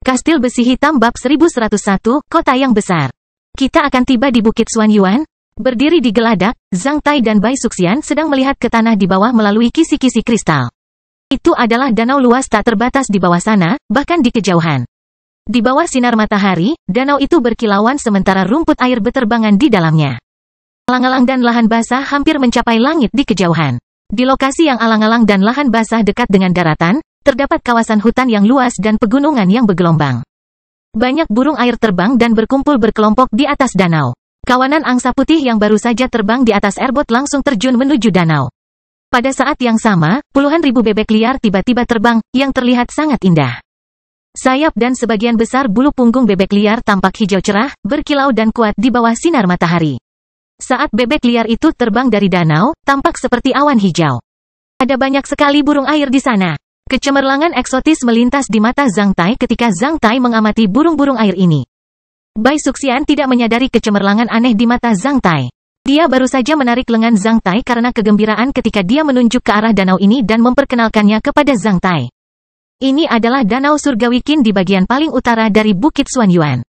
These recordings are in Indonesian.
Kastil Besi Hitam Bab 1101, Kota yang Besar. Kita akan tiba di Bukit Xuanyuan. Berdiri di geladak, Zhang Tai dan Bai Suxian sedang melihat ke tanah di bawah melalui kisi-kisi kristal. Itu adalah danau luas tak terbatas di bawah sana, bahkan di kejauhan. Di bawah sinar matahari, danau itu berkilauan sementara rumput air beterbangan di dalamnya. Alang-alang dan lahan basah hampir mencapai langit di kejauhan. Di lokasi yang alang-alang dan lahan basah dekat dengan daratan, terdapat kawasan hutan yang luas dan pegunungan yang bergelombang. Banyak burung air terbang dan berkumpul berkelompok di atas danau. Kawanan angsa putih yang baru saja terbang di atas airboat langsung terjun menuju danau. Pada saat yang sama, puluhan ribu bebek liar tiba-tiba terbang, yang terlihat sangat indah. Sayap dan sebagian besar bulu punggung bebek liar tampak hijau cerah, berkilau dan kuat di bawah sinar matahari. Saat bebek liar itu terbang dari danau, tampak seperti awan hijau. Ada banyak sekali burung air di sana. Kecemerlangan eksotis melintas di mata Zhang Tai ketika Zhang Tai mengamati burung-burung air ini. Bai Suxian tidak menyadari kecemerlangan aneh di mata Zhang Tai. Dia baru saja menarik lengan Zhang Tai karena kegembiraan ketika dia menunjuk ke arah danau ini dan memperkenalkannya kepada Zhang Tai. Ini adalah Danau Surgawi Qin di bagian paling utara dari Bukit Xuanyuan.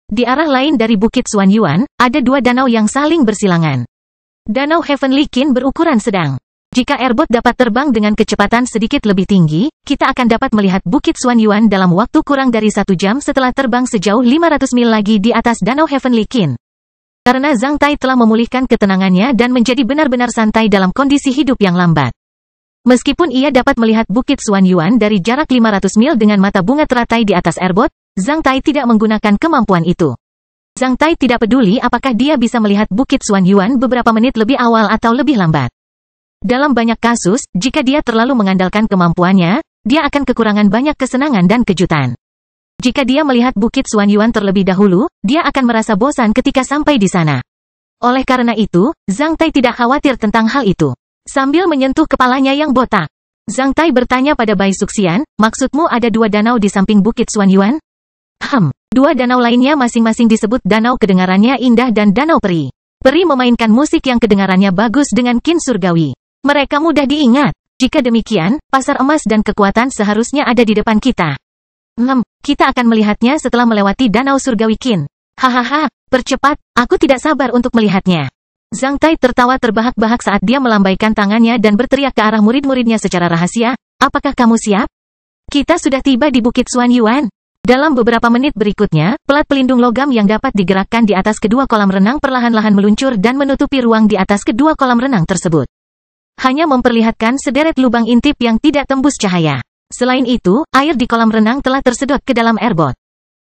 Di arah lain dari Bukit Xuanyuan, ada dua danau yang saling bersilangan. Danau Heavenly Qin berukuran sedang. Jika airboat dapat terbang dengan kecepatan sedikit lebih tinggi, kita akan dapat melihat Bukit Xuanyuan dalam waktu kurang dari 1 jam setelah terbang sejauh 500 mil lagi di atas Danau Heavenly Qin. Karena Zhang Tai telah memulihkan ketenangannya dan menjadi benar-benar santai dalam kondisi hidup yang lambat. Meskipun ia dapat melihat Bukit Xuanyuan dari jarak 500 mil dengan mata bunga teratai di atas airboat, Zhang Tai tidak menggunakan kemampuan itu. Zhang Tai tidak peduli apakah dia bisa melihat Bukit Xuanyuan beberapa menit lebih awal atau lebih lambat. Dalam banyak kasus, jika dia terlalu mengandalkan kemampuannya, dia akan kekurangan banyak kesenangan dan kejutan. Jika dia melihat Bukit Xuanyuan terlebih dahulu, dia akan merasa bosan ketika sampai di sana. Oleh karena itu, Zhang Tai tidak khawatir tentang hal itu. Sambil menyentuh kepalanya yang botak, Zhang Tai bertanya pada Bai Suxian, maksudmu ada dua danau di samping Bukit Xuanyuan? Dua danau lainnya masing-masing disebut danau kedengarannya indah dan danau peri. Peri memainkan musik yang kedengarannya bagus dengan qin surgawi. Mereka mudah diingat. Jika demikian, pasar emas dan kekuatan seharusnya ada di depan kita. Kita akan melihatnya setelah melewati Danau Surgawi Qin. Hahaha, percepat, aku tidak sabar untuk melihatnya. Zhang Tai tertawa terbahak-bahak saat dia melambaikan tangannya dan berteriak ke arah murid-muridnya secara rahasia, apakah kamu siap? Kita sudah tiba di Bukit Xuanyuan. Dalam beberapa menit berikutnya, pelat pelindung logam yang dapat digerakkan di atas kedua kolam renang perlahan-lahan meluncur dan menutupi ruang di atas kedua kolam renang tersebut. Hanya memperlihatkan sederet lubang intip yang tidak tembus cahaya. Selain itu, air di kolam renang telah tersedot ke dalam airboat.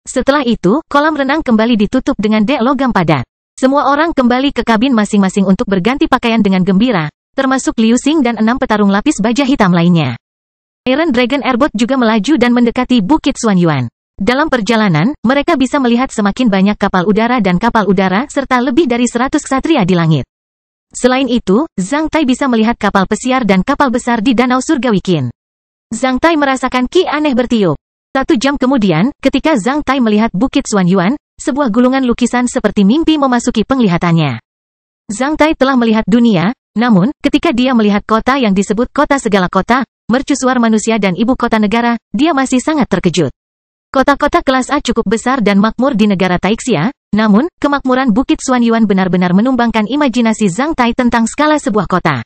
Setelah itu, kolam renang kembali ditutup dengan dek logam padat. Semua orang kembali ke kabin masing-masing untuk berganti pakaian dengan gembira, termasuk Liu Xing dan 6 petarung lapis baja hitam lainnya. Iron Dragon Airboat juga melaju dan mendekati Bukit Xuanyuan. Dalam perjalanan, mereka bisa melihat semakin banyak kapal udara dan kapal udara serta lebih dari 100 ksatria di langit. Selain itu, Zhang Tai bisa melihat kapal pesiar dan kapal besar di Danau Surgawi Qin. Zhang Tai merasakan ki aneh bertiup. 1 jam kemudian, ketika Zhang Tai melihat Bukit Xuanyuan, sebuah gulungan lukisan seperti mimpi memasuki penglihatannya. Zhang Tai telah melihat dunia, namun, ketika dia melihat kota yang disebut kota segala kota, mercusuar manusia dan ibu kota negara, dia masih sangat terkejut. Kota-kota kelas A cukup besar dan makmur di negara Taixia, namun, kemakmuran Bukit Xuanyuan benar-benar menumbangkan imajinasi Zhang Tai tentang skala sebuah kota.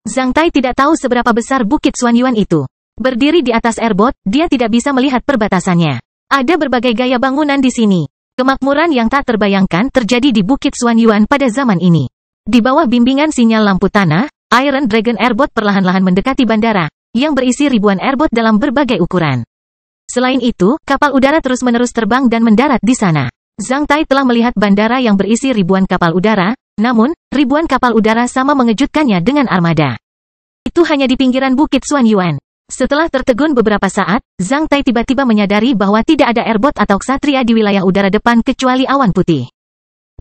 Zhang Tai tidak tahu seberapa besar Bukit Xuanyuan itu. Berdiri di atas airboat, dia tidak bisa melihat perbatasannya. Ada berbagai gaya bangunan di sini. Kemakmuran yang tak terbayangkan terjadi di Bukit Xuanyuan pada zaman ini. Di bawah bimbingan sinyal lampu tanah, Iron Dragon Airboat perlahan-lahan mendekati bandara, yang berisi ribuan airboat dalam berbagai ukuran. Selain itu, kapal udara terus-menerus terbang dan mendarat di sana. Zhang Tai telah melihat bandara yang berisi ribuan kapal udara, namun, ribuan kapal udara sama mengejutkannya dengan armada. Itu hanya di pinggiran Bukit Xuanyuan. Setelah tertegun beberapa saat, Zhang Tai tiba-tiba menyadari bahwa tidak ada airboat atau ksatria di wilayah udara depan kecuali awan putih.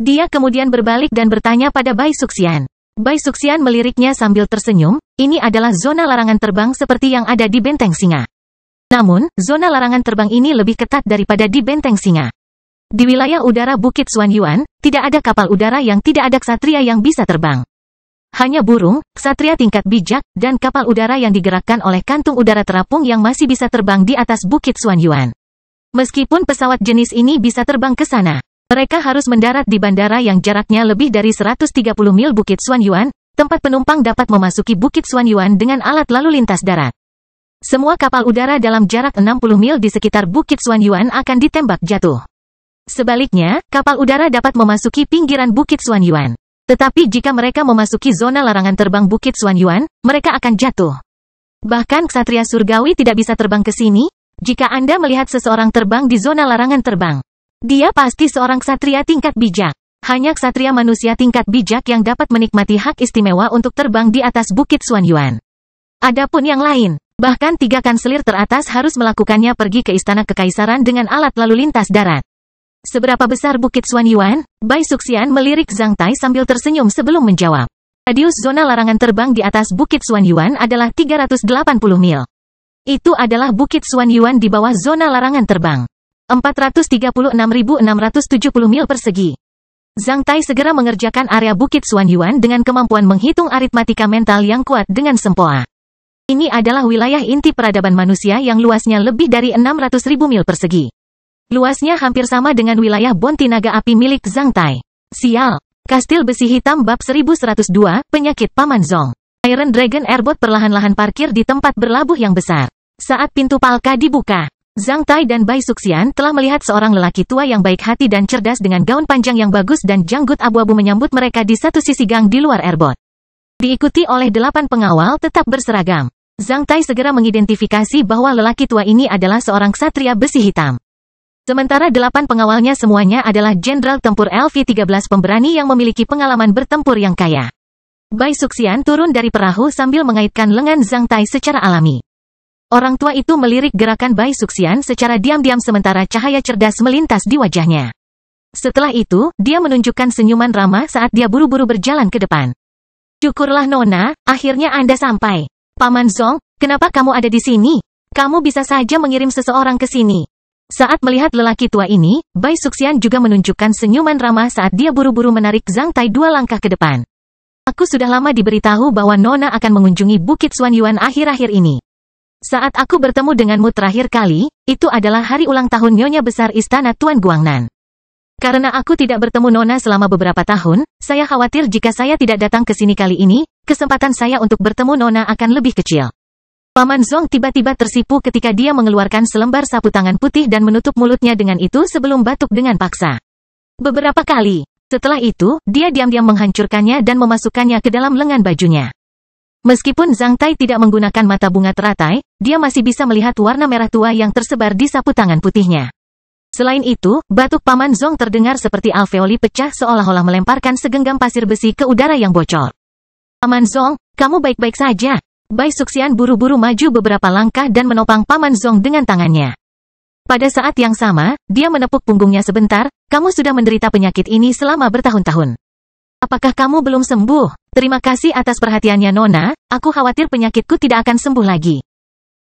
Dia kemudian berbalik dan bertanya pada Bai Suxian. Bai Suxian meliriknya sambil tersenyum, ini adalah zona larangan terbang seperti yang ada di Benteng Singa. Namun, zona larangan terbang ini lebih ketat daripada di Benteng Singa. Di wilayah udara Bukit Xuanyuan, tidak ada kapal udara yang tidak ada ksatria yang bisa terbang. Hanya burung, ksatria tingkat bijak, dan kapal udara yang digerakkan oleh kantung udara terapung yang masih bisa terbang di atas Bukit Xuanyuan. Meskipun pesawat jenis ini bisa terbang ke sana, mereka harus mendarat di bandara yang jaraknya lebih dari 130 mil Bukit Xuanyuan, tempat penumpang dapat memasuki Bukit Xuanyuan dengan alat lalu lintas darat. Semua kapal udara dalam jarak 60 mil di sekitar Bukit Xuanyuan akan ditembak jatuh. Sebaliknya, kapal udara dapat memasuki pinggiran Bukit Xuanyuan. Tetapi jika mereka memasuki zona larangan terbang Bukit Xuanyuan, mereka akan jatuh. Bahkan ksatria surgawi tidak bisa terbang ke sini. Jika Anda melihat seseorang terbang di zona larangan terbang, dia pasti seorang ksatria tingkat bijak. Hanya ksatria manusia tingkat bijak yang dapat menikmati hak istimewa untuk terbang di atas Bukit Xuanyuan. Adapun yang lain, bahkan 3 kanselir teratas harus melakukannya pergi ke istana kekaisaran dengan alat lalu lintas darat. Seberapa besar Bukit Xuanyuan? Bai Suxian melirik Zhang Tai sambil tersenyum sebelum menjawab. Radius zona larangan terbang di atas Bukit Xuanyuan adalah 380 mil. Itu adalah Bukit Xuanyuan di bawah zona larangan terbang. 436.670 mil persegi. Zhang Tai segera mengerjakan area Bukit Xuanyuan dengan kemampuan menghitung aritmatika mental yang kuat dengan sempoa. Ini adalah wilayah inti peradaban manusia yang luasnya lebih dari 600.000 mil persegi. Luasnya hampir sama dengan wilayah Bonti Naga Api milik Zhang Tai. Sial. Kastil Besi Hitam bab 1102, penyakit Paman Zong. Iron Dragon Airboat perlahan-lahan parkir di tempat berlabuh yang besar. Saat pintu palka dibuka, Zhang Tai dan Bai Suxian telah melihat seorang lelaki tua yang baik hati dan cerdas dengan gaun panjang yang bagus dan janggut abu-abu menyambut mereka di satu sisi gang di luar airboat. Diikuti oleh 8 pengawal tetap berseragam. Zhang Tai segera mengidentifikasi bahwa lelaki tua ini adalah seorang ksatria besi hitam. Sementara 8 pengawalnya semuanya adalah Jenderal Tempur LV-13 pemberani yang memiliki pengalaman bertempur yang kaya. Bai Suxian turun dari perahu sambil mengaitkan lengan Zhang Tai secara alami. Orang tua itu melirik gerakan Bai Suxian secara diam-diam sementara cahaya cerdas melintas di wajahnya. Setelah itu, dia menunjukkan senyuman ramah saat dia buru-buru berjalan ke depan. Syukurlah Nona, akhirnya Anda sampai. Paman Zong, kenapa kamu ada di sini? Kamu bisa saja mengirim seseorang ke sini. Saat melihat lelaki tua ini, Bai Suxian juga menunjukkan senyuman ramah saat dia buru-buru menarik Zhang Tai 2 langkah ke depan. Aku sudah lama diberitahu bahwa Nona akan mengunjungi Bukit Xuanyuan akhir-akhir ini. Saat aku bertemu denganmu terakhir kali, itu adalah hari ulang tahun Nyonya Besar Istana Tuan Guangnan. Karena aku tidak bertemu Nona selama beberapa tahun, saya khawatir jika saya tidak datang ke sini kali ini, kesempatan saya untuk bertemu Nona akan lebih kecil. Paman Zong tiba-tiba tersipu ketika dia mengeluarkan selembar sapu tangan putih dan menutup mulutnya dengan itu sebelum batuk dengan paksa. Beberapa kali. Setelah itu, dia diam-diam menghancurkannya dan memasukkannya ke dalam lengan bajunya. Meskipun Zhang Tai tidak menggunakan mata bunga teratai, dia masih bisa melihat warna merah tua yang tersebar di sapu tangan putihnya. Selain itu, batuk Paman Zong terdengar seperti alveoli pecah seolah-olah melemparkan segenggam pasir besi ke udara yang bocor. Paman Zong, kamu baik-baik saja. Bai Suxian buru-buru maju beberapa langkah dan menopang Paman Zong dengan tangannya. Pada saat yang sama, dia menepuk punggungnya sebentar, kamu sudah menderita penyakit ini selama bertahun-tahun. Apakah kamu belum sembuh? Terima kasih atas perhatiannya Nona, aku khawatir penyakitku tidak akan sembuh lagi.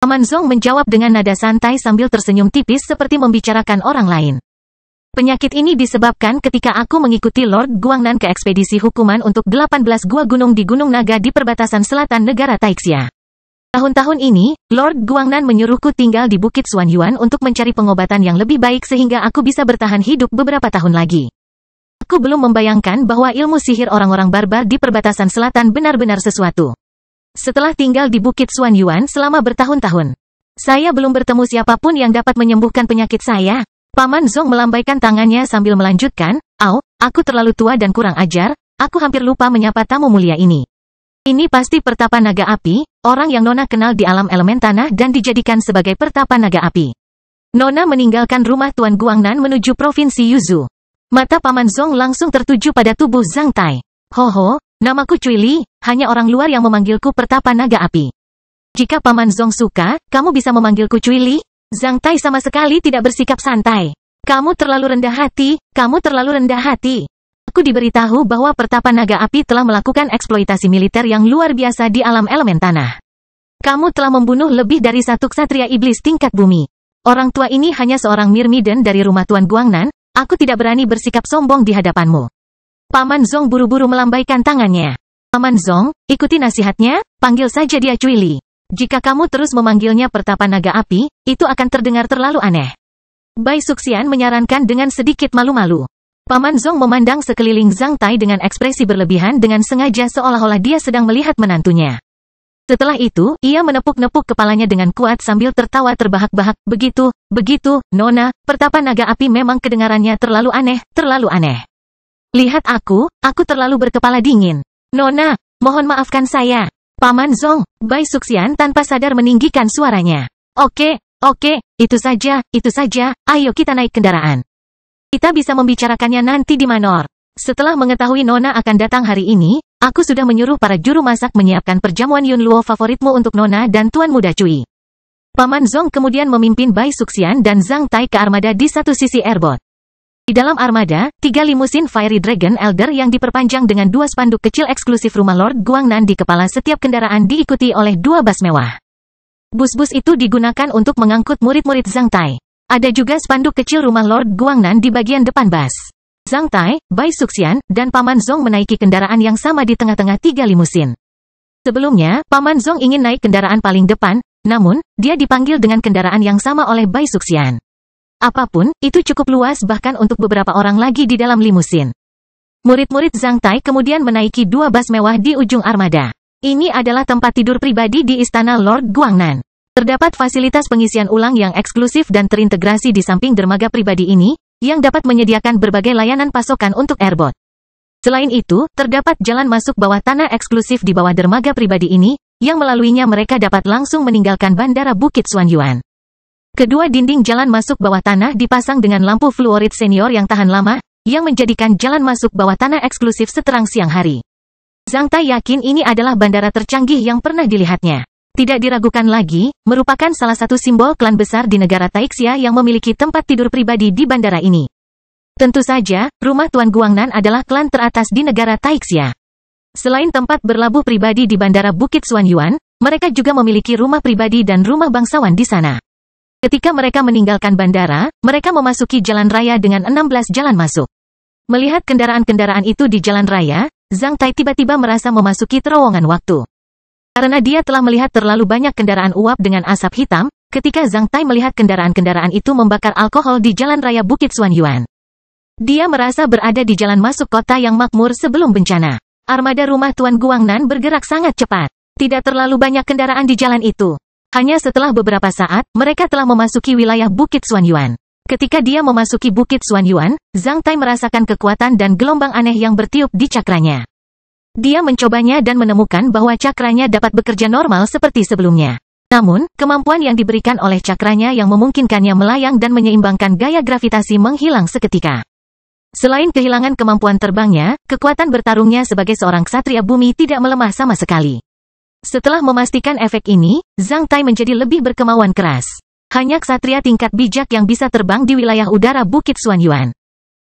Paman Zong menjawab dengan nada santai sambil tersenyum tipis seperti membicarakan orang lain. Penyakit ini disebabkan ketika aku mengikuti Lord Guangnan ke ekspedisi hukuman untuk 18 gua gunung di Gunung Naga di perbatasan selatan negara Taixia. Tahun-tahun ini, Lord Guangnan menyuruhku tinggal di Bukit Xuanyuan untuk mencari pengobatan yang lebih baik sehingga aku bisa bertahan hidup beberapa tahun lagi. Aku belum membayangkan bahwa ilmu sihir orang-orang barbar di perbatasan selatan benar-benar sesuatu. Setelah tinggal di Bukit Xuanyuan selama bertahun-tahun, saya belum bertemu siapapun yang dapat menyembuhkan penyakit saya. Paman Zong melambaikan tangannya sambil melanjutkan, aku terlalu tua dan kurang ajar, aku hampir lupa menyapa tamu mulia ini. Ini pasti pertapa naga api, orang yang Nona kenal di alam elemen tanah dan dijadikan sebagai pertapa naga api. Nona meninggalkan rumah Tuan Guangnan menuju Provinsi Yuzhou. Mata Paman Zong langsung tertuju pada tubuh Zhang Tai. Hoho, namaku Cui Li, hanya orang luar yang memanggilku pertapa naga api. Jika Paman Zong suka, kamu bisa memanggilku Cui Li. Zhang Tai sama sekali tidak bersikap santai. Kamu terlalu rendah hati, kamu terlalu rendah hati. Aku diberitahu bahwa pertapa naga api telah melakukan eksploitasi militer yang luar biasa di alam elemen tanah. Kamu telah membunuh lebih dari 1 ksatria iblis tingkat bumi. Orang tua ini hanya seorang Myrmidon dari rumah Tuan Guangnan, aku tidak berani bersikap sombong di hadapanmu. Paman Zong buru-buru melambaikan tangannya. Paman Zong, ikuti nasihatnya, panggil saja dia Cui Li. Jika kamu terus memanggilnya pertapa naga api, itu akan terdengar terlalu aneh. Bai Suxian menyarankan dengan sedikit malu-malu. Paman Zong memandang sekeliling Zhang Tai dengan ekspresi berlebihan dengan sengaja seolah-olah dia sedang melihat menantunya. Setelah itu, ia menepuk-nepuk kepalanya dengan kuat sambil tertawa terbahak-bahak. Begitu, Nona, pertapa naga api memang kedengarannya terlalu aneh. Lihat aku terlalu berkepala dingin. Nona, mohon maafkan saya. Paman Zong, Bai Suxian tanpa sadar meninggikan suaranya. Oke, itu saja, ayo kita naik kendaraan. Kita bisa membicarakannya nanti di Manor. Setelah mengetahui Nona akan datang hari ini, aku sudah menyuruh para juru masak menyiapkan perjamuan Yun Luo favoritmu untuk Nona dan Tuan Muda Cui. Paman Zong kemudian memimpin Bai Suxian dan Zhang Tai ke armada di satu sisi airboat. Di dalam armada, 3 limusin Fiery Dragon Elder yang diperpanjang dengan 2 spanduk kecil eksklusif rumah Lord Guangnan di kepala setiap kendaraan diikuti oleh 2 bus mewah. Bus-bus itu digunakan untuk mengangkut murid-murid Zhang Tai. Ada juga spanduk kecil rumah Lord Guangnan di bagian depan bus. Zhang Tai, Bai Suxian, dan Paman Zong menaiki kendaraan yang sama di tengah-tengah 3 limusin. Sebelumnya, Paman Zong ingin naik kendaraan paling depan, namun, dia dipanggil dengan kendaraan yang sama oleh Bai Suxian. Apapun, itu cukup luas bahkan untuk beberapa orang lagi di dalam limusin. Murid-murid Zhang Tai kemudian menaiki 2 bus mewah di ujung armada. Ini adalah tempat tidur pribadi di istana Lord Guangnan. Terdapat fasilitas pengisian ulang yang eksklusif dan terintegrasi di samping dermaga pribadi ini, yang dapat menyediakan berbagai layanan pasokan untuk airboat. Selain itu, terdapat jalan masuk bawah tanah eksklusif di bawah dermaga pribadi ini, yang melaluinya mereka dapat langsung meninggalkan bandara Bukit Xuanyuan. Kedua dinding jalan masuk bawah tanah dipasang dengan lampu fluorid senior yang tahan lama, yang menjadikan jalan masuk bawah tanah eksklusif seterang siang hari. Zhang Tai yakin ini adalah bandara tercanggih yang pernah dilihatnya. Tidak diragukan lagi, merupakan salah satu simbol klan besar di negara Taixia yang memiliki tempat tidur pribadi di bandara ini. Tentu saja, rumah Tuan Guangnan adalah klan teratas di negara Taixia. Selain tempat berlabuh pribadi di bandara Bukit Xuanyuan, mereka juga memiliki rumah pribadi dan rumah bangsawan di sana. Ketika mereka meninggalkan bandara, mereka memasuki jalan raya dengan 16 jalan masuk. Melihat kendaraan-kendaraan itu di jalan raya, Zhang Tai tiba-tiba merasa memasuki terowongan waktu. Karena dia telah melihat terlalu banyak kendaraan uap dengan asap hitam, ketika Zhang Tai melihat kendaraan-kendaraan itu membakar alkohol di jalan raya Bukit Xuanyuan. Dia merasa berada di jalan masuk kota yang makmur sebelum bencana. Armada rumah Tuan Guangnan bergerak sangat cepat. Tidak terlalu banyak kendaraan di jalan itu. Hanya setelah beberapa saat, mereka telah memasuki wilayah Bukit Xuanyuan. Ketika dia memasuki Bukit Xuanyuan, Zhang Tai merasakan kekuatan dan gelombang aneh yang bertiup di cakranya. Dia mencobanya dan menemukan bahwa cakranya dapat bekerja normal seperti sebelumnya. Namun, kemampuan yang diberikan oleh cakranya yang memungkinkannya melayang dan menyeimbangkan gaya gravitasi menghilang seketika. Selain kehilangan kemampuan terbangnya, kekuatan bertarungnya sebagai seorang ksatria bumi tidak melemah sama sekali. Setelah memastikan efek ini, Zhang Tai menjadi lebih berkemauan keras. Hanya ksatria tingkat bijak yang bisa terbang di wilayah udara Bukit Xuanyuan.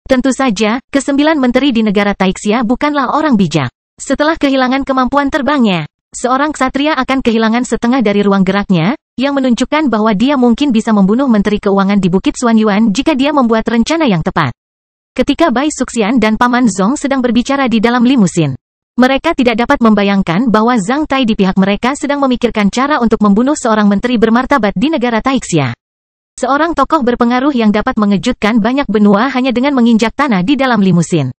Tentu saja, ke-9 menteri di negara Taixia bukanlah orang bijak. Setelah kehilangan kemampuan terbangnya, seorang ksatria akan kehilangan setengah dari ruang geraknya, yang menunjukkan bahwa dia mungkin bisa membunuh Menteri Keuangan di Bukit Xuanyuan jika dia membuat rencana yang tepat. Ketika Bai Suxian dan Paman Zong sedang berbicara di dalam limusin, mereka tidak dapat membayangkan bahwa Zhang Tai di pihak mereka sedang memikirkan cara untuk membunuh seorang menteri bermartabat di negara Taixia. Seorang tokoh berpengaruh yang dapat mengejutkan banyak benua hanya dengan menginjak tanah di dalam limusin.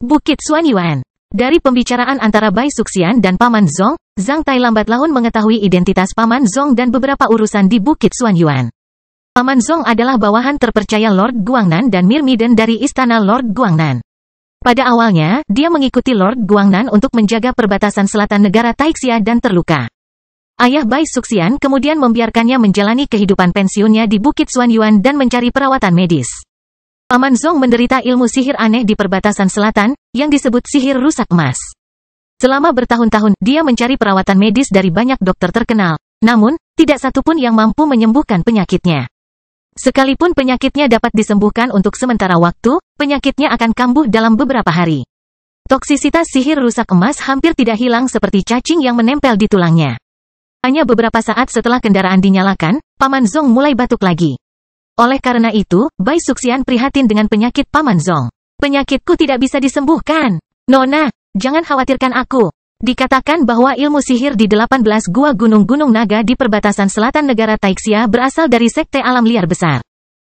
Bukit Xuanyuan. Dari pembicaraan antara Bai Suxian dan Paman Zong, Zhang Tai lambat laun mengetahui identitas Paman Zong dan beberapa urusan di Bukit Xuanyuan. Paman Zong adalah bawahan terpercaya Lord Guangnan dan Myrmidon dari istana Lord Guangnan. Pada awalnya, dia mengikuti Lord Guangnan untuk menjaga perbatasan selatan negara Taixia dan terluka. Ayah Bai Suxian kemudian membiarkannya menjalani kehidupan pensiunnya di Bukit Xuanyuan dan mencari perawatan medis. Paman Zong menderita ilmu sihir aneh di perbatasan selatan, yang disebut sihir rusak emas. Selama bertahun-tahun, dia mencari perawatan medis dari banyak dokter terkenal. Namun, tidak satupun yang mampu menyembuhkan penyakitnya. Sekalipun penyakitnya dapat disembuhkan untuk sementara waktu, penyakitnya akan kambuh dalam beberapa hari. Toksisitas sihir rusak emas hampir tidak hilang seperti cacing yang menempel di tulangnya. Hanya beberapa saat setelah kendaraan dinyalakan, Paman Zong mulai batuk lagi. Oleh karena itu, Bai Suxian prihatin dengan penyakit Paman Zong. Penyakitku tidak bisa disembuhkan. Nona, jangan khawatirkan aku. Dikatakan bahwa ilmu sihir di 18 gua gunung-gunung naga di perbatasan selatan negara Taixia berasal dari sekte alam liar besar.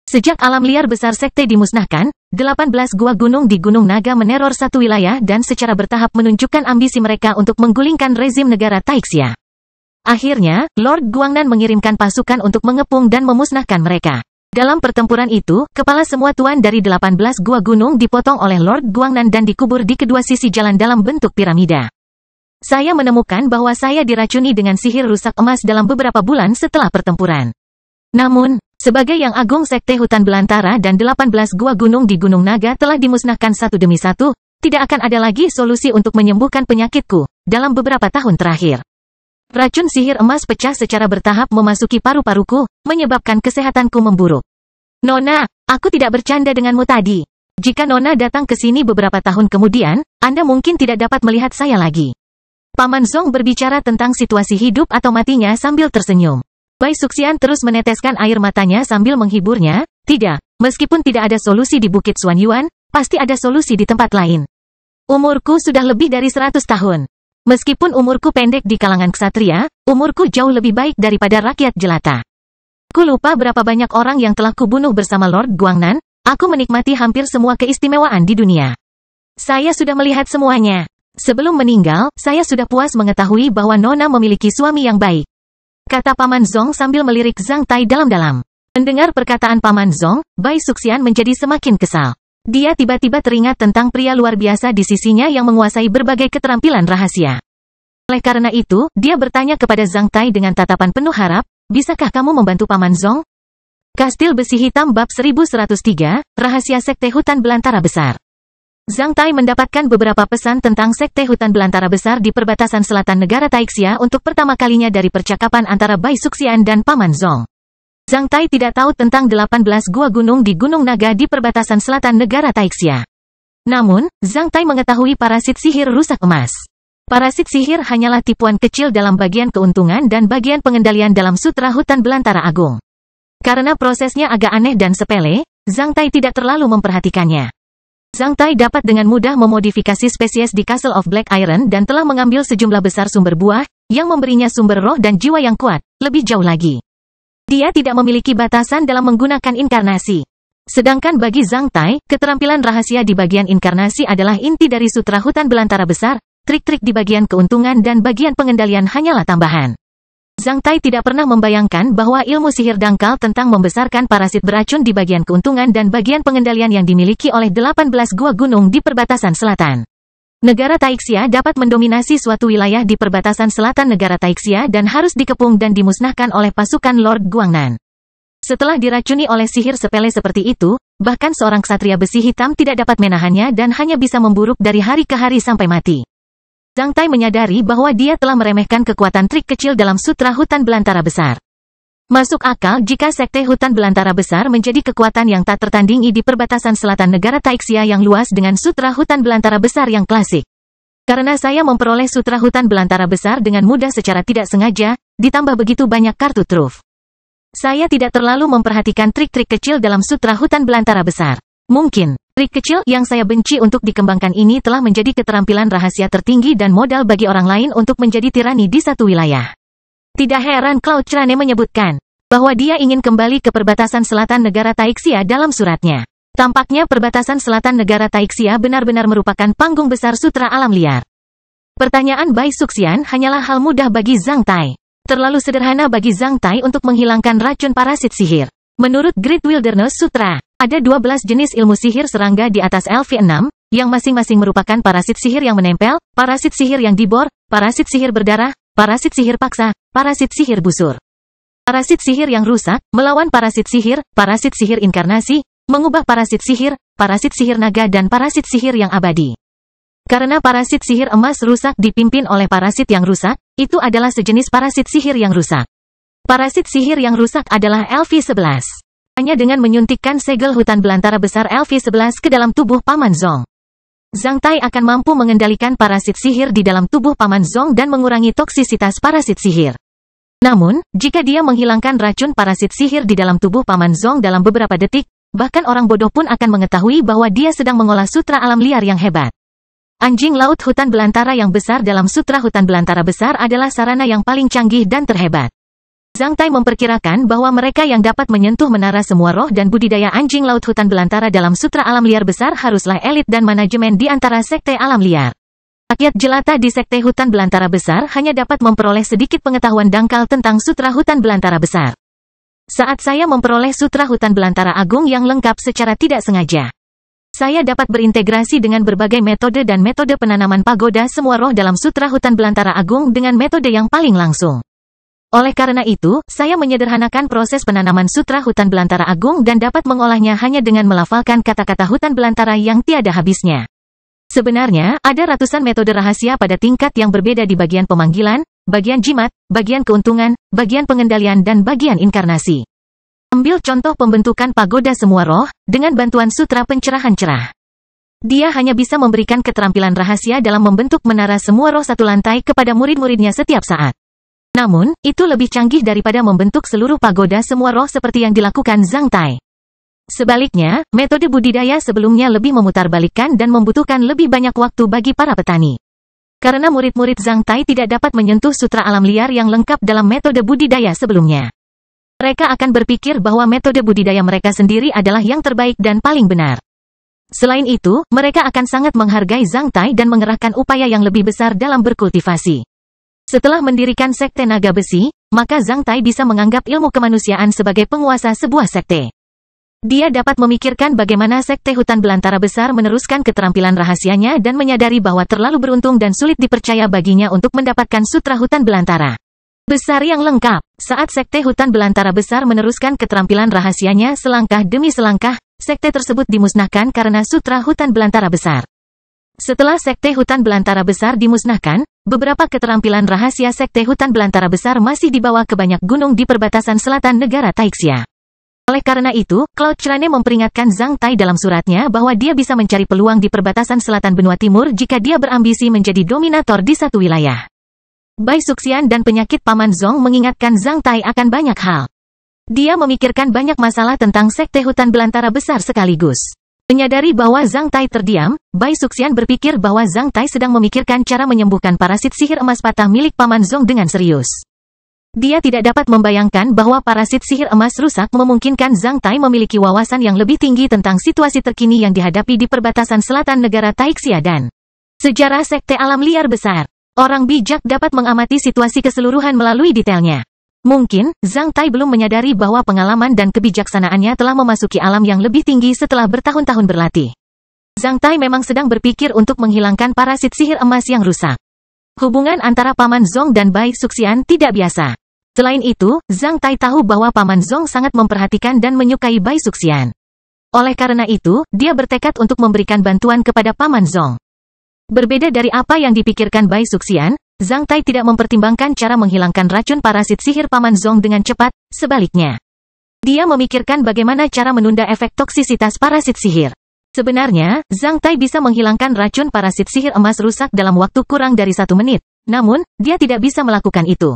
Sejak alam liar besar sekte dimusnahkan, 18 gua gunung di Gunung Naga meneror satu wilayah dan secara bertahap menunjukkan ambisi mereka untuk menggulingkan rezim negara Taixia. Akhirnya, Lord Guangnan mengirimkan pasukan untuk mengepung dan memusnahkan mereka. Dalam pertempuran itu, kepala semua tuan dari 18 gua gunung dipotong oleh Lord Guangnan dan dikubur di kedua sisi jalan dalam bentuk piramida. Saya menemukan bahwa saya diracuni dengan sihir rusak emas dalam beberapa bulan setelah pertempuran. Namun, sebagai yang agung sekte hutan belantara dan 18 gua gunung di Gunung Naga telah dimusnahkan satu demi satu, tidak akan ada lagi solusi untuk menyembuhkan penyakitku dalam beberapa tahun terakhir. Racun sihir emas pecah secara bertahap memasuki paru-paruku, menyebabkan kesehatanku memburuk. Nona, aku tidak bercanda denganmu tadi. Jika Nona datang ke sini beberapa tahun kemudian, Anda mungkin tidak dapat melihat saya lagi. Paman Zong berbicara tentang situasi hidup atau matinya sambil tersenyum. Bai Suxian terus meneteskan air matanya sambil menghiburnya. Tidak, meskipun tidak ada solusi di Bukit Xuanyuan, pasti ada solusi di tempat lain. Umurku sudah lebih dari 100 tahun. Meskipun umurku pendek di kalangan ksatria, umurku jauh lebih baik daripada rakyat jelata. Ku lupa berapa banyak orang yang telah kubunuh bersama Lord Guangnan, aku menikmati hampir semua keistimewaan di dunia. Saya sudah melihat semuanya. Sebelum meninggal, saya sudah puas mengetahui bahwa Nona memiliki suami yang baik. Kata Paman Zong sambil melirik Zhang Tai dalam-dalam. Mendengar perkataan Paman Zong, Bai Suxian menjadi semakin kesal. Dia tiba-tiba teringat tentang pria luar biasa di sisinya yang menguasai berbagai keterampilan rahasia. Oleh karena itu, dia bertanya kepada Zhang Tai dengan tatapan penuh harap, bisakah kamu membantu Paman Zong? Kastil Besi Hitam Bab 1103, Rahasia Sekte Hutan Belantara Besar. Zhang Tai mendapatkan beberapa pesan tentang Sekte Hutan Belantara Besar di perbatasan selatan negara Taixia untuk pertama kalinya dari percakapan antara Bai Suxian dan Paman Zong. Zhang Tai tidak tahu tentang 18 gua gunung di Gunung Naga di perbatasan selatan negara Taixia. Namun, Zhang Tai mengetahui parasit sihir rusak emas. Parasit sihir hanyalah tipuan kecil dalam bagian keuntungan dan bagian pengendalian dalam Sutra Hutan Belantara Agung. Karena prosesnya agak aneh dan sepele, Zhang Tai tidak terlalu memperhatikannya. Zhang Tai dapat dengan mudah memodifikasi spesies di Castle of Black Iron dan telah mengambil sejumlah besar sumber buah, yang memberinya sumber roh dan jiwa yang kuat. Lebih jauh lagi, dia tidak memiliki batasan dalam menggunakan inkarnasi. Sedangkan bagi Zhang Tai, keterampilan rahasia di bagian inkarnasi adalah inti dari Sutra Hutan Belantara Besar, trik-trik di bagian keuntungan dan bagian pengendalian hanyalah tambahan. Zhang Tai tidak pernah membayangkan bahwa ilmu sihir dangkal tentang membesarkan parasit beracun di bagian keuntungan dan bagian pengendalian yang dimiliki oleh 18 gua gunung di perbatasan selatan. Negara Taixia dapat mendominasi suatu wilayah di perbatasan selatan negara Taixia dan harus dikepung dan dimusnahkan oleh pasukan Lord Guangnan. Setelah diracuni oleh sihir sepele seperti itu, bahkan seorang ksatria besi hitam tidak dapat menahannya dan hanya bisa memburuk dari hari ke hari sampai mati. Zhang Tai menyadari bahwa dia telah meremehkan kekuatan trik kecil dalam Sutra Hutan Belantara Besar. Masuk akal jika Sekte Hutan Belantara Besar menjadi kekuatan yang tak tertandingi di perbatasan selatan negara Taixia yang luas dengan Sutra Hutan Belantara Besar yang klasik. Karena saya memperoleh Sutra Hutan Belantara Besar dengan mudah secara tidak sengaja, ditambah begitu banyak kartu truf. Saya tidak terlalu memperhatikan trik-trik kecil dalam Sutra Hutan Belantara Besar. Mungkin, trik kecil yang saya benci untuk dikembangkan ini telah menjadi keterampilan rahasia tertinggi dan modal bagi orang lain untuk menjadi tirani di satu wilayah. Tidak heran Cloud Crane menyebutkan bahwa dia ingin kembali ke perbatasan selatan negara Taixia dalam suratnya. Tampaknya perbatasan selatan negara Taixia benar-benar merupakan panggung besar sutra alam liar. Pertanyaan Bai Suxian hanyalah hal mudah bagi Zhang Tai. Terlalu sederhana bagi Zhang Tai untuk menghilangkan racun parasit sihir. Menurut Great Wilderness Sutra, ada 12 jenis ilmu sihir serangga di atas LV6, yang masing-masing merupakan parasit sihir yang menempel, parasit sihir yang dibor, parasit sihir berdarah, parasit sihir paksa, parasit sihir busur. Parasit sihir yang rusak, melawan parasit sihir inkarnasi, mengubah parasit sihir naga dan parasit sihir yang abadi. Karena parasit sihir emas rusak dipimpin oleh parasit yang rusak, itu adalah sejenis parasit sihir yang rusak. Parasit sihir yang rusak adalah LV11. Hanya dengan menyuntikkan segel hutan belantara besar LV11 ke dalam tubuh Paman Zong, Zhang Tai akan mampu mengendalikan parasit sihir di dalam tubuh Paman Zong dan mengurangi toksisitas parasit sihir. Namun, jika dia menghilangkan racun parasit sihir di dalam tubuh Paman Zong dalam beberapa detik, bahkan orang bodoh pun akan mengetahui bahwa dia sedang mengolah sutra alam liar yang hebat. Anjing laut hutan belantara yang besar dalam Sutra Hutan Belantara Besar adalah sarana yang paling canggih dan terhebat. Zhang Tai memperkirakan bahwa mereka yang dapat menyentuh menara semua roh dan budidaya anjing laut hutan belantara dalam sutra alam liar besar haruslah elit dan manajemen di antara sekte alam liar. Rakyat jelata di sekte hutan belantara besar hanya dapat memperoleh sedikit pengetahuan dangkal tentang sutra hutan belantara besar. Saat saya memperoleh sutra hutan belantara agung yang lengkap secara tidak sengaja, saya dapat berintegrasi dengan berbagai metode dan metode penanaman pagoda semua roh dalam sutra hutan belantara agung dengan metode yang paling langsung. Oleh karena itu, saya menyederhanakan proses penanaman sutra hutan belantara agung dan dapat mengolahnya hanya dengan melafalkan kata-kata hutan belantara yang tiada habisnya. Sebenarnya, ada ratusan metode rahasia pada tingkat yang berbeda di bagian pemanggilan, bagian jimat, bagian keuntungan, bagian pengendalian dan bagian inkarnasi. Ambil contoh pembentukan pagoda semua roh, dengan bantuan sutra pencerahan cerah. Dia hanya bisa memberikan keterampilan rahasia dalam membentuk menara semua roh satu lantai kepada murid-muridnya setiap saat. Namun, itu lebih canggih daripada membentuk seluruh pagoda semua roh seperti yang dilakukan Zhang Tai. Sebaliknya, metode budidaya sebelumnya lebih memutarbalikkan dan membutuhkan lebih banyak waktu bagi para petani. Karena murid-murid Zhang Tai tidak dapat menyentuh sutra alam liar yang lengkap dalam metode budidaya sebelumnya. Mereka akan berpikir bahwa metode budidaya mereka sendiri adalah yang terbaik dan paling benar. Selain itu, mereka akan sangat menghargai Zhang Tai dan mengerahkan upaya yang lebih besar dalam berkultivasi. Setelah mendirikan sekte naga besi, maka Zhang Tai bisa menganggap ilmu kemanusiaan sebagai penguasa sebuah sekte. Dia dapat memikirkan bagaimana sekte hutan belantara besar meneruskan keterampilan rahasianya dan menyadari bahwa terlalu beruntung dan sulit dipercaya baginya untuk mendapatkan sutra hutan belantara besar yang lengkap. Saat sekte hutan belantara besar meneruskan keterampilan rahasianya selangkah demi selangkah, sekte tersebut dimusnahkan karena sutra hutan belantara besar. Setelah sekte hutan belantara besar dimusnahkan, beberapa keterampilan rahasia sekte hutan belantara besar masih dibawa ke banyak gunung di perbatasan selatan negara Taixia. Oleh karena itu, Cloud Crane memperingatkan Zhang Tai dalam suratnya bahwa dia bisa mencari peluang di perbatasan selatan benua timur jika dia berambisi menjadi dominator di satu wilayah. Bai Suxian dan penyakit Paman Zong mengingatkan Zhang Tai akan banyak hal. Dia memikirkan banyak masalah tentang sekte hutan belantara besar sekaligus. Menyadari bahwa Zhang Tai terdiam, Bai Suxian berpikir bahwa Zhang Tai sedang memikirkan cara menyembuhkan parasit sihir emas patah milik Paman Zong dengan serius. Dia tidak dapat membayangkan bahwa parasit sihir emas rusak memungkinkan Zhang Tai memiliki wawasan yang lebih tinggi tentang situasi terkini yang dihadapi di perbatasan selatan negara Taixia dan sejarah sekte alam liar besar. Orang bijak dapat mengamati situasi keseluruhan melalui detailnya. Mungkin, Zhang Tai belum menyadari bahwa pengalaman dan kebijaksanaannya telah memasuki alam yang lebih tinggi setelah bertahun-tahun berlatih. Zhang Tai memang sedang berpikir untuk menghilangkan parasit sihir emas yang rusak. Hubungan antara Paman Zong dan Bai Suxian tidak biasa. Selain itu, Zhang Tai tahu bahwa Paman Zong sangat memperhatikan dan menyukai Bai Suxian. Oleh karena itu, dia bertekad untuk memberikan bantuan kepada Paman Zong. Berbeda dari apa yang dipikirkan Bai Suxian, Zhang Tai tidak mempertimbangkan cara menghilangkan racun parasit sihir Paman Zong dengan cepat, sebaliknya. Dia memikirkan bagaimana cara menunda efek toksisitas parasit sihir. Sebenarnya, Zhang Tai bisa menghilangkan racun parasit sihir emas rusak dalam waktu kurang dari 1 menit, namun, dia tidak bisa melakukan itu.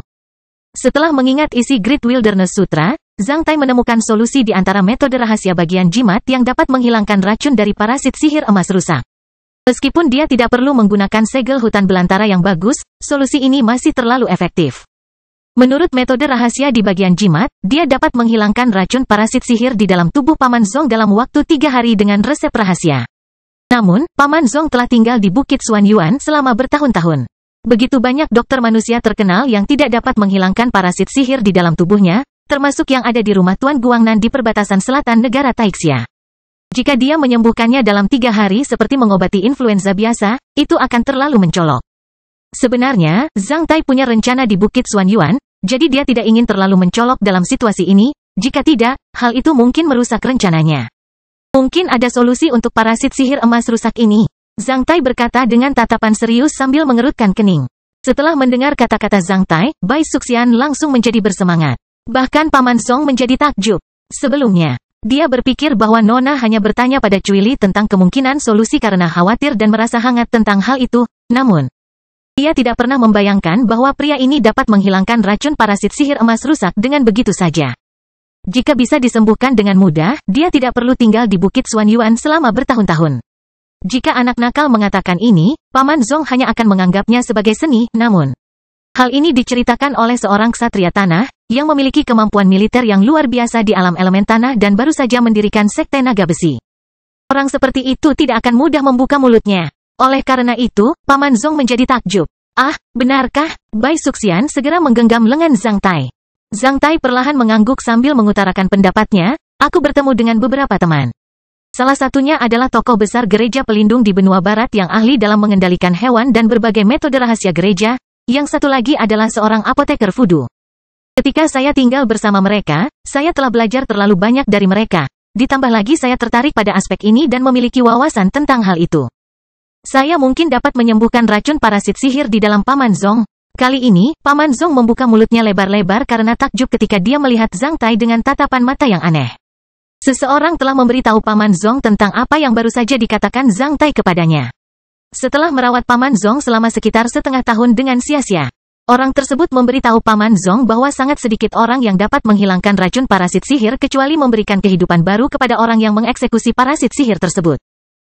Setelah mengingat isi Great Wilderness Sutra, Zhang Tai menemukan solusi di antara metode rahasia bagian jimat yang dapat menghilangkan racun dari parasit sihir emas rusak. Meskipun dia tidak perlu menggunakan segel hutan belantara yang bagus, solusi ini masih terlalu efektif. Menurut metode rahasia di bagian jimat, dia dapat menghilangkan racun parasit sihir di dalam tubuh Paman Zong dalam waktu 3 hari dengan resep rahasia. Namun, Paman Zong telah tinggal di Bukit Xuanyuan selama bertahun-tahun. Begitu banyak dokter manusia terkenal yang tidak dapat menghilangkan parasit sihir di dalam tubuhnya, termasuk yang ada di rumah Tuan Guangnan di perbatasan selatan negara Taixia. Jika dia menyembuhkannya dalam 3 hari seperti mengobati influenza biasa, itu akan terlalu mencolok. Sebenarnya, Zhang Tai punya rencana di Bukit Xuanyuan, jadi dia tidak ingin terlalu mencolok dalam situasi ini, jika tidak, hal itu mungkin merusak rencananya. Mungkin ada solusi untuk parasit sihir emas rusak ini. Zhang Tai berkata dengan tatapan serius sambil mengerutkan kening. Setelah mendengar kata-kata Zhang Tai, Bai Suxian langsung menjadi bersemangat. Bahkan Paman Zong menjadi takjub. Sebelumnya, dia berpikir bahwa Nona hanya bertanya pada Cui Li tentang kemungkinan solusi karena khawatir dan merasa hangat tentang hal itu, namun, dia tidak pernah membayangkan bahwa pria ini dapat menghilangkan racun parasit sihir emas rusak dengan begitu saja. Jika bisa disembuhkan dengan mudah, dia tidak perlu tinggal di Bukit Xuanyuan selama bertahun-tahun. Jika anak nakal mengatakan ini, Paman Zong hanya akan menganggapnya sebagai seni, namun, Hal ini diceritakan oleh seorang ksatria tanah, yang memiliki kemampuan militer yang luar biasa di alam elemen tanah dan baru saja mendirikan sekte naga besi. Orang seperti itu tidak akan mudah membuka mulutnya. Oleh karena itu, Paman Zong menjadi takjub. Ah, benarkah? Bai Suxian segera menggenggam lengan Zhang Tai. Zhang Tai perlahan mengangguk sambil mengutarakan pendapatnya, aku bertemu dengan beberapa teman. Salah satunya adalah tokoh besar gereja pelindung di benua barat yang ahli dalam mengendalikan hewan dan berbagai metode rahasia gereja, yang satu lagi adalah seorang apoteker voodoo. Ketika saya tinggal bersama mereka, saya telah belajar terlalu banyak dari mereka. Ditambah lagi saya tertarik pada aspek ini dan memiliki wawasan tentang hal itu. Saya mungkin dapat menyembuhkan racun parasit sihir di dalam Paman Zong. Kali ini, Paman Zong membuka mulutnya lebar-lebar karena takjub ketika dia melihat Zhang Tai dengan tatapan mata yang aneh. Seseorang telah memberitahu Paman Zong tentang apa yang baru saja dikatakan Zhang Tai kepadanya. Setelah merawat Paman Zong selama sekitar setengah tahun dengan sia-sia, orang tersebut memberitahu Paman Zong bahwa sangat sedikit orang yang dapat menghilangkan racun parasit sihir kecuali memberikan kehidupan baru kepada orang yang mengeksekusi parasit sihir tersebut.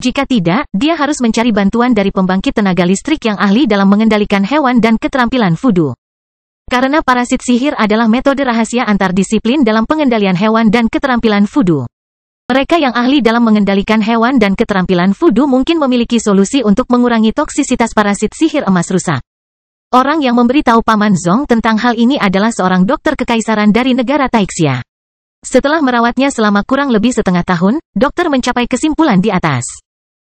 Jika tidak, dia harus mencari bantuan dari pembangkit tenaga listrik yang ahli dalam mengendalikan hewan dan keterampilan voodoo. Karena parasit sihir adalah metode rahasia antar disiplin dalam pengendalian hewan dan keterampilan voodoo. Mereka yang ahli dalam mengendalikan hewan dan keterampilan voodoo mungkin memiliki solusi untuk mengurangi toksisitas parasit sihir emas rusak. Orang yang memberitahu Paman Zong tentang hal ini adalah seorang dokter kekaisaran dari negara Taixia. Setelah merawatnya selama kurang lebih setengah tahun, dokter mencapai kesimpulan di atas.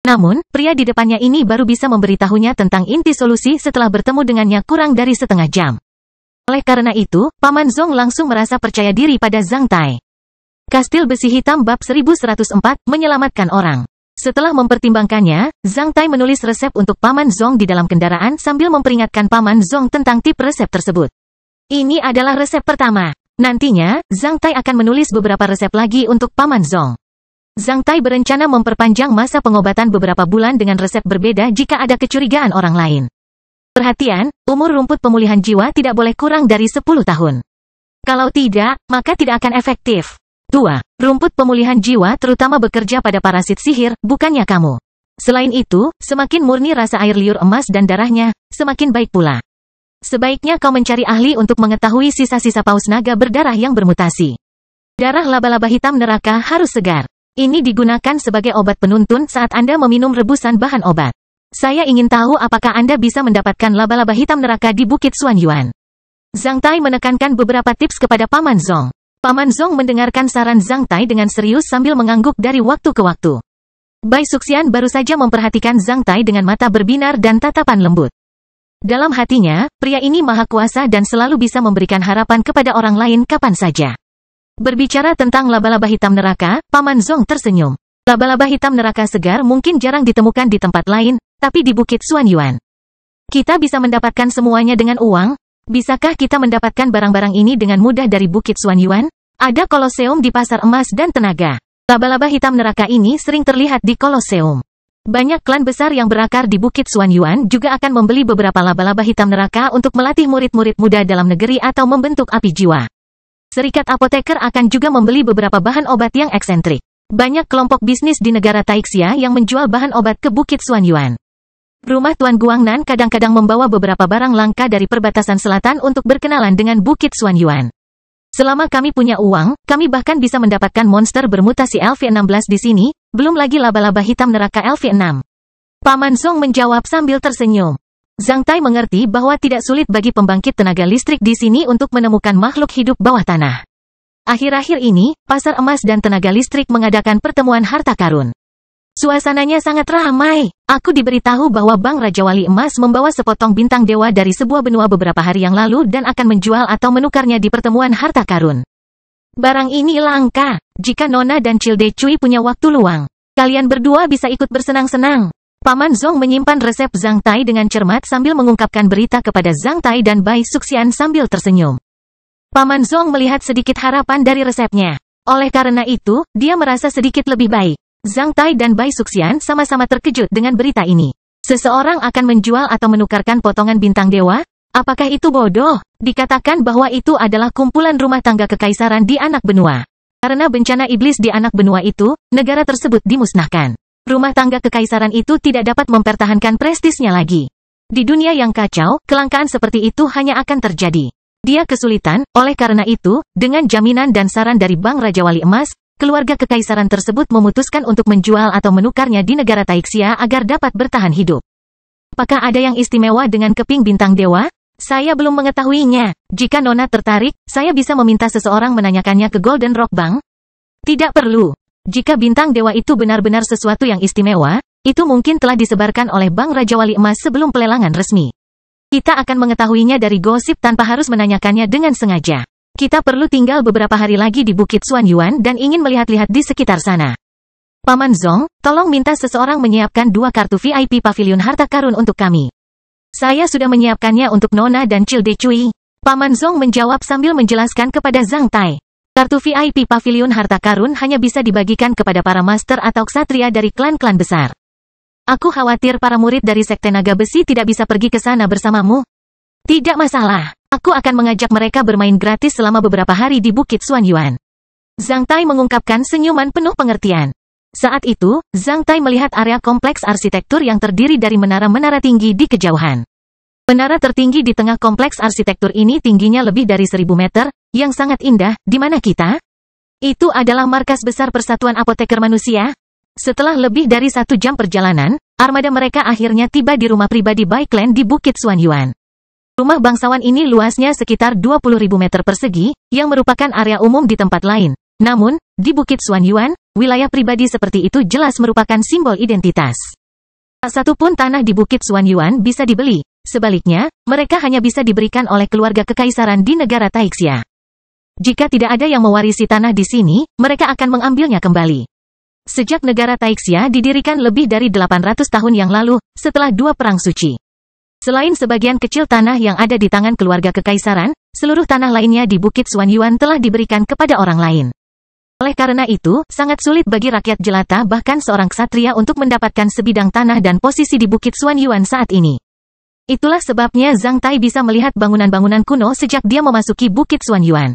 Namun, pria di depannya ini baru bisa memberitahunya tentang inti solusi setelah bertemu dengannya kurang dari setengah jam. Oleh karena itu, Paman Zong langsung merasa percaya diri pada Zhang Tai. Kastil Besi Hitam Bab 1104, menyelamatkan orang. Setelah mempertimbangkannya, Zhang Tai menulis resep untuk Paman Zong di dalam kendaraan sambil memperingatkan Paman Zong tentang tip resep tersebut. Ini adalah resep pertama. Nantinya, Zhang Tai akan menulis beberapa resep lagi untuk Paman Zong. Zhang Tai berencana memperpanjang masa pengobatan beberapa bulan dengan resep berbeda jika ada kecurigaan orang lain. Perhatian, umur rumput pemulihan jiwa tidak boleh kurang dari 10 tahun. Kalau tidak, maka tidak akan efektif. 2. Rumput pemulihan jiwa terutama bekerja pada parasit sihir, bukannya kamu. Selain itu, semakin murni rasa air liur emas dan darahnya, semakin baik pula. Sebaiknya kau mencari ahli untuk mengetahui sisa-sisa paus naga berdarah yang bermutasi. Darah laba-laba hitam neraka harus segar. Ini digunakan sebagai obat penuntun saat Anda meminum rebusan bahan obat. Saya ingin tahu apakah Anda bisa mendapatkan laba-laba hitam neraka di Bukit Xuanyuan. Zhang Tai menekankan beberapa tips kepada Paman Zong. Paman Zong mendengarkan saran Zhang Tai dengan serius sambil mengangguk dari waktu ke waktu. Bai Suxian baru saja memperhatikan Zhang Tai dengan mata berbinar dan tatapan lembut. Dalam hatinya, pria ini maha kuasa dan selalu bisa memberikan harapan kepada orang lain kapan saja. Berbicara tentang laba-laba hitam neraka, Paman Zong tersenyum. Laba-laba hitam neraka segar mungkin jarang ditemukan di tempat lain, tapi di Bukit Xuanyuan. Kita bisa mendapatkan semuanya dengan uang? Bisakah kita mendapatkan barang-barang ini dengan mudah dari Bukit Xuanyuan? Ada koloseum di pasar emas dan tenaga. Laba-laba hitam neraka ini sering terlihat di koloseum. Banyak klan besar yang berakar di Bukit Xuanyuan juga akan membeli beberapa laba-laba hitam neraka untuk melatih murid-murid muda dalam negeri atau membentuk api jiwa. Serikat apoteker akan juga membeli beberapa bahan obat yang eksentrik. Banyak kelompok bisnis di negara Taixia yang menjual bahan obat ke Bukit Xuanyuan. Rumah Tuan Guangnan kadang-kadang membawa beberapa barang langka dari perbatasan selatan untuk berkenalan dengan Bukit Xuanyuan. Selama kami punya uang, kami bahkan bisa mendapatkan monster bermutasi LV-16 di sini, belum lagi laba-laba hitam neraka LV-6. Paman Zong menjawab sambil tersenyum. Zhang Tai mengerti bahwa tidak sulit bagi pembangkit tenaga listrik di sini untuk menemukan makhluk hidup bawah tanah. Akhir-akhir ini, pasar emas dan tenaga listrik mengadakan pertemuan harta karun. Suasananya sangat ramai. Aku diberitahu bahwa Bank Raja Wali Emas membawa sepotong bintang dewa dari sebuah benua beberapa hari yang lalu dan akan menjual atau menukarnya di pertemuan harta karun. Barang ini langka. Jika Nona dan Childe Cui punya waktu luang, kalian berdua bisa ikut bersenang-senang. Paman Zong menyimpan resep Zhang Tai dengan cermat sambil mengungkapkan berita kepada Zhang Tai dan Bai Suxian sambil tersenyum. Paman Zong melihat sedikit harapan dari resepnya. Oleh karena itu, dia merasa sedikit lebih baik. Zhang Tai dan Bai Suxian sama-sama terkejut dengan berita ini. Seseorang akan menjual atau menukarkan potongan bintang dewa? Apakah itu bodoh? Dikatakan bahwa itu adalah kumpulan rumah tangga kekaisaran di anak benua. Karena bencana iblis di anak benua itu, negara tersebut dimusnahkan. Rumah tangga kekaisaran itu tidak dapat mempertahankan prestisnya lagi. Di dunia yang kacau, kelangkaan seperti itu hanya akan terjadi. Dia kesulitan, oleh karena itu, dengan jaminan dan saran dari Bank Raja Wali Emas, keluarga kekaisaran tersebut memutuskan untuk menjual atau menukarnya di negara Taixia agar dapat bertahan hidup. Apakah ada yang istimewa dengan keping bintang dewa? Saya belum mengetahuinya. Jika Nona tertarik, saya bisa meminta seseorang menanyakannya ke Golden Rock Bank. Tidak perlu. Jika bintang dewa itu benar-benar sesuatu yang istimewa, itu mungkin telah disebarkan oleh Bank Raja Wali Emas sebelum pelelangan resmi. Kita akan mengetahuinya dari gosip tanpa harus menanyakannya dengan sengaja. Kita perlu tinggal beberapa hari lagi di Bukit Xuanyuan dan ingin melihat-lihat di sekitar sana. Paman Zong, tolong minta seseorang menyiapkan 2 kartu VIP Pavilion Harta Karun untuk kami. Saya sudah menyiapkannya untuk Nona dan Cilde Cui. Paman Zong menjawab sambil menjelaskan kepada Zhang Tai. Kartu VIP Pavilion Harta Karun hanya bisa dibagikan kepada para master atau ksatria dari klan-klan besar. Aku khawatir para murid dari Sekte Naga Besi tidak bisa pergi ke sana bersamamu. Tidak masalah. Aku akan mengajak mereka bermain gratis selama beberapa hari di Bukit Xuanyuan. Zhang Tai mengungkapkan senyuman penuh pengertian. Saat itu, Zhang Tai melihat area kompleks arsitektur yang terdiri dari menara-menara tinggi di kejauhan. Menara tertinggi di tengah kompleks arsitektur ini tingginya lebih dari 1000 meter, yang sangat indah. Di mana kita? Itu adalah markas besar Persatuan Apoteker Manusia. Setelah lebih dari 1 jam perjalanan, armada mereka akhirnya tiba di rumah pribadi Baiklan di Bukit Xuanyuan. Rumah bangsawan ini luasnya sekitar 20.000 meter persegi, yang merupakan area umum di tempat lain. Namun, di Bukit Xuanyuan, wilayah pribadi seperti itu jelas merupakan simbol identitas. Tak satu pun tanah di Bukit Xuanyuan bisa dibeli. Sebaliknya, mereka hanya bisa diberikan oleh keluarga kekaisaran di negara Taixia. Jika tidak ada yang mewarisi tanah di sini, mereka akan mengambilnya kembali. Sejak negara Taixia didirikan lebih dari 800 tahun yang lalu, setelah 2 perang suci. Selain sebagian kecil tanah yang ada di tangan keluarga kekaisaran, seluruh tanah lainnya di Bukit Xuanyuan telah diberikan kepada orang lain. Oleh karena itu, sangat sulit bagi rakyat jelata bahkan seorang ksatria untuk mendapatkan sebidang tanah dan posisi di Bukit Xuanyuan saat ini. Itulah sebabnya Zhang Tai bisa melihat bangunan-bangunan kuno sejak dia memasuki Bukit Xuanyuan.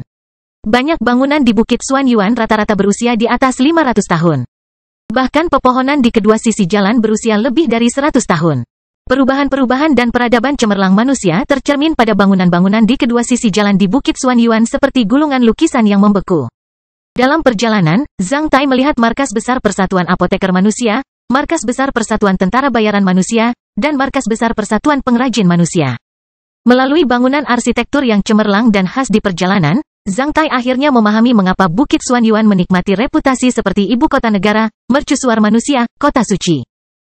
Banyak bangunan di Bukit Xuanyuan rata-rata berusia di atas 500 tahun. Bahkan pepohonan di kedua sisi jalan berusia lebih dari 100 tahun. Perubahan-perubahan dan peradaban cemerlang manusia tercermin pada bangunan-bangunan di kedua sisi jalan di Bukit Xuanyuan seperti gulungan lukisan yang membeku. Dalam perjalanan, Zhang Tai melihat markas besar Persatuan Apoteker Manusia, markas besar Persatuan Tentara Bayaran Manusia, dan markas besar Persatuan Pengrajin Manusia. Melalui bangunan arsitektur yang cemerlang dan khas di perjalanan, Zhang Tai akhirnya memahami mengapa Bukit Xuanyuan menikmati reputasi seperti ibu kota negara, mercusuar manusia, kota suci,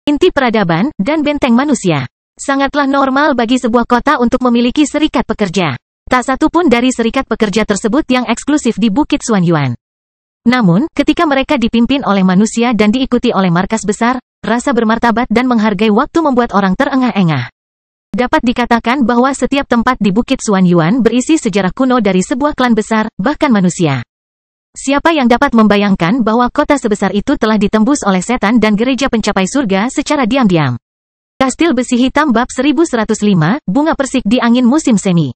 inti peradaban, dan benteng manusia. Sangatlah normal bagi sebuah kota untuk memiliki serikat pekerja. Tak satu pun dari serikat pekerja tersebut yang eksklusif di Bukit Xuanyuan. Namun, ketika mereka dipimpin oleh manusia dan diikuti oleh markas besar, rasa bermartabat dan menghargai waktu membuat orang terengah-engah. Dapat dikatakan bahwa setiap tempat di Bukit Xuanyuan berisi sejarah kuno dari sebuah klan besar, bahkan manusia. Siapa yang dapat membayangkan bahwa kota sebesar itu telah ditembus oleh setan dan gereja pencapai surga secara diam-diam? Kastil Besi Hitam Bab 1105, Bunga Persik di Angin Musim Semi.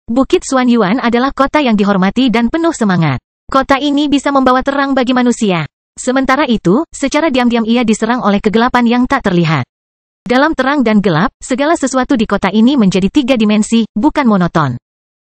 Bukit Xuanyuan adalah kota yang dihormati dan penuh semangat. Kota ini bisa membawa terang bagi manusia. Sementara itu, secara diam-diam ia diserang oleh kegelapan yang tak terlihat. Dalam terang dan gelap, segala sesuatu di kota ini menjadi 3 dimensi, bukan monoton.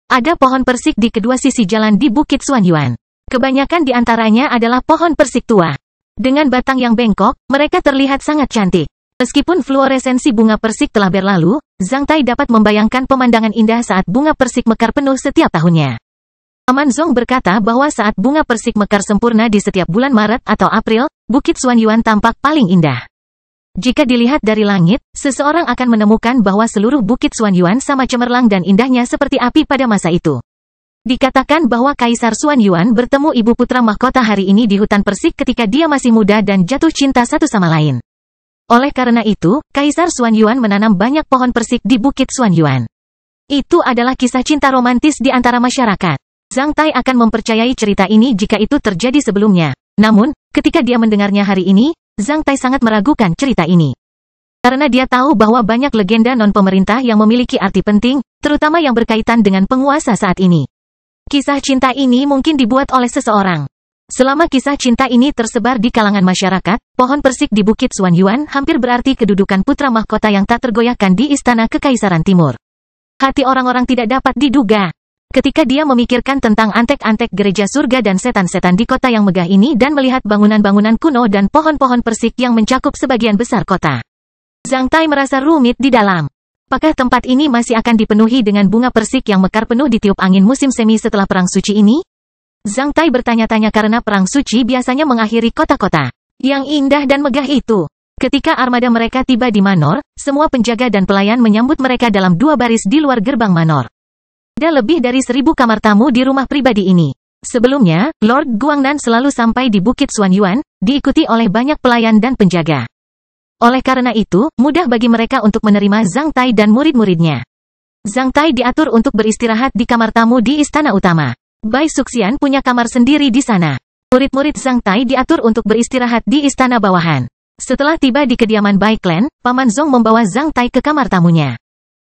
Ada pohon persik di kedua sisi jalan di Bukit Xuanyuan. Kebanyakan di antaranya adalah pohon persik tua. Dengan batang yang bengkok, mereka terlihat sangat cantik. Meskipun fluoresensi bunga persik telah berlalu, Zhang Tai dapat membayangkan pemandangan indah saat bunga persik mekar penuh setiap tahunnya. Paman Zong berkata bahwa saat bunga persik mekar sempurna di setiap bulan Maret atau April, Bukit Xuanyuan tampak paling indah. Jika dilihat dari langit, seseorang akan menemukan bahwa seluruh Bukit Xuanyuan sama cemerlang dan indahnya seperti api pada masa itu. Dikatakan bahwa Kaisar Xuanyuan bertemu ibu putra mahkota hari ini di hutan persik ketika dia masih muda dan jatuh cinta satu sama lain. Oleh karena itu, Kaisar Xuanyuan menanam banyak pohon persik di Bukit Xuanyuan. Itu adalah kisah cinta romantis di antara masyarakat. Zhang Tai akan mempercayai cerita ini jika itu terjadi sebelumnya. Namun, ketika dia mendengarnya hari ini, Zhang Tai sangat meragukan cerita ini. Karena dia tahu bahwa banyak legenda non-pemerintah yang memiliki arti penting, terutama yang berkaitan dengan penguasa saat ini. Kisah cinta ini mungkin dibuat oleh seseorang. Selama kisah cinta ini tersebar di kalangan masyarakat, pohon persik di Bukit Xuanyuan hampir berarti kedudukan putra mahkota yang tak tergoyahkan di Istana Kekaisaran Timur. Hati orang-orang tidak dapat diduga ketika dia memikirkan tentang antek-antek gereja surga dan setan-setan di kota yang megah ini dan melihat bangunan-bangunan kuno dan pohon-pohon persik yang mencakup sebagian besar kota. Zhang Tai merasa rumit di dalam. Apakah tempat ini masih akan dipenuhi dengan bunga persik yang mekar penuh ditiup angin musim semi setelah Perang Suci ini? Zhang Tai bertanya-tanya karena Perang Suci biasanya mengakhiri kota-kota yang indah dan megah itu. Ketika armada mereka tiba di Manor, semua penjaga dan pelayan menyambut mereka dalam 2 baris di luar gerbang Manor. Ada lebih dari 1.000 kamar tamu di rumah pribadi ini. Sebelumnya, Lord Guangnan selalu sampai di Bukit Xuanyuan, diikuti oleh banyak pelayan dan penjaga. Oleh karena itu, mudah bagi mereka untuk menerima Zhang Tai dan murid-muridnya. Zhang Tai diatur untuk beristirahat di kamar tamu di istana utama. Bai Suxian punya kamar sendiri di sana. Murid-murid Zhang Tai diatur untuk beristirahat di istana bawahan. Setelah tiba di kediaman Bai Clan, Paman Zong membawa Zhang Tai ke kamar tamunya.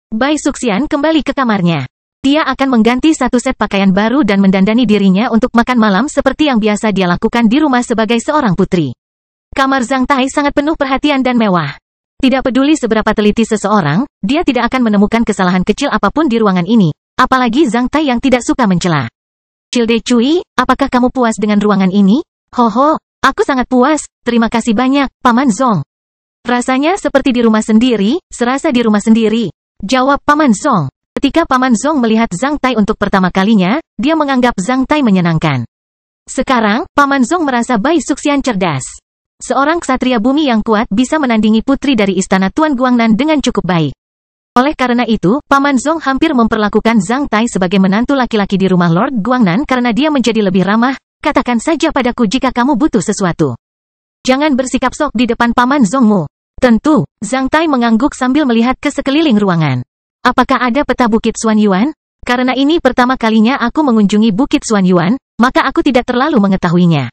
Bai Suxian kembali ke kamarnya. Dia akan mengganti satu set pakaian baru dan mendandani dirinya untuk makan malam seperti yang biasa dia lakukan di rumah sebagai seorang putri. Kamar Zhang Tai sangat penuh perhatian dan mewah. Tidak peduli seberapa teliti seseorang, dia tidak akan menemukan kesalahan kecil apapun di ruangan ini, apalagi Zhang Tai yang tidak suka mencela. Cilde Cui, apakah kamu puas dengan ruangan ini? Hoho, aku sangat puas, terima kasih banyak, Paman Zong. Rasanya seperti di rumah sendiri, serasa di rumah sendiri, jawab Paman Zong. Ketika Paman Zong melihat Zhang Tai untuk pertama kalinya, dia menganggap Zhang Tai menyenangkan. Sekarang, Paman Zong merasa Bai Suxian cerdas. Seorang ksatria bumi yang kuat bisa menandingi putri dari istana Tuan Guangnan dengan cukup baik. Oleh karena itu, Paman Zong hampir memperlakukan Zhang Tai sebagai menantu laki-laki di rumah Lord Guangnan karena dia menjadi lebih ramah. Katakan saja padaku jika kamu butuh sesuatu. Jangan bersikap sok di depan Paman Zongmu. Tentu, Zhang Tai mengangguk sambil melihat ke sekeliling ruangan. Apakah ada peta Bukit Xuanyuan? Karena ini pertama kalinya aku mengunjungi Bukit Xuanyuan, maka aku tidak terlalu mengetahuinya.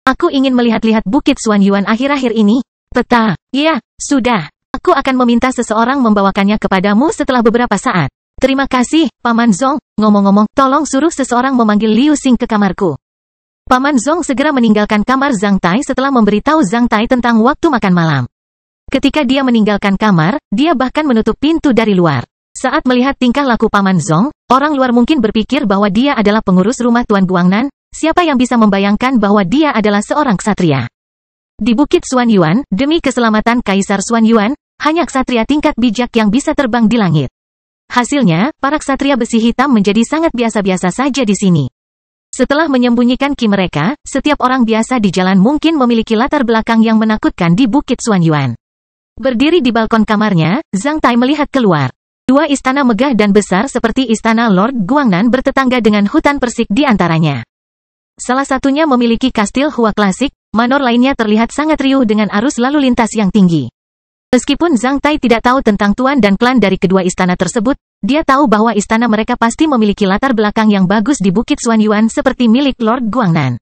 Aku ingin melihat-lihat Bukit Xuanyuan akhir-akhir ini. Peta, ya, sudah. Aku akan meminta seseorang membawakannya kepadamu setelah beberapa saat. Terima kasih, Paman Zong. Ngomong-ngomong, tolong suruh seseorang memanggil Liu Xing ke kamarku. Paman Zong segera meninggalkan kamar Zhang Tai setelah memberitahu Zhang Tai tentang waktu makan malam. Ketika dia meninggalkan kamar, dia bahkan menutup pintu dari luar. Saat melihat tingkah laku Paman Zong, orang luar mungkin berpikir bahwa dia adalah pengurus rumah Tuan Guangnan. Siapa yang bisa membayangkan bahwa dia adalah seorang ksatria? Di Bukit Xuanyuan, demi keselamatan Kaisar Xuanyuan, hanya ksatria tingkat bijak yang bisa terbang di langit. Hasilnya, para ksatria besi hitam menjadi sangat biasa-biasa saja di sini. Setelah menyembunyikan ki mereka, setiap orang biasa di jalan mungkin memiliki latar belakang yang menakutkan di Bukit Xuanyuan. Berdiri di balkon kamarnya, Zhang Tai melihat keluar. 2 istana megah dan besar seperti istana Lord Guangnan bertetangga dengan hutan persik di antaranya. Salah satunya memiliki kastil Hua klasik, manor lainnya terlihat sangat riuh dengan arus lalu lintas yang tinggi. Meskipun Zhang Tai tidak tahu tentang tuan dan klan dari kedua istana tersebut, dia tahu bahwa istana mereka pasti memiliki latar belakang yang bagus di Bukit Xuanyuan seperti milik Lord Guangnan.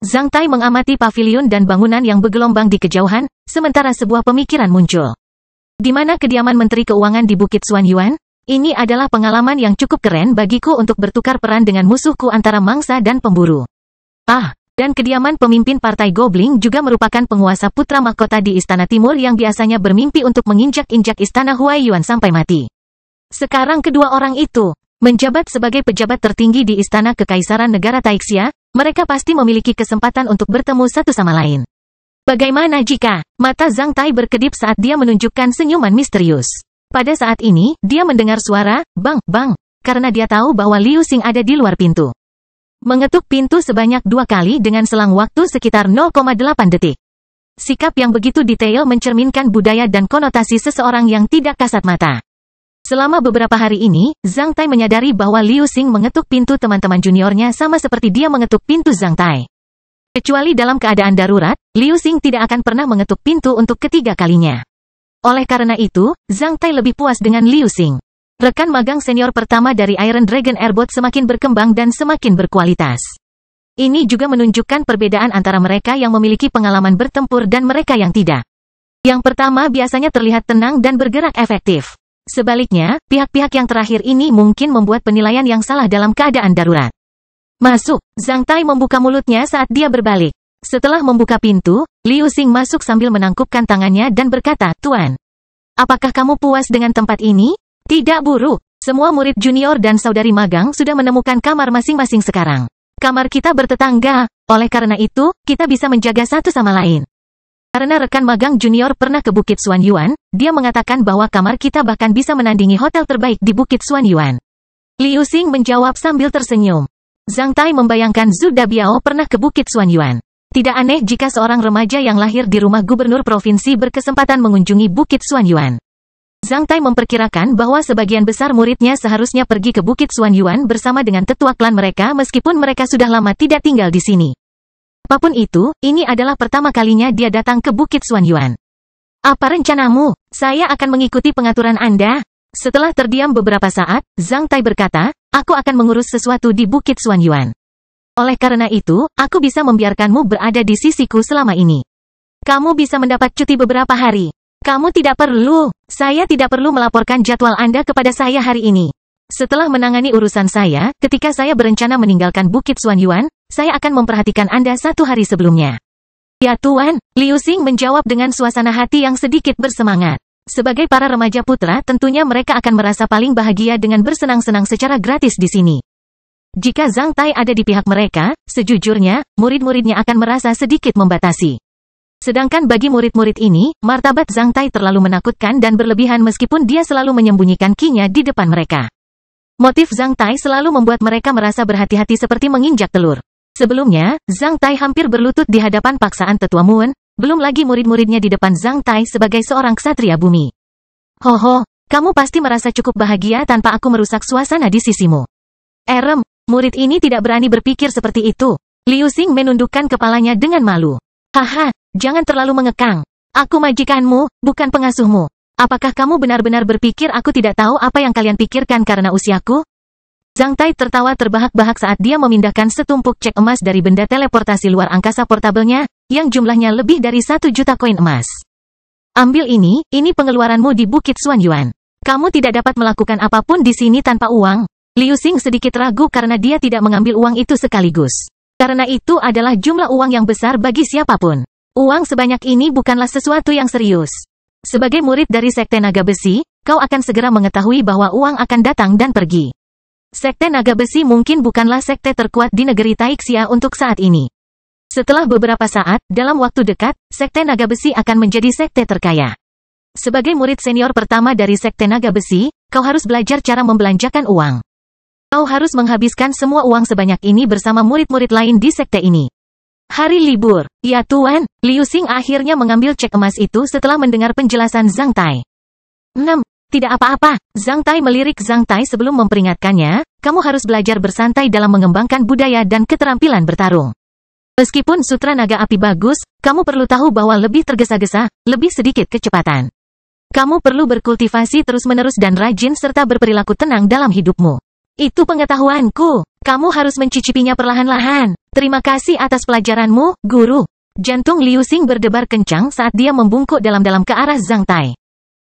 Zhang Tai mengamati paviliun dan bangunan yang bergelombang di kejauhan, sementara sebuah pemikiran muncul. Di mana kediaman Menteri Keuangan di Bukit Xuanyuan? Ini adalah pengalaman yang cukup keren bagiku untuk bertukar peran dengan musuhku antara mangsa dan pemburu. Dan kediaman pemimpin Partai Gobling juga merupakan penguasa putra mahkota di Istana Timur yang biasanya bermimpi untuk menginjak-injak Istana Huaiyuan sampai mati. Sekarang kedua orang itu menjabat sebagai pejabat tertinggi di Istana Kekaisaran Negara Taixia, mereka pasti memiliki kesempatan untuk bertemu satu sama lain. Bagaimana jika mata Zhang Tai berkedip saat dia menunjukkan senyuman misterius? Pada saat ini, dia mendengar suara bang, bang, karena dia tahu bahwa Liu Xing ada di luar pintu. Mengetuk pintu sebanyak 2 kali dengan selang waktu sekitar 0,8 detik. Sikap yang begitu detail mencerminkan budaya dan konotasi seseorang yang tidak kasat mata. Selama beberapa hari ini, Zhang Tai menyadari bahwa Liu Xing mengetuk pintu teman-teman juniornya sama seperti dia mengetuk pintu Zhang Tai. Kecuali dalam keadaan darurat, Liu Xing tidak akan pernah mengetuk pintu untuk ketiga kalinya. Oleh karena itu, Zhang Tai lebih puas dengan Liu Xing. Rekan magang senior pertama dari Iron Dragon Airboat semakin berkembang dan semakin berkualitas. Ini juga menunjukkan perbedaan antara mereka yang memiliki pengalaman bertempur dan mereka yang tidak. Yang pertama biasanya terlihat tenang dan bergerak efektif. Sebaliknya, pihak-pihak yang terakhir ini mungkin membuat penilaian yang salah dalam keadaan darurat. Masuk. Zhang Tai membuka mulutnya saat dia berbalik. Setelah membuka pintu, Liu Xing masuk sambil menangkupkan tangannya dan berkata, Tuan, apakah kamu puas dengan tempat ini? Tidak buruk. Semua murid junior dan saudari magang sudah menemukan kamar masing-masing sekarang. Kamar kita bertetangga, oleh karena itu, kita bisa menjaga satu sama lain. Karena rekan magang junior pernah ke Bukit Xuanyuan, dia mengatakan bahwa kamar kita bahkan bisa menandingi hotel terbaik di Bukit Xuanyuan. Liu Xing menjawab sambil tersenyum. Zhang Tai membayangkan Zhu Dabiao pernah ke Bukit Xuanyuan. Tidak aneh jika seorang remaja yang lahir di rumah gubernur provinsi berkesempatan mengunjungi Bukit Xuanyuan. Zhang Tai memperkirakan bahwa sebagian besar muridnya seharusnya pergi ke Bukit Xuanyuan bersama dengan tetua klan mereka meskipun mereka sudah lama tidak tinggal di sini. Apapun itu, ini adalah pertama kalinya dia datang ke Bukit Xuanyuan. Apa rencanamu? Saya akan mengikuti pengaturan Anda. Setelah terdiam beberapa saat, Zhang Tai berkata, aku akan mengurus sesuatu di Bukit Xuanyuan. Oleh karena itu, aku bisa membiarkanmu berada di sisiku selama ini. Kamu bisa mendapat cuti beberapa hari. Kamu tidak perlu. Saya tidak perlu melaporkan jadwal Anda kepada saya hari ini. Setelah menangani urusan saya, ketika saya berencana meninggalkan Bukit Xuanyuan, saya akan memperhatikan Anda 1 hari sebelumnya. Ya Tuan, Liu Xing menjawab dengan suasana hati yang sedikit bersemangat. Sebagai para remaja putra, tentunya mereka akan merasa paling bahagia dengan bersenang-senang secara gratis di sini. Jika Zhang Tai ada di pihak mereka, sejujurnya, murid-muridnya akan merasa sedikit membatasi. Sedangkan bagi murid-murid ini, martabat Zhang Tai terlalu menakutkan dan berlebihan meskipun dia selalu menyembunyikan kinya di depan mereka. Motif Zhang Tai selalu membuat mereka merasa berhati-hati seperti menginjak telur. Sebelumnya, Zhang Tai hampir berlutut di hadapan paksaan Tetua Moon, belum lagi murid-muridnya di depan Zhang Tai sebagai seorang ksatria bumi. Hoho, kamu pasti merasa cukup bahagia tanpa aku merusak suasana di sisimu. Murid ini tidak berani berpikir seperti itu. Liu Xing menundukkan kepalanya dengan malu. Haha, jangan terlalu mengekang. Aku majikanmu, bukan pengasuhmu. Apakah kamu benar-benar berpikir aku tidak tahu apa yang kalian pikirkan karena usiaku? Zhang Tai tertawa terbahak-bahak saat dia memindahkan setumpuk cek emas dari benda teleportasi luar angkasa portabelnya, yang jumlahnya lebih dari 1 juta koin emas. Ambil ini pengeluaranmu di Bukit Xuanyuan. Kamu tidak dapat melakukan apapun di sini tanpa uang. Liu Xing sedikit ragu karena dia tidak mengambil uang itu sekaligus. Karena itu adalah jumlah uang yang besar bagi siapapun. Uang sebanyak ini bukanlah sesuatu yang serius. Sebagai murid dari Sekte Naga Besi, kau akan segera mengetahui bahwa uang akan datang dan pergi. Sekte Naga Besi mungkin bukanlah sekte terkuat di negeri Taixia untuk saat ini. Setelah beberapa saat, dalam waktu dekat, Sekte Naga Besi akan menjadi sekte terkaya. Sebagai murid senior pertama dari Sekte Naga Besi, kau harus belajar cara membelanjakan uang. Kau harus menghabiskan semua uang sebanyak ini bersama murid-murid lain di sekte ini. Hari libur. Ya Tuan, Liu Xing akhirnya mengambil cek emas itu setelah mendengar penjelasan Zhang Tai. 6. Tidak apa-apa. Zhang Tai melirik Zhang Tai sebelum memperingatkannya, kamu harus belajar bersantai dalam mengembangkan budaya dan keterampilan bertarung. Meskipun Sutra Naga Api bagus, kamu perlu tahu bahwa lebih tergesa-gesa, lebih sedikit kecepatan. Kamu perlu berkultivasi terus-menerus dan rajin serta berperilaku tenang dalam hidupmu. Itu pengetahuanku. Kamu harus mencicipinya perlahan-lahan. Terima kasih atas pelajaranmu, guru. Jantung Liu Xing berdebar kencang saat dia membungkuk dalam-dalam ke arah Zhang Tai.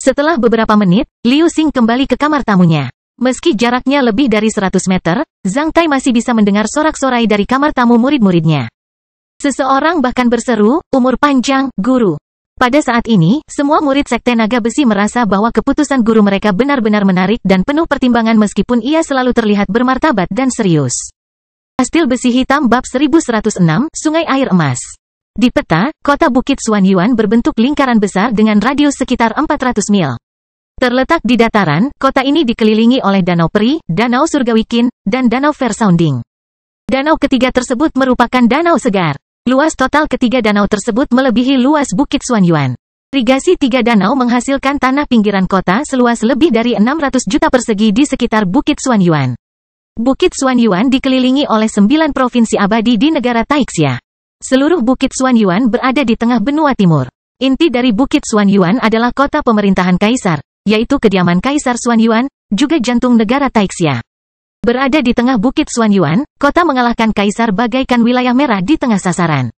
Setelah beberapa menit, Liu Xing kembali ke kamar tamunya. Meski jaraknya lebih dari 100 meter, Zhang Tai masih bisa mendengar sorak-sorai dari kamar tamu murid-muridnya. Seseorang bahkan berseru, umur panjang, guru. Pada saat ini, semua murid Sekte Naga Besi merasa bahwa keputusan guru mereka benar-benar menarik dan penuh pertimbangan meskipun ia selalu terlihat bermartabat dan serius. Kastil Besi Hitam Bab 1106, Sungai Air Emas. Di peta, kota Bukit Xuanyuan berbentuk lingkaran besar dengan radius sekitar 400 mil. Terletak di dataran, kota ini dikelilingi oleh Danau Peri, Danau Surgawi Qin, dan Danau Fair Sounding. Danau ketiga tersebut merupakan danau segar. Luas total ketiga danau tersebut melebihi luas Bukit Xuanyuan. Irigasi 3 danau menghasilkan tanah pinggiran kota seluas lebih dari 600 juta persegi di sekitar Bukit Xuanyuan. Bukit Xuanyuan dikelilingi oleh 9 provinsi abadi di negara Taixia. Seluruh Bukit Xuanyuan berada di tengah benua timur. Inti dari Bukit Xuanyuan adalah kota pemerintahan kaisar, yaitu kediaman Kaisar Xuanyuan, juga jantung negara Taixia. Berada di tengah Bukit Xuanyuan, kota mengalahkan kaisar bagaikan wilayah merah di tengah sasaran.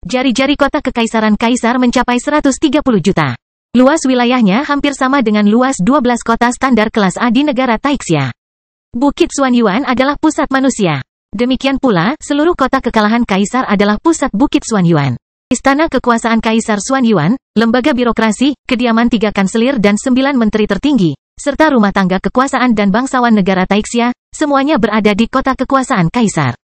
Jari-jari kota kekaisaran kaisar mencapai 130 juta. Luas wilayahnya hampir sama dengan luas 12 kota standar kelas A di negara Taixia. Bukit Xuanyuan adalah pusat manusia. Demikian pula, seluruh kota kekalahan kaisar adalah pusat Bukit Xuanyuan. Istana kekuasaan Kaisar Xuanyuan, lembaga birokrasi, kediaman 3 kanselir dan 9 menteri tertinggi, serta rumah tangga kekuasaan dan bangsawan negara Taixia, semuanya berada di kota kekuasaan kaisar.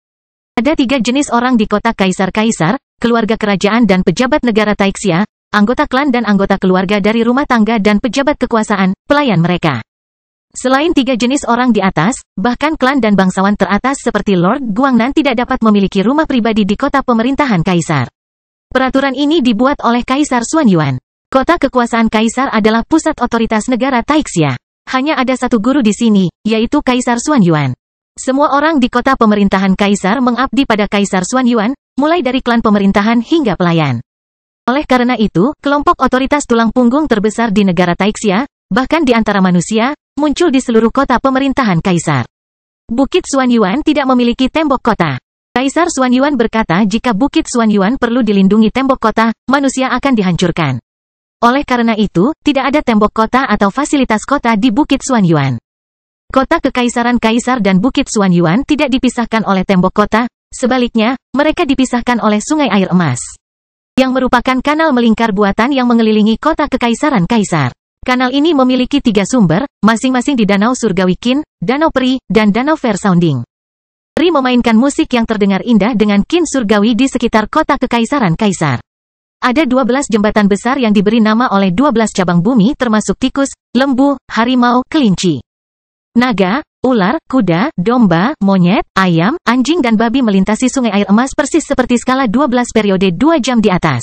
Ada 3 jenis orang di kota kaisar-kaisar, keluarga kerajaan dan pejabat negara Taixia, anggota klan dan anggota keluarga dari rumah tangga dan pejabat kekuasaan, pelayan mereka. Selain 3 jenis orang di atas, bahkan klan dan bangsawan teratas seperti Lord Guangnan tidak dapat memiliki rumah pribadi di kota pemerintahan kaisar. Peraturan ini dibuat oleh Kaisar Xuanyuan. Kota kekuasaan kaisar adalah pusat otoritas negara Taixia. Hanya ada satu guru di sini, yaitu Kaisar Xuanyuan. Semua orang di kota pemerintahan kaisar mengabdi pada Kaisar Xuanyuan, mulai dari klan pemerintahan hingga pelayan. Oleh karena itu, kelompok otoritas tulang punggung terbesar di negara Taixia, bahkan di antara manusia, muncul di seluruh kota pemerintahan kaisar. Bukit Xuanyuan tidak memiliki tembok kota. Kaisar Xuanyuan berkata jika Bukit Xuanyuan perlu dilindungi tembok kota, manusia akan dihancurkan. Oleh karena itu, tidak ada tembok kota atau fasilitas kota di Bukit Xuanyuan. Kota Kekaisaran Kaisar dan Bukit Xuanyuan tidak dipisahkan oleh tembok kota, sebaliknya, mereka dipisahkan oleh Sungai Air Emas, yang merupakan kanal melingkar buatan yang mengelilingi kota Kekaisaran Kaisar. Kanal ini memiliki 3 sumber, masing-masing di Danau Surgawi Qin, Danau Peri, dan Danau Fair Sounding. Peri memainkan musik yang terdengar indah dengan Qin Surgawi di sekitar kota Kekaisaran Kaisar. Ada 12 jembatan besar yang diberi nama oleh 12 cabang bumi termasuk tikus, lembu, harimau, kelinci, naga, ular, kuda, domba, monyet, ayam, anjing dan babi melintasi Sungai Air Emas persis seperti skala 12 periode 2 jam di atas.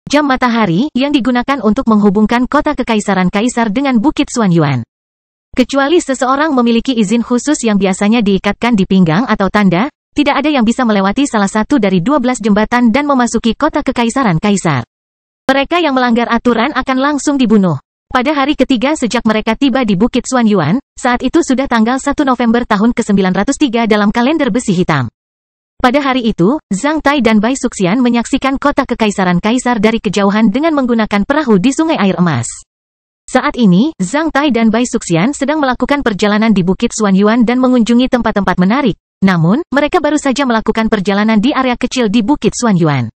Jam matahari yang digunakan untuk menghubungkan kota Kekaisaran Kaisar dengan Bukit Xuanyuan. Kecuali seseorang memiliki izin khusus yang biasanya diikatkan di pinggang atau tanda, tidak ada yang bisa melewati salah satu dari 12 jembatan dan memasuki kota Kekaisaran Kaisar. Mereka yang melanggar aturan akan langsung dibunuh. Pada hari ketiga sejak mereka tiba di Bukit Xuanyuan, saat itu sudah tanggal 1 November tahun ke-903 dalam kalender besi hitam. Pada hari itu, Zhang Tai dan Bai Suxian menyaksikan kota Kekaisaran Kaisar dari kejauhan dengan menggunakan perahu di Sungai Air Emas. Saat ini, Zhang Tai dan Bai Suxian sedang melakukan perjalanan di Bukit Xuanyuan dan mengunjungi tempat-tempat menarik. Namun, mereka baru saja melakukan perjalanan di area kecil di Bukit Xuanyuan.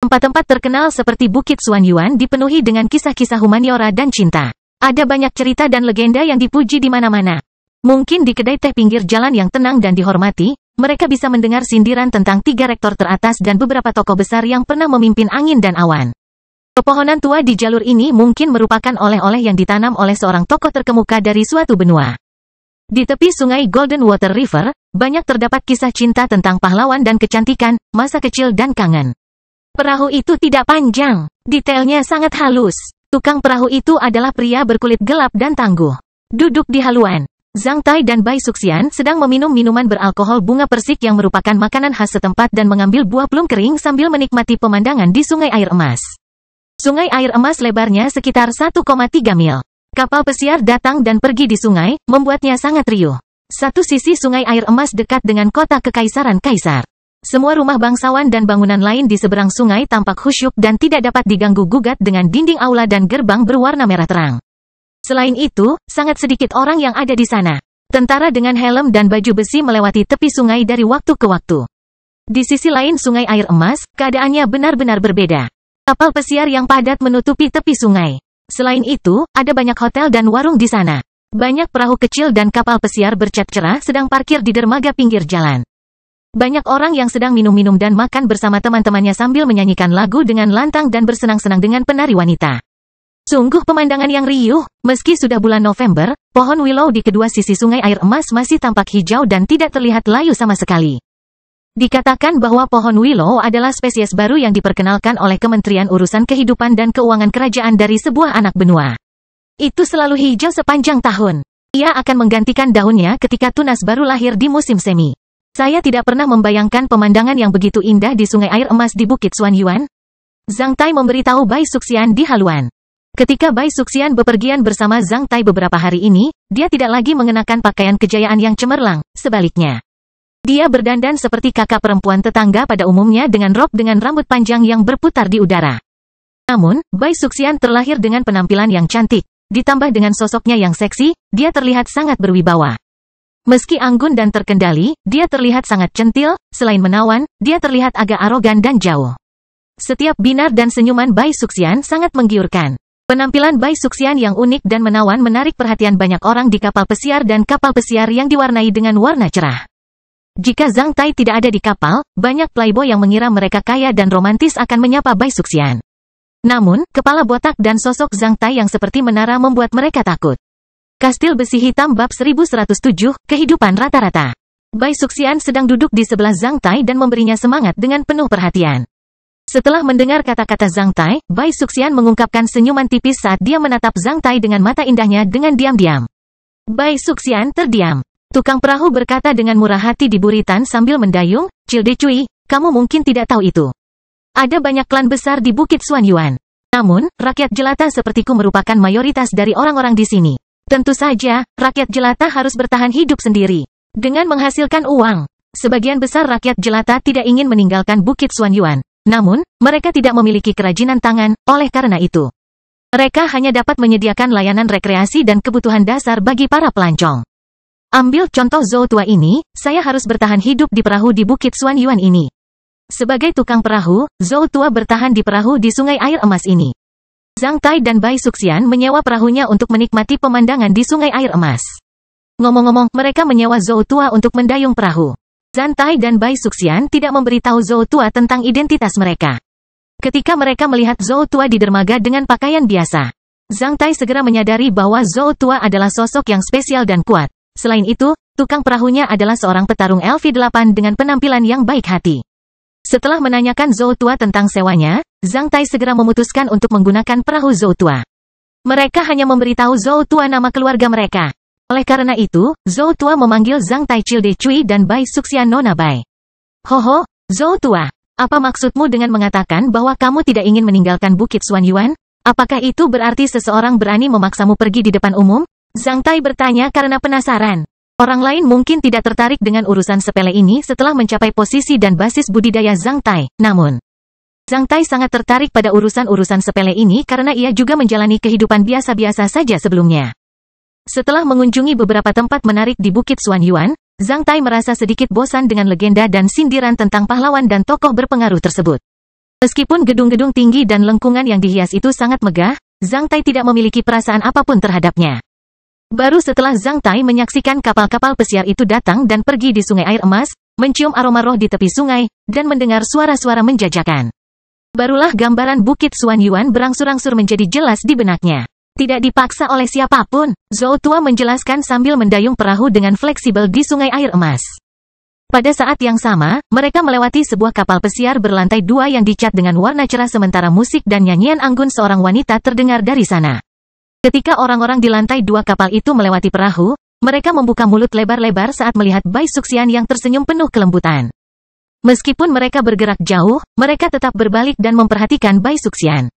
Tempat-tempat terkenal seperti Bukit Xuanyuan dipenuhi dengan kisah-kisah humaniora dan cinta. Ada banyak cerita dan legenda yang dipuji di mana-mana. Mungkin di kedai teh pinggir jalan yang tenang dan dihormati, mereka bisa mendengar sindiran tentang 3 rektor teratas dan beberapa tokoh besar yang pernah memimpin angin dan awan. Pepohonan tua di jalur ini mungkin merupakan oleh-oleh yang ditanam oleh seorang tokoh terkemuka dari suatu benua. Di tepi sungai Golden Water River, banyak terdapat kisah cinta tentang pahlawan dan kecantikan, masa kecil dan kangen. Perahu itu tidak panjang, detailnya sangat halus. Tukang perahu itu adalah pria berkulit gelap dan tangguh. Duduk di haluan, Zhang Tai dan Bai Suxian sedang meminum minuman beralkohol bunga persik yang merupakan makanan khas setempat dan mengambil buah plum kering sambil menikmati pemandangan di Sungai Air Emas. Sungai Air Emas lebarnya sekitar 1,3 mil. Kapal pesiar datang dan pergi di sungai, membuatnya sangat riuh. Satu sisi Sungai Air Emas dekat dengan kota Kekaisaran Kaisar. Semua rumah bangsawan dan bangunan lain di seberang sungai tampak khusyuk dan tidak dapat diganggu-gugat dengan dinding aula dan gerbang berwarna merah terang. Selain itu, sangat sedikit orang yang ada di sana. Tentara dengan helm dan baju besi melewati tepi sungai dari waktu ke waktu. Di sisi lain Sungai Air Emas, keadaannya benar-benar berbeda. Kapal pesiar yang padat menutupi tepi sungai. Selain itu, ada banyak hotel dan warung di sana. Banyak perahu kecil dan kapal pesiar bercat cerah sedang parkir di dermaga pinggir jalan. Banyak orang yang sedang minum-minum dan makan bersama teman-temannya sambil menyanyikan lagu dengan lantang dan bersenang-senang dengan penari wanita. Sungguh pemandangan yang riuh, meski sudah bulan November, pohon willow di kedua sisi Sungai Air Emas masih tampak hijau dan tidak terlihat layu sama sekali. Dikatakan bahwa pohon willow adalah spesies baru yang diperkenalkan oleh Kementerian Urusan Kehidupan dan Keuangan Kerajaan dari sebuah anak benua. Itu selalu hijau sepanjang tahun. Ia akan menggantikan daunnya ketika tunas baru lahir di musim semi. Saya tidak pernah membayangkan pemandangan yang begitu indah di Sungai Air Emas di Bukit Xuanyuan. Zhang Tai memberitahu Bai Suxian di haluan. Ketika Bai Suxian bepergian bersama Zhang Tai beberapa hari ini, dia tidak lagi mengenakan pakaian kejayaan yang cemerlang, sebaliknya. Dia berdandan seperti kakak perempuan tetangga pada umumnya dengan rok dengan rambut panjang yang berputar di udara. Namun, Bai Suxian terlahir dengan penampilan yang cantik, ditambah dengan sosoknya yang seksi, dia terlihat sangat berwibawa. Meski anggun dan terkendali, dia terlihat sangat centil, selain menawan, dia terlihat agak arogan dan jauh. Setiap binar dan senyuman Bai Suxian sangat menggiurkan. Penampilan Bai Suxian yang unik dan menawan menarik perhatian banyak orang di kapal pesiar dan kapal pesiar yang diwarnai dengan warna cerah. Jika Zhang Tai tidak ada di kapal, banyak playboy yang mengira mereka kaya dan romantis akan menyapa Bai Suxian. Namun, kepala botak dan sosok Zhang Tai yang seperti menara membuat mereka takut. Kastil Besi Hitam Bab 1107, Kehidupan Rata-Rata. Bai Suxian sedang duduk di sebelah Zhang Tai dan memberinya semangat dengan penuh perhatian. Setelah mendengar kata-kata Zhang Tai, Bai Suxian mengungkapkan senyuman tipis saat dia menatap Zhang Tai dengan mata indahnya dengan diam-diam. Bai Suxian terdiam. Tukang perahu berkata dengan murah hati di buritan sambil mendayung, "Cilde Cui, kamu mungkin tidak tahu itu. Ada banyak klan besar di Bukit Xuanyuan. Namun, rakyat jelata sepertiku merupakan mayoritas dari orang-orang di sini. Tentu saja, rakyat jelata harus bertahan hidup sendiri dengan menghasilkan uang. Sebagian besar rakyat jelata tidak ingin meninggalkan Bukit Xuanyuan. Namun, mereka tidak memiliki kerajinan tangan, oleh karena itu. Mereka hanya dapat menyediakan layanan rekreasi dan kebutuhan dasar bagi para pelancong. Ambil contoh Zhou Tua ini, saya harus bertahan hidup di perahu di Bukit Xuanyuan ini. Sebagai tukang perahu, Zhou Tua bertahan di perahu di Sungai Air Emas ini." Zhang Tai dan Bai Suxian menyewa perahunya untuk menikmati pemandangan di Sungai Air Emas. Ngomong-ngomong, mereka menyewa Zhou Tua untuk mendayung perahu. Zhang Tai dan Bai Suxian tidak memberitahu Zhou Tua tentang identitas mereka. Ketika mereka melihat Zhou Tua di dermaga dengan pakaian biasa, Zhang Tai segera menyadari bahwa Zhou Tua adalah sosok yang spesial dan kuat. Selain itu, tukang perahunya adalah seorang petarung LV8 dengan penampilan yang baik hati. Setelah menanyakan Zhou Tua tentang sewanya, Zhang Tai segera memutuskan untuk menggunakan perahu Zhou Tua. Mereka hanya memberitahu Zhou Tua nama keluarga mereka. Oleh karena itu, Zhou Tua memanggil Zhang Tai Cilde Cui dan Bai Suxian Nona Bai. "Hoho, Zhou Tua, apa maksudmu dengan mengatakan bahwa kamu tidak ingin meninggalkan Bukit Xuanyuan? Apakah itu berarti seseorang berani memaksamu pergi di depan umum?" Zhang Tai bertanya karena penasaran. Orang lain mungkin tidak tertarik dengan urusan sepele ini setelah mencapai posisi dan basis budidaya Zhang Tai. Namun, Zhang Tai sangat tertarik pada urusan-urusan sepele ini karena ia juga menjalani kehidupan biasa-biasa saja sebelumnya. Setelah mengunjungi beberapa tempat menarik di Bukit Xuanyuan, Zhang Tai merasa sedikit bosan dengan legenda dan sindiran tentang pahlawan dan tokoh berpengaruh tersebut. Meskipun gedung-gedung tinggi dan lengkungan yang dihias itu sangat megah, Zhang Tai tidak memiliki perasaan apapun terhadapnya. Baru setelah Zhang Tai menyaksikan kapal-kapal pesiar itu datang dan pergi di Sungai Air Emas, mencium aroma roh di tepi sungai, dan mendengar suara-suara menjajakan. Barulah gambaran Bukit Xuanyuan berangsur-angsur menjadi jelas di benaknya. Tidak dipaksa oleh siapapun, Zhou Tua menjelaskan sambil mendayung perahu dengan fleksibel di Sungai Air Emas. Pada saat yang sama, mereka melewati sebuah kapal pesiar berlantai 2 yang dicat dengan warna cerah sementara musik dan nyanyian anggun seorang wanita terdengar dari sana. Ketika orang-orang di lantai 2 kapal itu melewati perahu, mereka membuka mulut lebar-lebar saat melihat Bai Suxian yang tersenyum penuh kelembutan. Meskipun mereka bergerak jauh, mereka tetap berbalik dan memperhatikan Bai Suxian.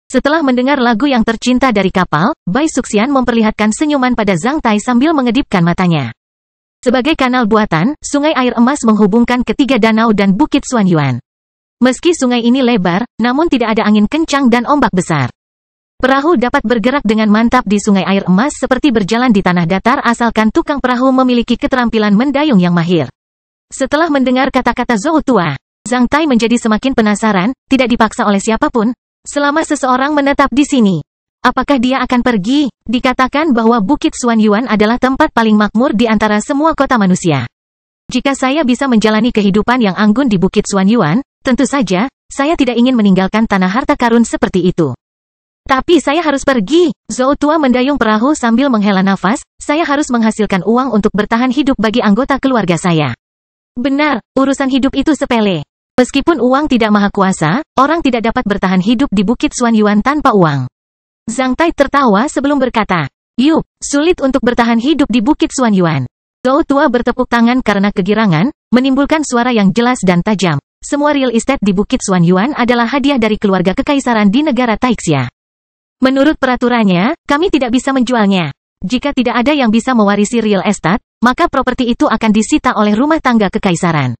Setelah mendengar lagu yang tercinta dari kapal, Bai Suxian memperlihatkan senyuman pada Zhang Tai sambil mengedipkan matanya. Sebagai kanal buatan, Sungai Air Emas menghubungkan ketiga danau dan Bukit Xuanyuan. Meski sungai ini lebar, namun tidak ada angin kencang dan ombak besar. Perahu dapat bergerak dengan mantap di Sungai Air Emas seperti berjalan di tanah datar asalkan tukang perahu memiliki keterampilan mendayung yang mahir. Setelah mendengar kata-kata Zhou Tua, Zhang Tai menjadi semakin penasaran, tidak dipaksa oleh siapapun. Selama seseorang menetap di sini, apakah dia akan pergi? Dikatakan bahwa Bukit Xuanyuan adalah tempat paling makmur di antara semua kota manusia. Jika saya bisa menjalani kehidupan yang anggun di Bukit Xuanyuan, tentu saja, saya tidak ingin meninggalkan tanah harta karun seperti itu. Tapi saya harus pergi. Zhou Tua mendayung perahu sambil menghela nafas, saya harus menghasilkan uang untuk bertahan hidup bagi anggota keluarga saya. Benar, urusan hidup itu sepele. Meskipun uang tidak maha kuasa, orang tidak dapat bertahan hidup di Bukit Xuanyuan tanpa uang. Zhang Tai tertawa sebelum berkata, "Yup, sulit untuk bertahan hidup di Bukit Xuanyuan." Zhou Tua bertepuk tangan karena kegirangan, menimbulkan suara yang jelas dan tajam. Semua real estate di Bukit Xuanyuan adalah hadiah dari keluarga kekaisaran di negara Taixia. Menurut peraturannya, kami tidak bisa menjualnya. Jika tidak ada yang bisa mewarisi real estate, maka properti itu akan disita oleh rumah tangga kekaisaran.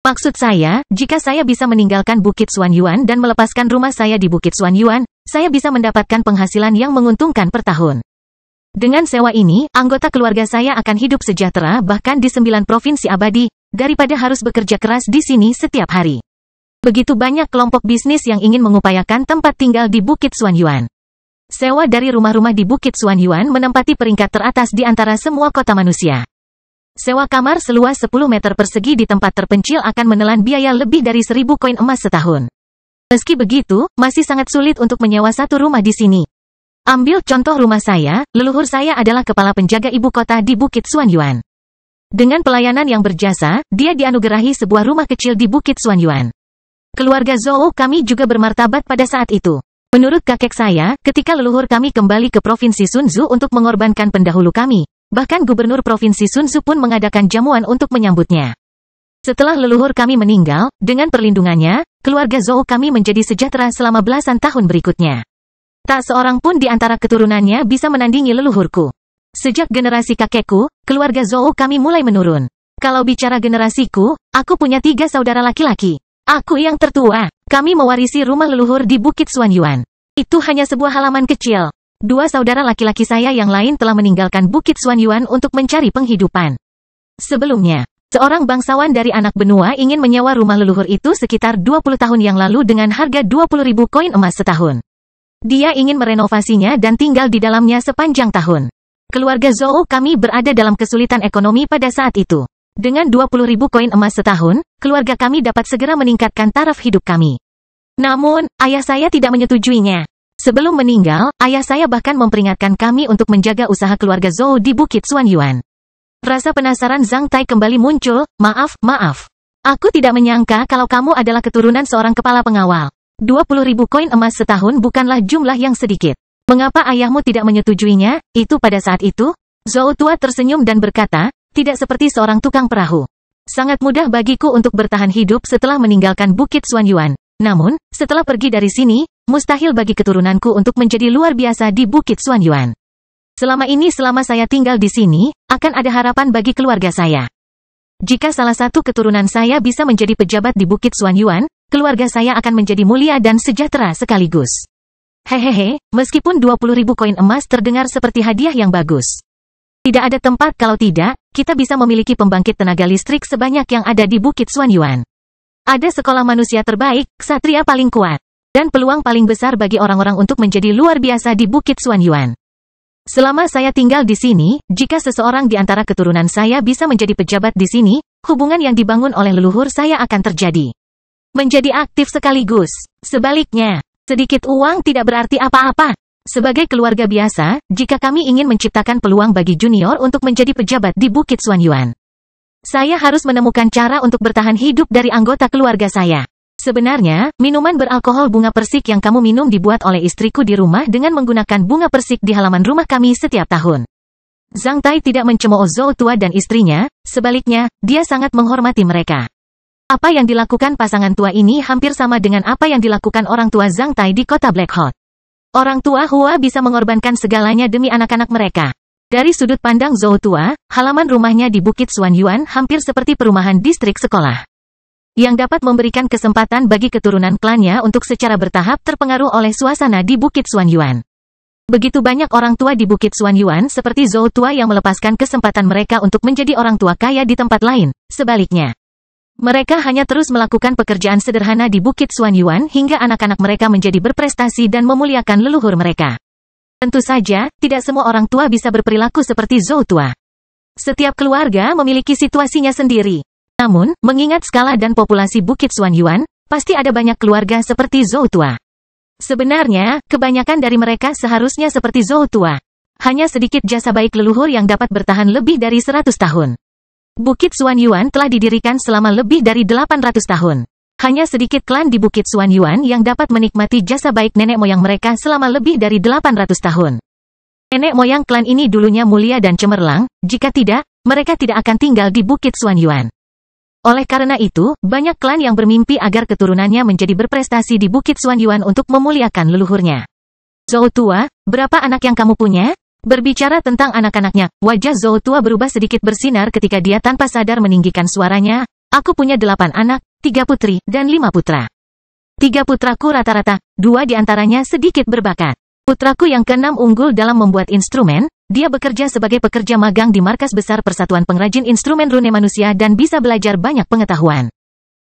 Maksud saya, jika saya bisa meninggalkan Bukit Xuanyuan dan melepaskan rumah saya di Bukit Xuanyuan, saya bisa mendapatkan penghasilan yang menguntungkan per tahun. Dengan sewa ini, anggota keluarga saya akan hidup sejahtera bahkan di 9 provinsi abadi, daripada harus bekerja keras di sini setiap hari. Begitu banyak kelompok bisnis yang ingin mengupayakan tempat tinggal di Bukit Suanyuan. Sewa dari rumah-rumah di Bukit Suanyuan menempati peringkat teratas di antara semua kota manusia. Sewa kamar seluas 10 meter persegi di tempat terpencil akan menelan biaya lebih dari 1.000 koin emas setahun. Meski begitu, masih sangat sulit untuk menyewa satu rumah di sini. Ambil contoh rumah saya, leluhur saya adalah kepala penjaga ibu kota di Bukit Suanyuan. Dengan pelayanan yang berjasa, dia dianugerahi sebuah rumah kecil di Bukit Suanyuan. Keluarga Zhou kami juga bermartabat pada saat itu. Menurut kakek saya, ketika leluhur kami kembali ke Provinsi Sunzu untuk mengorbankan pendahulu kami, bahkan gubernur Provinsi Sunzu pun mengadakan jamuan untuk menyambutnya. Setelah leluhur kami meninggal, dengan perlindungannya, keluarga Zhou kami menjadi sejahtera selama belasan tahun berikutnya. Tak seorang pun di antara keturunannya bisa menandingi leluhurku. Sejak generasi kakekku, keluarga Zhou kami mulai menurun. Kalau bicara generasiku, aku punya 3 saudara laki-laki. Aku yang tertua. Kami mewarisi rumah leluhur di Bukit Suanyuan. Itu hanya sebuah halaman kecil. 2 saudara laki-laki saya yang lain telah meninggalkan Bukit Suanyuan untuk mencari penghidupan. Sebelumnya, seorang bangsawan dari anak benua ingin menyewa rumah leluhur itu sekitar 20 tahun yang lalu dengan harga 20.000 koin emas setahun. Dia ingin merenovasinya dan tinggal di dalamnya sepanjang tahun. Keluarga Zhou kami berada dalam kesulitan ekonomi pada saat itu. Dengan 20.000 koin emas setahun, keluarga kami dapat segera meningkatkan taraf hidup kami. Namun, ayah saya tidak menyetujuinya. Sebelum meninggal, ayah saya bahkan memperingatkan kami untuk menjaga usaha keluarga Zhou di Bukit Suanyuan. Rasa penasaran Zhang Tai kembali muncul. Maaf. Aku tidak menyangka kalau kamu adalah keturunan seorang kepala pengawal. 20.000 koin emas setahun bukanlah jumlah yang sedikit. Mengapa ayahmu tidak menyetujuinya? Itu pada saat itu, Zhou tua tersenyum dan berkata, tidak seperti seorang tukang perahu. Sangat mudah bagiku untuk bertahan hidup setelah meninggalkan Bukit Suanyuan. Namun, setelah pergi dari sini, mustahil bagi keturunanku untuk menjadi luar biasa di Bukit Suanyuan. Selama saya tinggal di sini, akan ada harapan bagi keluarga saya. Jika salah satu keturunan saya bisa menjadi pejabat di Bukit Suanyuan, keluarga saya akan menjadi mulia dan sejahtera sekaligus. Hehehe, meskipun 20.000 koin emas terdengar seperti hadiah yang bagus. Tidak ada tempat kalau tidak, kita bisa memiliki pembangkit tenaga listrik sebanyak yang ada di Bukit Suanyuan. Ada sekolah manusia terbaik, ksatria paling kuat, dan peluang paling besar bagi orang-orang untuk menjadi luar biasa di Bukit Suanyuan. Selama saya tinggal di sini, jika seseorang di antara keturunan saya bisa menjadi pejabat di sini, hubungan yang dibangun oleh leluhur saya akan terjadi. Menjadi aktif sekaligus. Sebaliknya, sedikit uang tidak berarti apa-apa. Sebagai keluarga biasa, jika kami ingin menciptakan peluang bagi junior untuk menjadi pejabat di Bukit Suanyuan, saya harus menemukan cara untuk bertahan hidup dari anggota keluarga saya. Sebenarnya, minuman beralkohol bunga persik yang kamu minum dibuat oleh istriku di rumah dengan menggunakan bunga persik di halaman rumah kami setiap tahun. Zhang Tai tidak mencemooh Zhou tua dan istrinya, sebaliknya, dia sangat menghormati mereka. Apa yang dilakukan pasangan tua ini hampir sama dengan apa yang dilakukan orang tua Zhang Tai di kota Black Hot. Orang tua Hua bisa mengorbankan segalanya demi anak-anak mereka. Dari sudut pandang Zhou tua, halaman rumahnya di Bukit Suanyuan hampir seperti perumahan distrik sekolah, yang dapat memberikan kesempatan bagi keturunan klannya untuk secara bertahap terpengaruh oleh suasana di Bukit Suanyuan. Begitu banyak orang tua di Bukit Suanyuan seperti Zhou tua yang melepaskan kesempatan mereka untuk menjadi orang tua kaya di tempat lain. Sebaliknya, mereka hanya terus melakukan pekerjaan sederhana di Bukit Suanyuan hingga anak-anak mereka menjadi berprestasi dan memuliakan leluhur mereka. Tentu saja, tidak semua orang tua bisa berperilaku seperti Zhou tua. Setiap keluarga memiliki situasinya sendiri. Namun, mengingat skala dan populasi Bukit Suanyuan, pasti ada banyak keluarga seperti Zhou tua. Sebenarnya, kebanyakan dari mereka seharusnya seperti Zhou tua. Hanya sedikit jasa baik leluhur yang dapat bertahan lebih dari 100 tahun. Bukit Suanyuan telah didirikan selama lebih dari 800 tahun. Hanya sedikit klan di Bukit Suanyuan yang dapat menikmati jasa baik nenek moyang mereka selama lebih dari 800 tahun. Nenek moyang klan ini dulunya mulia dan cemerlang, jika tidak, mereka tidak akan tinggal di Bukit Suanyuan. Oleh karena itu, banyak klan yang bermimpi agar keturunannya menjadi berprestasi di Bukit Suanyuan untuk memuliakan leluhurnya. Zhou tua, berapa anak yang kamu punya? Berbicara tentang anak-anaknya, wajah Zhou tua berubah sedikit bersinar ketika dia tanpa sadar meninggikan suaranya. Aku punya 8 anak, 3 putri, dan 5 putra. 3 putraku rata-rata, 2 diantaranya sedikit berbakat. Putraku yang ke-6 unggul dalam membuat instrumen, dia bekerja sebagai pekerja magang di markas besar Persatuan Pengrajin Instrumen Rune Manusia dan bisa belajar banyak pengetahuan.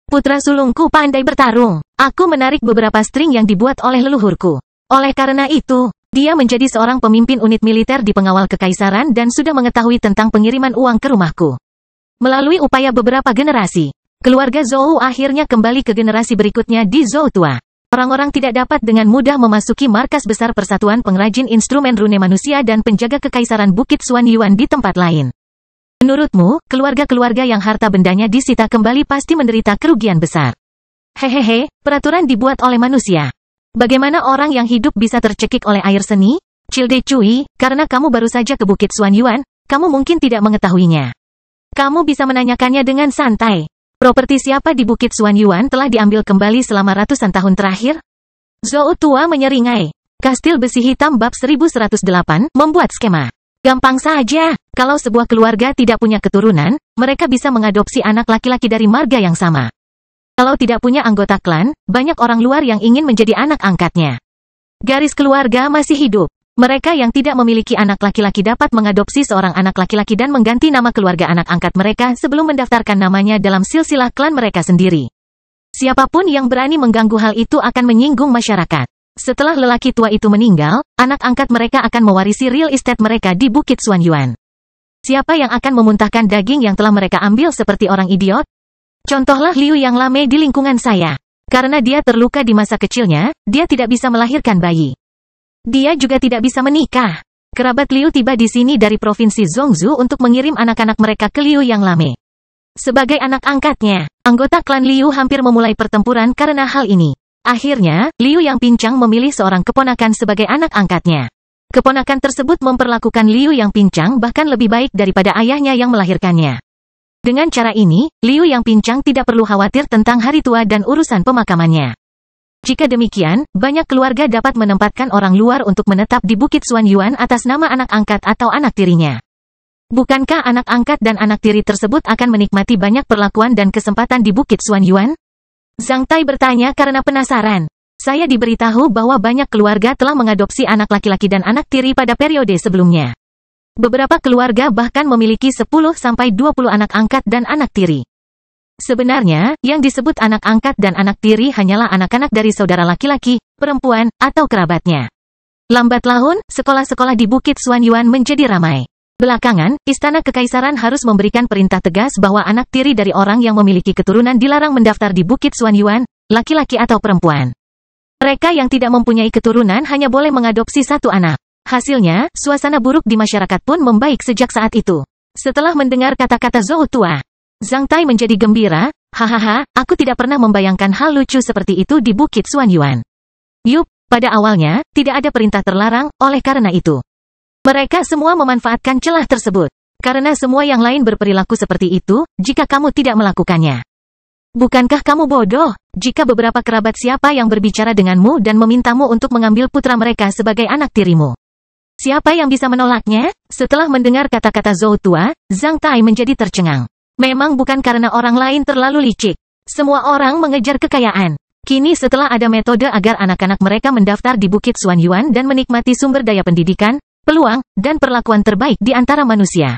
Putra sulungku pandai bertarung. Aku menarik beberapa string yang dibuat oleh leluhurku. Oleh karena itu, dia menjadi seorang pemimpin unit militer di pengawal kekaisaran dan sudah mengetahui tentang pengiriman uang ke rumahku. Melalui upaya beberapa generasi, keluarga Zhou akhirnya kembali ke generasi berikutnya di Zhou tua. Orang-orang tidak dapat dengan mudah memasuki markas besar Persatuan Pengrajin Instrumen Rune Manusia dan penjaga kekaisaran Bukit Xuan Yuan di tempat lain. Menurutmu, keluarga-keluarga yang harta bendanya disita kembali pasti menderita kerugian besar. Hehehe, peraturan dibuat oleh manusia. Bagaimana orang yang hidup bisa tercekik oleh air seni? Childe Cui, karena kamu baru saja ke Bukit Xuan Yuan, kamu mungkin tidak mengetahuinya. Kamu bisa menanyakannya dengan santai. Properti siapa di Bukit Xuan Yuan telah diambil kembali selama ratusan tahun terakhir? Zhou tua menyeringai. Kastil besi hitam bab 1108, membuat skema. Gampang saja, kalau sebuah keluarga tidak punya keturunan, mereka bisa mengadopsi anak laki-laki dari marga yang sama. Kalau tidak punya anggota klan, banyak orang luar yang ingin menjadi anak angkatnya. Garis keluarga masih hidup. Mereka yang tidak memiliki anak laki-laki dapat mengadopsi seorang anak laki-laki dan mengganti nama keluarga anak angkat mereka sebelum mendaftarkan namanya dalam silsilah klan mereka sendiri. Siapapun yang berani mengganggu hal itu akan menyinggung masyarakat. Setelah lelaki tua itu meninggal, anak angkat mereka akan mewarisi real estate mereka di Bukit Xuan Yuan. Siapa yang akan memuntahkan daging yang telah mereka ambil seperti orang idiot? Contohlah Liu yang lame di lingkungan saya. Karena dia terluka di masa kecilnya, dia tidak bisa melahirkan bayi. Dia juga tidak bisa menikah. Kerabat Liu tiba di sini dari provinsi Zhongzhou untuk mengirim anak-anak mereka ke Liu yang lame. Sebagai anak angkatnya, anggota klan Liu hampir memulai pertempuran karena hal ini. Akhirnya, Liu yang pincang memilih seorang keponakan sebagai anak angkatnya. Keponakan tersebut memperlakukan Liu yang pincang bahkan lebih baik daripada ayahnya yang melahirkannya. Dengan cara ini, Liu yang pincang tidak perlu khawatir tentang hari tua dan urusan pemakamannya. Jika demikian, banyak keluarga dapat menempatkan orang luar untuk menetap di Bukit Xuan Yuan atas nama anak angkat atau anak tirinya. Bukankah anak angkat dan anak tiri tersebut akan menikmati banyak perlakuan dan kesempatan di Bukit Xuan Yuan? Zhang Tai bertanya karena penasaran. Saya diberitahu bahwa banyak keluarga telah mengadopsi anak laki-laki dan anak tiri pada periode sebelumnya. Beberapa keluarga bahkan memiliki 10-20 anak angkat dan anak tiri. Sebenarnya, yang disebut anak angkat dan anak tiri hanyalah anak-anak dari saudara laki-laki, perempuan, atau kerabatnya. Lambat laun, sekolah-sekolah di Bukit Xuan Yuan menjadi ramai. Belakangan, Istana Kekaisaran harus memberikan perintah tegas bahwa anak tiri dari orang yang memiliki keturunan dilarang mendaftar di Bukit Xuan Yuan, laki-laki atau perempuan. Mereka yang tidak mempunyai keturunan hanya boleh mengadopsi satu anak. Hasilnya, suasana buruk di masyarakat pun membaik sejak saat itu. Setelah mendengar kata-kata Zhou tua, Zhang Tai menjadi gembira. Hahaha, aku tidak pernah membayangkan hal lucu seperti itu di Bukit Xuan Yuan. Yup, pada awalnya, tidak ada perintah terlarang, oleh karena itu. Mereka semua memanfaatkan celah tersebut. Karena semua yang lain berperilaku seperti itu, jika kamu tidak melakukannya. Bukankah kamu bodoh, jika beberapa kerabat siapa yang berbicara denganmu dan memintamu untuk mengambil putra mereka sebagai anak tirimu? Siapa yang bisa menolaknya? Setelah mendengar kata-kata Zhou tua, Zhang Tai menjadi tercengang. Memang bukan karena orang lain terlalu licik. Semua orang mengejar kekayaan. Kini setelah ada metode agar anak-anak mereka mendaftar di Bukit Xuan Yuan dan menikmati sumber daya pendidikan, peluang, dan perlakuan terbaik di antara manusia.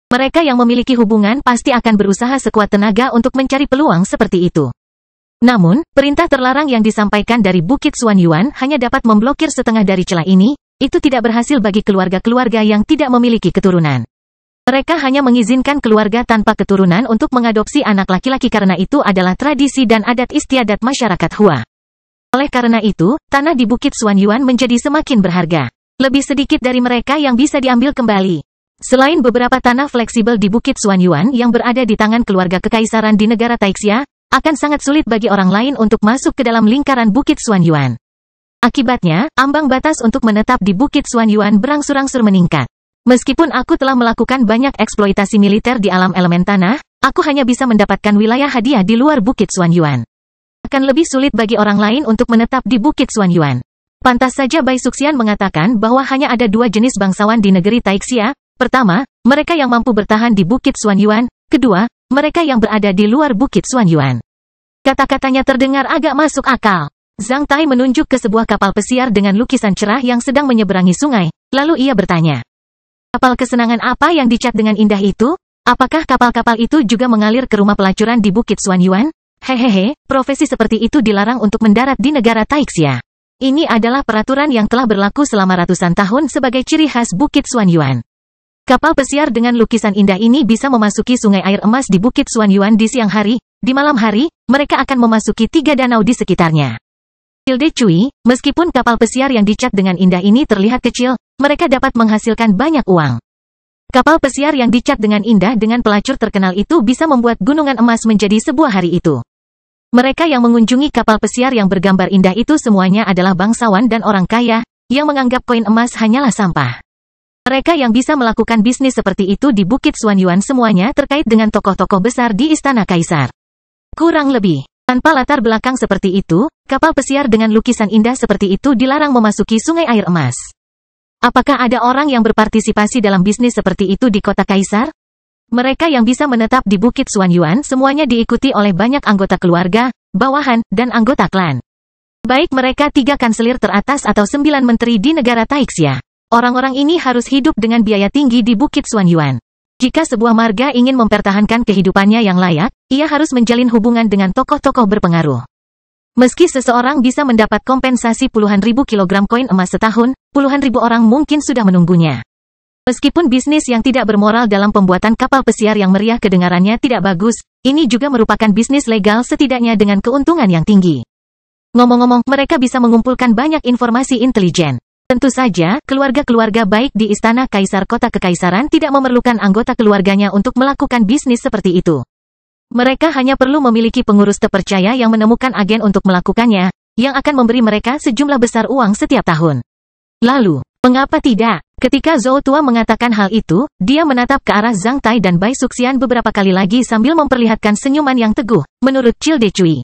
Mereka yang memiliki hubungan pasti akan berusaha sekuat tenaga untuk mencari peluang seperti itu. Namun, perintah terlarang yang disampaikan dari Bukit Xuan Yuan hanya dapat memblokir setengah dari celah ini. Itu tidak berhasil bagi keluarga-keluarga yang tidak memiliki keturunan. Mereka hanya mengizinkan keluarga tanpa keturunan untuk mengadopsi anak laki-laki karena itu adalah tradisi dan adat istiadat masyarakat Hua. Oleh karena itu, tanah di Bukit Xuan Yuan menjadi semakin berharga. Lebih sedikit dari mereka yang bisa diambil kembali. Selain beberapa tanah fleksibel di Bukit Xuan Yuan yang berada di tangan keluarga kekaisaran di negara Taixia, akan sangat sulit bagi orang lain untuk masuk ke dalam lingkaran Bukit Xuan Yuan. Akibatnya, ambang batas untuk menetap di Bukit Xuan Yuan berangsur-angsur meningkat. Meskipun aku telah melakukan banyak eksploitasi militer di alam elemen tanah, aku hanya bisa mendapatkan wilayah hadiah di luar Bukit Xuan Yuan. Akan lebih sulit bagi orang lain untuk menetap di Bukit Xuan Yuan. Pantas saja Bai Suxian mengatakan bahwa hanya ada dua jenis bangsawan di negeri Taixia. Pertama, mereka yang mampu bertahan di Bukit Xuan Yuan. Kedua, mereka yang berada di luar Bukit Xuan Yuan. Kata-katanya terdengar agak masuk akal. Zhang Tai menunjuk ke sebuah kapal pesiar dengan lukisan cerah yang sedang menyeberangi sungai, lalu ia bertanya. Kapal kesenangan apa yang dicat dengan indah itu? Apakah kapal-kapal itu juga mengalir ke rumah pelacuran di Bukit Xuanyuan? Hehehe, profesi seperti itu dilarang untuk mendarat di negara Taixia. Ini adalah peraturan yang telah berlaku selama ratusan tahun sebagai ciri khas Bukit Xuanyuan. Kapal pesiar dengan lukisan indah ini bisa memasuki sungai air emas di Bukit Xuanyuan di siang hari. Di malam hari, mereka akan memasuki 3 danau di sekitarnya. Childe Cui, meskipun kapal pesiar yang dicat dengan indah ini terlihat kecil, mereka dapat menghasilkan banyak uang. Kapal pesiar yang dicat dengan indah dengan pelacur terkenal itu bisa membuat gunungan emas menjadi sebuah hari itu. Mereka yang mengunjungi kapal pesiar yang bergambar indah itu semuanya adalah bangsawan dan orang kaya, yang menganggap koin emas hanyalah sampah. Mereka yang bisa melakukan bisnis seperti itu di Bukit Xuanyuan semuanya terkait dengan tokoh-tokoh besar di Istana Kaisar. Kurang lebih, tanpa latar belakang seperti itu, kapal pesiar dengan lukisan indah seperti itu dilarang memasuki sungai air emas. Apakah ada orang yang berpartisipasi dalam bisnis seperti itu di kota Kaisar? Mereka yang bisa menetap di Bukit Xuanyuan semuanya diikuti oleh banyak anggota keluarga, bawahan, dan anggota klan. Baik mereka 3 kanselir teratas atau 9 menteri di negara Taixia. Orang-orang ini harus hidup dengan biaya tinggi di Bukit Xuanyuan. Jika sebuah marga ingin mempertahankan kehidupannya yang layak, ia harus menjalin hubungan dengan tokoh-tokoh berpengaruh. Meski seseorang bisa mendapat kompensasi puluhan ribu kilogram koin emas setahun, puluhan ribu orang mungkin sudah menunggunya. Meskipun bisnis yang tidak bermoral dalam pembuatan kapal pesiar yang meriah kedengarannya tidak bagus, ini juga merupakan bisnis legal setidaknya dengan keuntungan yang tinggi. Ngomong-ngomong, mereka bisa mengumpulkan banyak informasi intelijen. Tentu saja, keluarga-keluarga baik di Istana Kaisar Kota Kekaisaran tidak memerlukan anggota keluarganya untuk melakukan bisnis seperti itu. Mereka hanya perlu memiliki pengurus terpercaya yang menemukan agen untuk melakukannya, yang akan memberi mereka sejumlah besar uang setiap tahun. Lalu, mengapa tidak? Ketika Zhou Tua mengatakan hal itu, dia menatap ke arah Zhang Tai dan Bai Suxian beberapa kali lagi sambil memperlihatkan senyuman yang teguh, menurut Childe Cui.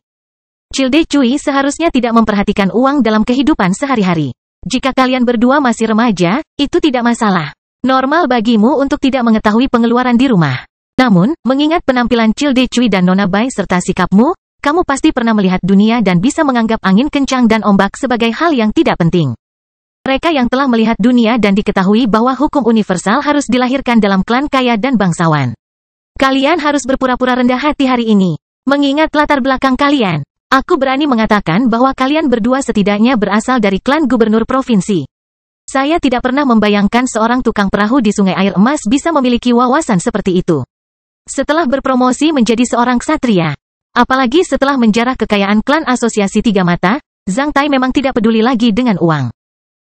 Childe Cui seharusnya tidak memperhatikan uang dalam kehidupan sehari-hari. Jika kalian berdua masih remaja, itu tidak masalah. Normal bagimu untuk tidak mengetahui pengeluaran di rumah. Namun, mengingat penampilan Childe Cui dan Nona Bai serta sikapmu, kamu pasti pernah melihat dunia dan bisa menganggap angin kencang dan ombak sebagai hal yang tidak penting. Mereka yang telah melihat dunia dan diketahui bahwa hukum universal harus dilahirkan dalam klan kaya dan bangsawan. Kalian harus berpura-pura rendah hati hari ini. Mengingat latar belakang kalian, aku berani mengatakan bahwa kalian berdua setidaknya berasal dari klan gubernur provinsi. Saya tidak pernah membayangkan seorang tukang perahu di Sungai Air Emas bisa memiliki wawasan seperti itu. Setelah berpromosi menjadi seorang ksatria, apalagi setelah menjarah kekayaan klan Asosiasi Tiga Mata, Zhang Tai memang tidak peduli lagi dengan uang.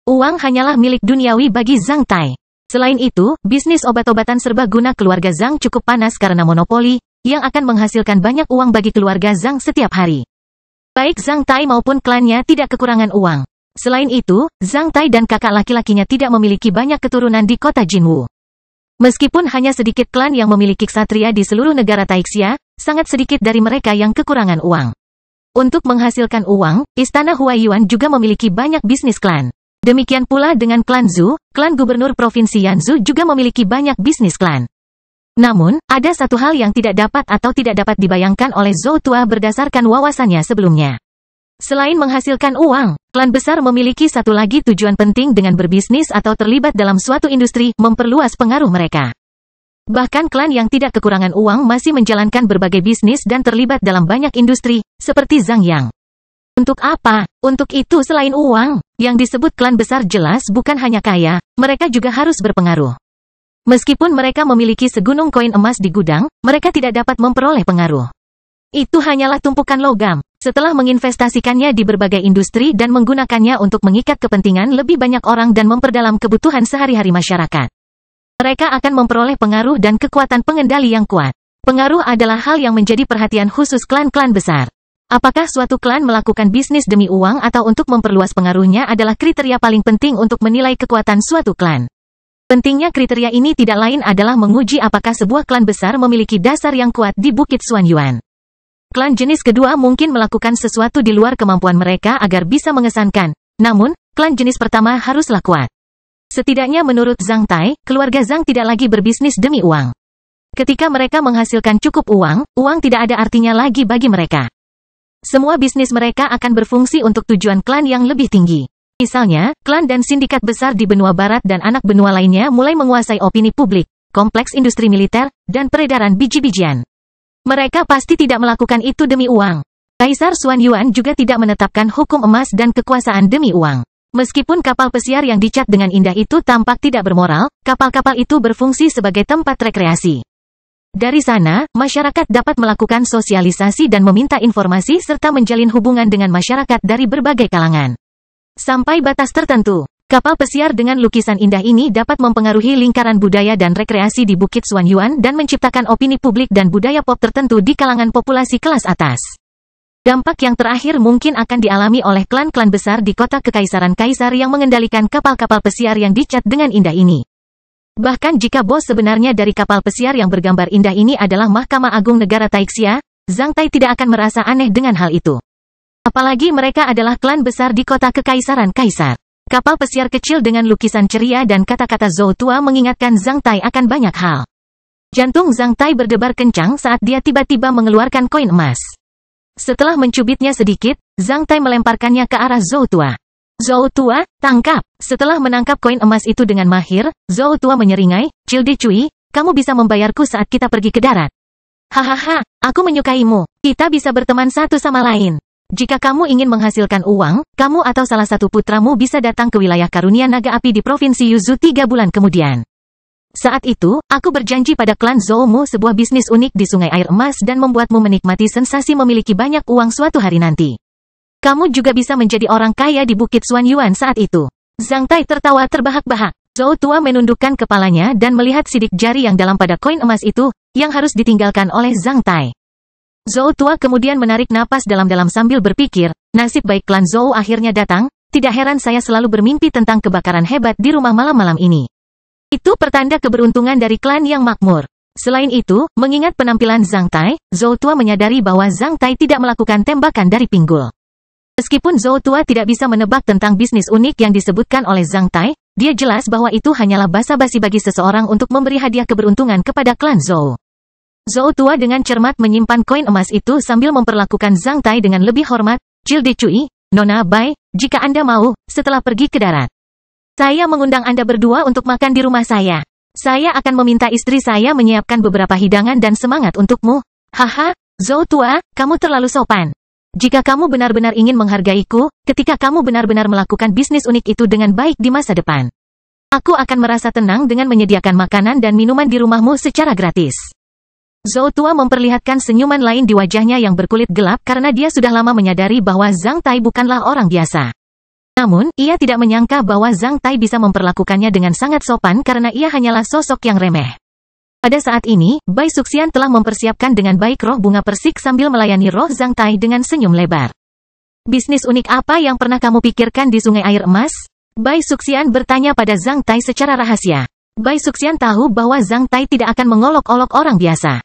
Uang hanyalah milik duniawi bagi Zhang Tai. Selain itu, bisnis obat-obatan serbaguna keluarga Zhang cukup panas karena monopoli, yang akan menghasilkan banyak uang bagi keluarga Zhang setiap hari. Baik Zhang Tai maupun klannya tidak kekurangan uang. Selain itu, Zhang Tai dan kakak laki-lakinya tidak memiliki banyak keturunan di kota Jinwu. Meskipun hanya sedikit klan yang memiliki ksatria di seluruh negara Taixia, sangat sedikit dari mereka yang kekurangan uang. Untuk menghasilkan uang, Istana Huaiyuan juga memiliki banyak bisnis klan. Demikian pula dengan klan Zhu, klan gubernur provinsi Yanzhou juga memiliki banyak bisnis klan. Namun, ada satu hal yang tidak dapat atau tidak dapat dibayangkan oleh Zhou Tua berdasarkan wawasannya sebelumnya. Selain menghasilkan uang, klan besar memiliki satu lagi tujuan penting dengan berbisnis atau terlibat dalam suatu industri, memperluas pengaruh mereka. Bahkan klan yang tidak kekurangan uang masih menjalankan berbagai bisnis dan terlibat dalam banyak industri, seperti Zhang Yang. Untuk apa? Untuk itu selain uang, yang disebut klan besar jelas bukan hanya kaya, mereka juga harus berpengaruh. Meskipun mereka memiliki segunung koin emas di gudang, mereka tidak dapat memperoleh pengaruh. Itu hanyalah tumpukan logam. Setelah menginvestasikannya di berbagai industri dan menggunakannya untuk mengikat kepentingan lebih banyak orang dan memperdalam kebutuhan sehari-hari masyarakat, mereka akan memperoleh pengaruh dan kekuatan pengendali yang kuat. Pengaruh adalah hal yang menjadi perhatian khusus klan-klan besar. Apakah suatu klan melakukan bisnis demi uang atau untuk memperluas pengaruhnya adalah kriteria paling penting untuk menilai kekuatan suatu klan. Pentingnya kriteria ini tidak lain adalah menguji apakah sebuah klan besar memiliki dasar yang kuat di Bukit Xuanyuan. Klan jenis kedua mungkin melakukan sesuatu di luar kemampuan mereka agar bisa mengesankan, namun, klan jenis pertama haruslah kuat. Setidaknya menurut Zhang Tai, keluarga Zhang tidak lagi berbisnis demi uang. Ketika mereka menghasilkan cukup uang, uang tidak ada artinya lagi bagi mereka. Semua bisnis mereka akan berfungsi untuk tujuan klan yang lebih tinggi. Misalnya, klan dan sindikat besar di benua barat dan anak benua lainnya mulai menguasai opini publik, kompleks industri militer, dan peredaran biji-bijian. Mereka pasti tidak melakukan itu demi uang. Kaisar Xuan Yuan juga tidak menetapkan hukum emas dan kekuasaan demi uang. Meskipun kapal pesiar yang dicat dengan indah itu tampak tidak bermoral, kapal-kapal itu berfungsi sebagai tempat rekreasi. Dari sana, masyarakat dapat melakukan sosialisasi dan meminta informasi serta menjalin hubungan dengan masyarakat dari berbagai kalangan. Sampai batas tertentu, kapal pesiar dengan lukisan indah ini dapat mempengaruhi lingkaran budaya dan rekreasi di Bukit Xuan Yuan dan menciptakan opini publik dan budaya pop tertentu di kalangan populasi kelas atas. Dampak yang terakhir mungkin akan dialami oleh klan-klan besar di kota kekaisaran kaisar yang mengendalikan kapal-kapal pesiar yang dicat dengan indah ini. Bahkan jika bos sebenarnya dari kapal pesiar yang bergambar indah ini adalah Mahkamah Agung Negara Taixia, Zhang Tai tidak akan merasa aneh dengan hal itu. Apalagi mereka adalah klan besar di kota kekaisaran kaisar. Kapal pesiar kecil dengan lukisan ceria dan kata-kata Zhou tua mengingatkan Zhang Tai akan banyak hal. Jantung Zhang Tai berdebar kencang saat dia tiba-tiba mengeluarkan koin emas. Setelah mencubitnya sedikit, Zhang Tai melemparkannya ke arah Zhou tua. Zhou tua, tangkap! Setelah menangkap koin emas itu dengan mahir, Zhou tua menyeringai, Cilde Cui, kamu bisa membayarku saat kita pergi ke darat. Hahaha, aku menyukaimu. Kita bisa berteman satu sama lain. Jika kamu ingin menghasilkan uang, kamu atau salah satu putramu bisa datang ke wilayah karunia naga api di Provinsi Yuzhou 3 bulan kemudian. Saat itu, aku berjanji pada klan Zhoumu sebuah bisnis unik di Sungai Air Emas dan membuatmu menikmati sensasi memiliki banyak uang suatu hari nanti. Kamu juga bisa menjadi orang kaya di Bukit Xuan Yuan saat itu. Zhang Tai tertawa terbahak-bahak. Zhou tua menundukkan kepalanya dan melihat sidik jari yang dalam pada koin emas itu, yang harus ditinggalkan oleh Zhang Tai. Zhou tua kemudian menarik napas dalam-dalam sambil berpikir, nasib baik klan Zhou akhirnya datang, tidak heran saya selalu bermimpi tentang kebakaran hebat di rumah malam-malam ini. Itu pertanda keberuntungan dari klan yang makmur. Selain itu, mengingat penampilan Zhang Tai, Zhou tua menyadari bahwa Zhang Tai tidak melakukan tembakan dari pinggul. Meskipun Zhou tua tidak bisa menebak tentang bisnis unik yang disebutkan oleh Zhang Tai, dia jelas bahwa itu hanyalah basa-basi bagi seseorang untuk memberi hadiah keberuntungan kepada klan Zhou. Zhou tua dengan cermat menyimpan koin emas itu sambil memperlakukan Zhang Tai dengan lebih hormat, Cilde Cui, Nona Bai, jika Anda mau, setelah pergi ke darat. Saya mengundang Anda berdua untuk makan di rumah saya. Saya akan meminta istri saya menyiapkan beberapa hidangan dan semangat untukmu. Haha, Zhou tua, kamu terlalu sopan. Jika kamu benar-benar ingin menghargaiku, ketika kamu benar-benar melakukan bisnis unik itu dengan baik di masa depan, aku akan merasa tenang dengan menyediakan makanan dan minuman di rumahmu secara gratis. Zhou tua memperlihatkan senyuman lain di wajahnya yang berkulit gelap karena dia sudah lama menyadari bahwa Zhang Tai bukanlah orang biasa. Namun, ia tidak menyangka bahwa Zhang Tai bisa memperlakukannya dengan sangat sopan karena ia hanyalah sosok yang remeh. Pada saat ini, Bai Suxian telah mempersiapkan dengan baik roh bunga persik sambil melayani roh Zhang Tai dengan senyum lebar. Bisnis unik apa yang pernah kamu pikirkan di Sungai Air Emas? Bai Suxian bertanya pada Zhang Tai secara rahasia. Bai Suxian tahu bahwa Zhang Tai tidak akan mengolok-olok orang biasa.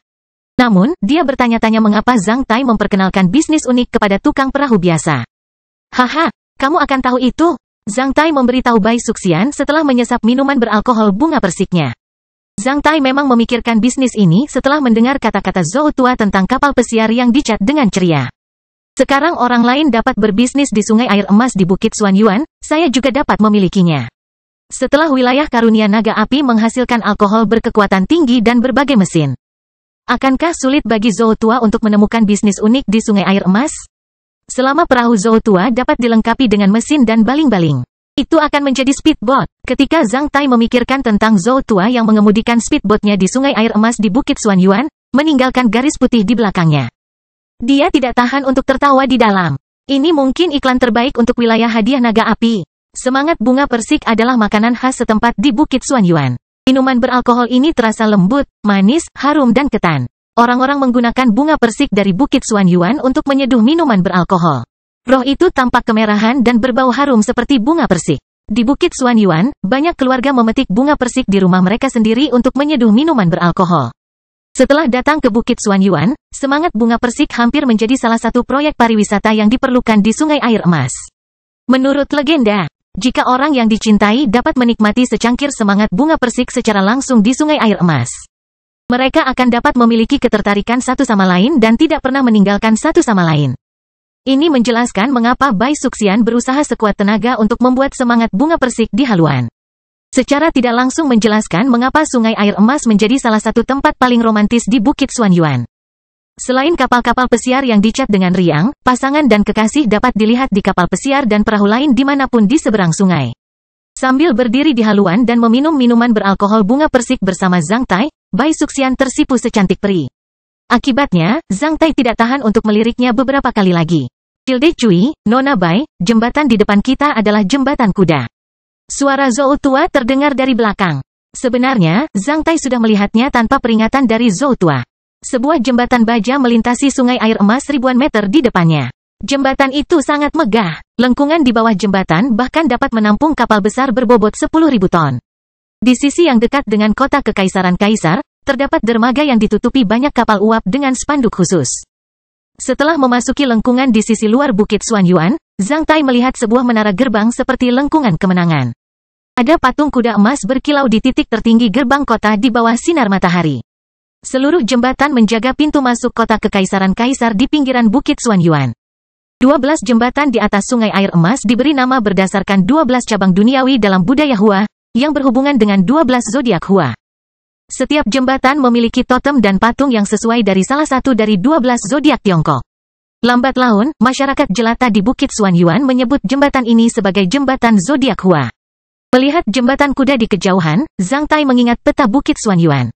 Namun, dia bertanya-tanya mengapa Zhang Tai memperkenalkan bisnis unik kepada tukang perahu biasa. Haha, kamu akan tahu itu. Zhang Tai memberitahu Bai Suxian setelah menyesap minuman beralkohol bunga persiknya. Zhang Tai memang memikirkan bisnis ini setelah mendengar kata-kata Zhou tua tentang kapal pesiar yang dicat dengan ceria. Sekarang orang lain dapat berbisnis di Sungai Air Emas di Bukit Xuan Yuan, saya juga dapat memilikinya. Setelah wilayah karunia naga api menghasilkan alkohol berkekuatan tinggi dan berbagai mesin, akankah sulit bagi Zhou tua untuk menemukan bisnis unik di Sungai Air Emas? Selama perahu Zhou tua dapat dilengkapi dengan mesin dan baling-baling, itu akan menjadi speedboat. Ketika Zhang Tai memikirkan tentang Zhou tua yang mengemudikan speedboatnya di Sungai Air Emas di Bukit Xuan Yuan, meninggalkan garis putih di belakangnya, dia tidak tahan untuk tertawa di dalam. Ini mungkin iklan terbaik untuk wilayah hadiah naga api. Semangat bunga persik adalah makanan khas setempat di Bukit Xuan Yuan. Minuman beralkohol ini terasa lembut, manis, harum dan ketan. Orang-orang menggunakan bunga persik dari Bukit Xuan Yuan untuk menyeduh minuman beralkohol. Roh itu tampak kemerahan dan berbau harum seperti bunga persik. Di Bukit Xuan Yuan, banyak keluarga memetik bunga persik di rumah mereka sendiri untuk menyeduh minuman beralkohol. Setelah datang ke Bukit Xuan Yuan, semangat bunga persik hampir menjadi salah satu proyek pariwisata yang diperlukan di Sungai Air Emas. Menurut legenda, jika orang yang dicintai dapat menikmati secangkir semangat bunga persik secara langsung di Sungai Air Emas, mereka akan dapat memiliki ketertarikan satu sama lain dan tidak pernah meninggalkan satu sama lain. Ini menjelaskan mengapa Bai Suxian berusaha sekuat tenaga untuk membuat semangat bunga persik di haluan. Secara tidak langsung menjelaskan mengapa Sungai Air Emas menjadi salah satu tempat paling romantis di Bukit Xuanyuan. Selain kapal-kapal pesiar yang dicat dengan riang, pasangan dan kekasih dapat dilihat di kapal pesiar dan perahu lain dimanapun di seberang sungai. Sambil berdiri di haluan dan meminum minuman beralkohol bunga persik bersama Zhang Tai, Bai Suxian tersipu secantik peri. Akibatnya, Zhang Tai tidak tahan untuk meliriknya beberapa kali lagi. Tilde Cui, Nona Bai, jembatan di depan kita adalah jembatan kuda. Suara Zhou Tua terdengar dari belakang. Sebenarnya, Zhang Tai sudah melihatnya tanpa peringatan dari Zhou Tua. Sebuah jembatan baja melintasi Sungai Air Emas ribuan meter di depannya. Jembatan itu sangat megah. Lengkungan di bawah jembatan bahkan dapat menampung kapal besar berbobot 10.000 ton. Di sisi yang dekat dengan kota Kekaisaran Kaisar, terdapat dermaga yang ditutupi banyak kapal uap dengan spanduk khusus. Setelah memasuki lengkungan di sisi luar Bukit Xuanyuan, Zhang Tai melihat sebuah menara gerbang seperti lengkungan kemenangan. Ada patung kuda emas berkilau di titik tertinggi gerbang kota di bawah sinar matahari. Seluruh jembatan menjaga pintu masuk kota Kekaisaran Kaisar di pinggiran Bukit Xuanyuan. 12 jembatan di atas Sungai Air Emas diberi nama berdasarkan 12 cabang duniawi dalam budaya Hua, yang berhubungan dengan 12 zodiak Hua. Setiap jembatan memiliki totem dan patung yang sesuai dari salah satu dari 12 zodiak Tiongkok. Lambat laun, masyarakat jelata di Bukit Xuanyuan menyebut jembatan ini sebagai jembatan zodiak Hua. Melihat jembatan kuda di kejauhan, Zhang Tai mengingat peta Bukit Xuanyuan.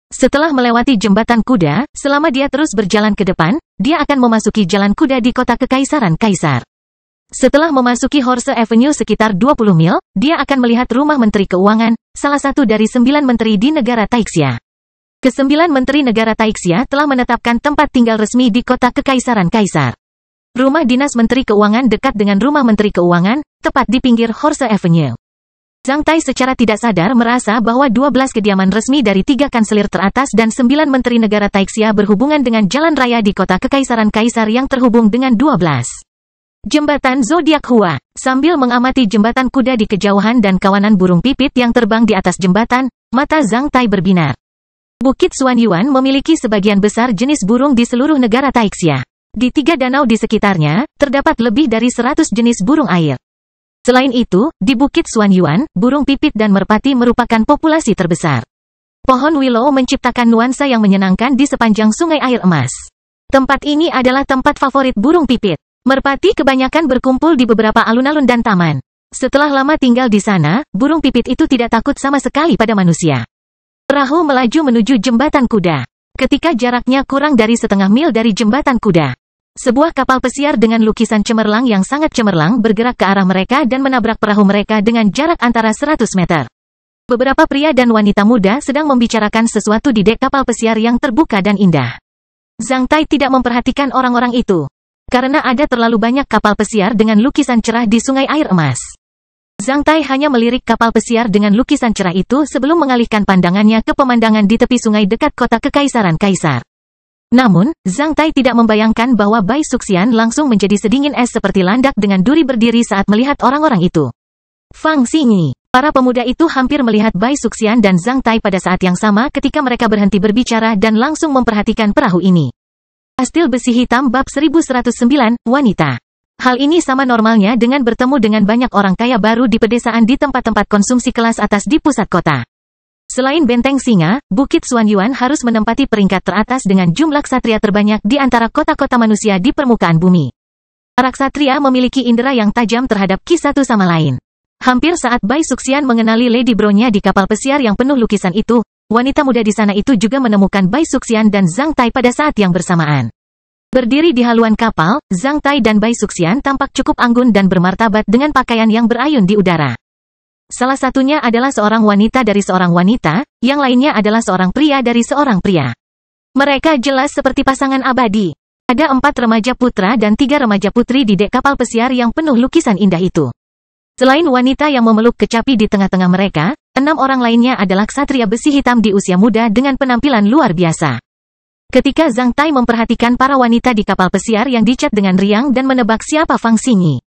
Setelah melewati jembatan kuda, selama dia terus berjalan ke depan, dia akan memasuki jalan kuda di kota Kekaisaran Kaisar. Setelah memasuki Horse Avenue sekitar 20 mil, dia akan melihat rumah Menteri Keuangan, salah satu dari 9 menteri di negara Taixia. Ke-9 menteri negara Taixia telah menetapkan tempat tinggal resmi di kota Kekaisaran Kaisar. Rumah dinas Menteri Keuangan dekat dengan rumah Menteri Keuangan, tepat di pinggir Horse Avenue. Zhang Tai secara tidak sadar merasa bahwa 12 kediaman resmi dari 3 kanselir teratas dan 9 menteri negara Taixia berhubungan dengan jalan raya di kota Kekaisaran Kaisar yang terhubung dengan 12. Jembatan Zodiak Hua. Sambil mengamati jembatan kuda di kejauhan dan kawanan burung pipit yang terbang di atas jembatan, mata Zhang Tai berbinar. Bukit Xuanyuan memiliki sebagian besar jenis burung di seluruh negara Taixia. Di 3 danau di sekitarnya, terdapat lebih dari 100 jenis burung air. Selain itu, di Bukit Xuanyuan, burung pipit dan merpati merupakan populasi terbesar. Pohon willow menciptakan nuansa yang menyenangkan di sepanjang Sungai Air Emas. Tempat ini adalah tempat favorit burung pipit. Merpati kebanyakan berkumpul di beberapa alun-alun dan taman. Setelah lama tinggal di sana, burung pipit itu tidak takut sama sekali pada manusia. Perahu melaju menuju jembatan kuda. Ketika jaraknya kurang dari setengah mil dari jembatan kuda, sebuah kapal pesiar dengan lukisan cemerlang yang sangat cemerlang bergerak ke arah mereka dan menabrak perahu mereka dengan jarak antara 100 meter. Beberapa pria dan wanita muda sedang membicarakan sesuatu di dek kapal pesiar yang terbuka dan indah. Zhang Tai tidak memperhatikan orang-orang itu. Karena ada terlalu banyak kapal pesiar dengan lukisan cerah di Sungai Air Emas. Zhang Tai hanya melirik kapal pesiar dengan lukisan cerah itu sebelum mengalihkan pandangannya ke pemandangan di tepi sungai dekat kota Kekaisaran Kaisar. Namun, Zhang Tai tidak membayangkan bahwa Bai Suxian langsung menjadi sedingin es seperti landak dengan duri berdiri saat melihat orang-orang itu. Fang Xingyi. Para pemuda itu hampir melihat Bai Suxian dan Zhang Tai pada saat yang sama ketika mereka berhenti berbicara dan langsung memperhatikan perahu ini. Kastil Besi Hitam bab 1109, Wanita. Hal ini sama normalnya dengan bertemu dengan banyak orang kaya baru di pedesaan di tempat-tempat konsumsi kelas atas di pusat kota. Selain Benteng Singa, Bukit Xuanyuan harus menempati peringkat teratas dengan jumlah ksatria terbanyak di antara kota-kota manusia di permukaan bumi. Para ksatria memiliki indera yang tajam terhadap ki satu sama lain. Hampir saat Bai Suxian mengenali Lady Bro-nya di kapal pesiar yang penuh lukisan itu, wanita muda di sana itu juga menemukan Bai Suxian dan Zhang Tai pada saat yang bersamaan. Berdiri di haluan kapal, Zhang Tai dan Bai Suxian tampak cukup anggun dan bermartabat dengan pakaian yang berayun di udara. Salah satunya adalah seorang wanita dari seorang wanita, yang lainnya adalah seorang pria dari seorang pria. Mereka jelas seperti pasangan abadi. Ada 4 remaja putra dan 3 remaja putri di dek kapal pesiar yang penuh lukisan indah itu. Selain wanita yang memeluk kecapi di tengah-tengah mereka, 6 orang lainnya adalah ksatria besi hitam di usia muda dengan penampilan luar biasa. Ketika Zhang Tai memperhatikan para wanita di kapal pesiar yang dicat dengan riang dan menebak siapa Fang Xingyi,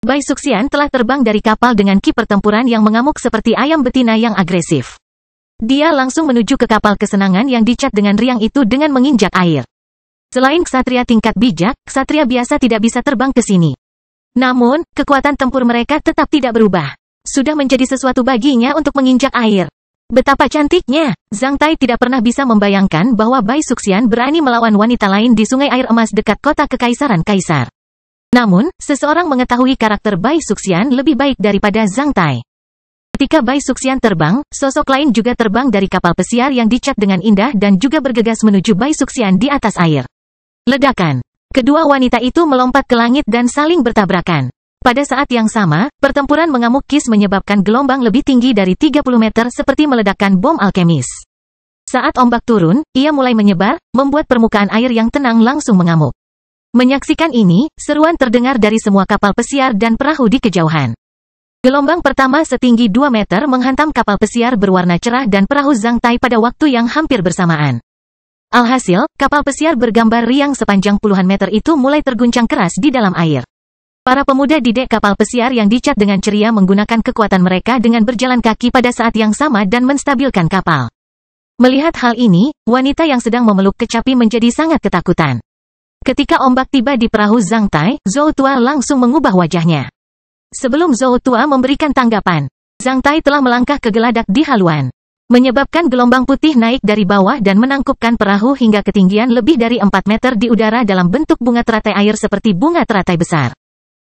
Bai Suxian telah terbang dari kapal dengan ki pertempuran yang mengamuk seperti ayam betina yang agresif. Dia langsung menuju ke kapal kesenangan yang dicat dengan riang itu dengan menginjak air. Selain ksatria tingkat bijak, ksatria biasa tidak bisa terbang ke sini. Namun, kekuatan tempur mereka tetap tidak berubah. Sudah menjadi sesuatu baginya untuk menginjak air. Betapa cantiknya! Zhang Tai tidak pernah bisa membayangkan bahwa Bai Suxian berani melawan wanita lain di sungai air emas dekat kota kekaisaran kaisar. Namun, seseorang mengetahui karakter Bai Suxian lebih baik daripada Zhang Tai. Ketika Bai Suxian terbang, sosok lain juga terbang dari kapal pesiar yang dicat dengan indah dan juga bergegas menuju Bai Suxian di atas air. Ledakan. Kedua wanita itu melompat ke langit dan saling bertabrakan. Pada saat yang sama, pertempuran mengamuk Kis menyebabkan gelombang lebih tinggi dari 30 meter seperti meledakkan bom alkemis. Saat ombak turun, ia mulai menyebar, membuat permukaan air yang tenang langsung mengamuk. Menyaksikan ini, seruan terdengar dari semua kapal pesiar dan perahu di kejauhan. Gelombang pertama setinggi 2 meter menghantam kapal pesiar berwarna cerah dan perahu Zhang Tai pada waktu yang hampir bersamaan. Alhasil, kapal pesiar bergambar riang sepanjang puluhan meter itu mulai terguncang keras di dalam air. Para pemuda di dek kapal pesiar yang dicat dengan ceria menggunakan kekuatan mereka dengan berjalan kaki pada saat yang sama dan menstabilkan kapal. Melihat hal ini, wanita yang sedang memeluk kecapi menjadi sangat ketakutan. Ketika ombak tiba di perahu Zhang Tai, Zhou Tua langsung mengubah wajahnya. Sebelum Zhou Tua memberikan tanggapan, Zhang Tai telah melangkah ke geladak di haluan, menyebabkan gelombang putih naik dari bawah dan menangkupkan perahu hingga ketinggian lebih dari 4 meter di udara dalam bentuk bunga teratai air seperti bunga teratai besar.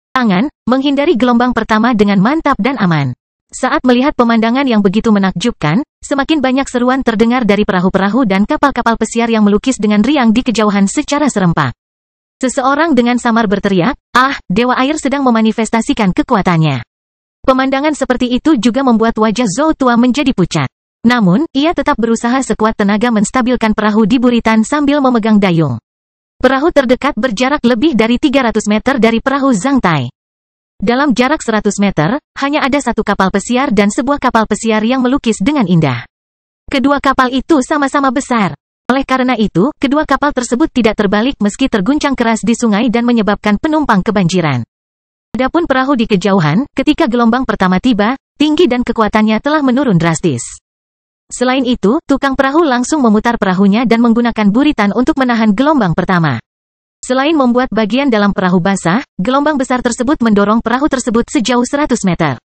Tangan, menghindari gelombang pertama dengan mantap dan aman. Saat melihat pemandangan yang begitu menakjubkan, semakin banyak seruan terdengar dari perahu-perahu dan kapal-kapal pesiar yang melukis dengan riang di kejauhan secara serempak. Seseorang dengan samar berteriak, "Ah, Dewa Air sedang memanifestasikan kekuatannya." Pemandangan seperti itu juga membuat wajah Zhou Tua menjadi pucat. Namun, ia tetap berusaha sekuat tenaga menstabilkan perahu di buritan sambil memegang dayung. Perahu terdekat berjarak lebih dari 300 meter dari perahu Zhang Tai. Dalam jarak 100 meter, hanya ada satu kapal pesiar dan sebuah kapal pesiar yang melukis dengan indah. Kedua kapal itu sama-sama besar. Oleh karena itu, kedua kapal tersebut tidak terbalik meski terguncang keras di sungai dan menyebabkan penumpang kebanjiran. Adapun perahu di kejauhan, ketika gelombang pertama tiba, tinggi dan kekuatannya telah menurun drastis. Selain itu, tukang perahu langsung memutar perahunya dan menggunakan buritan untuk menahan gelombang pertama. Selain membuat bagian dalam perahu basah, gelombang besar tersebut mendorong perahu tersebut sejauh 100 meter.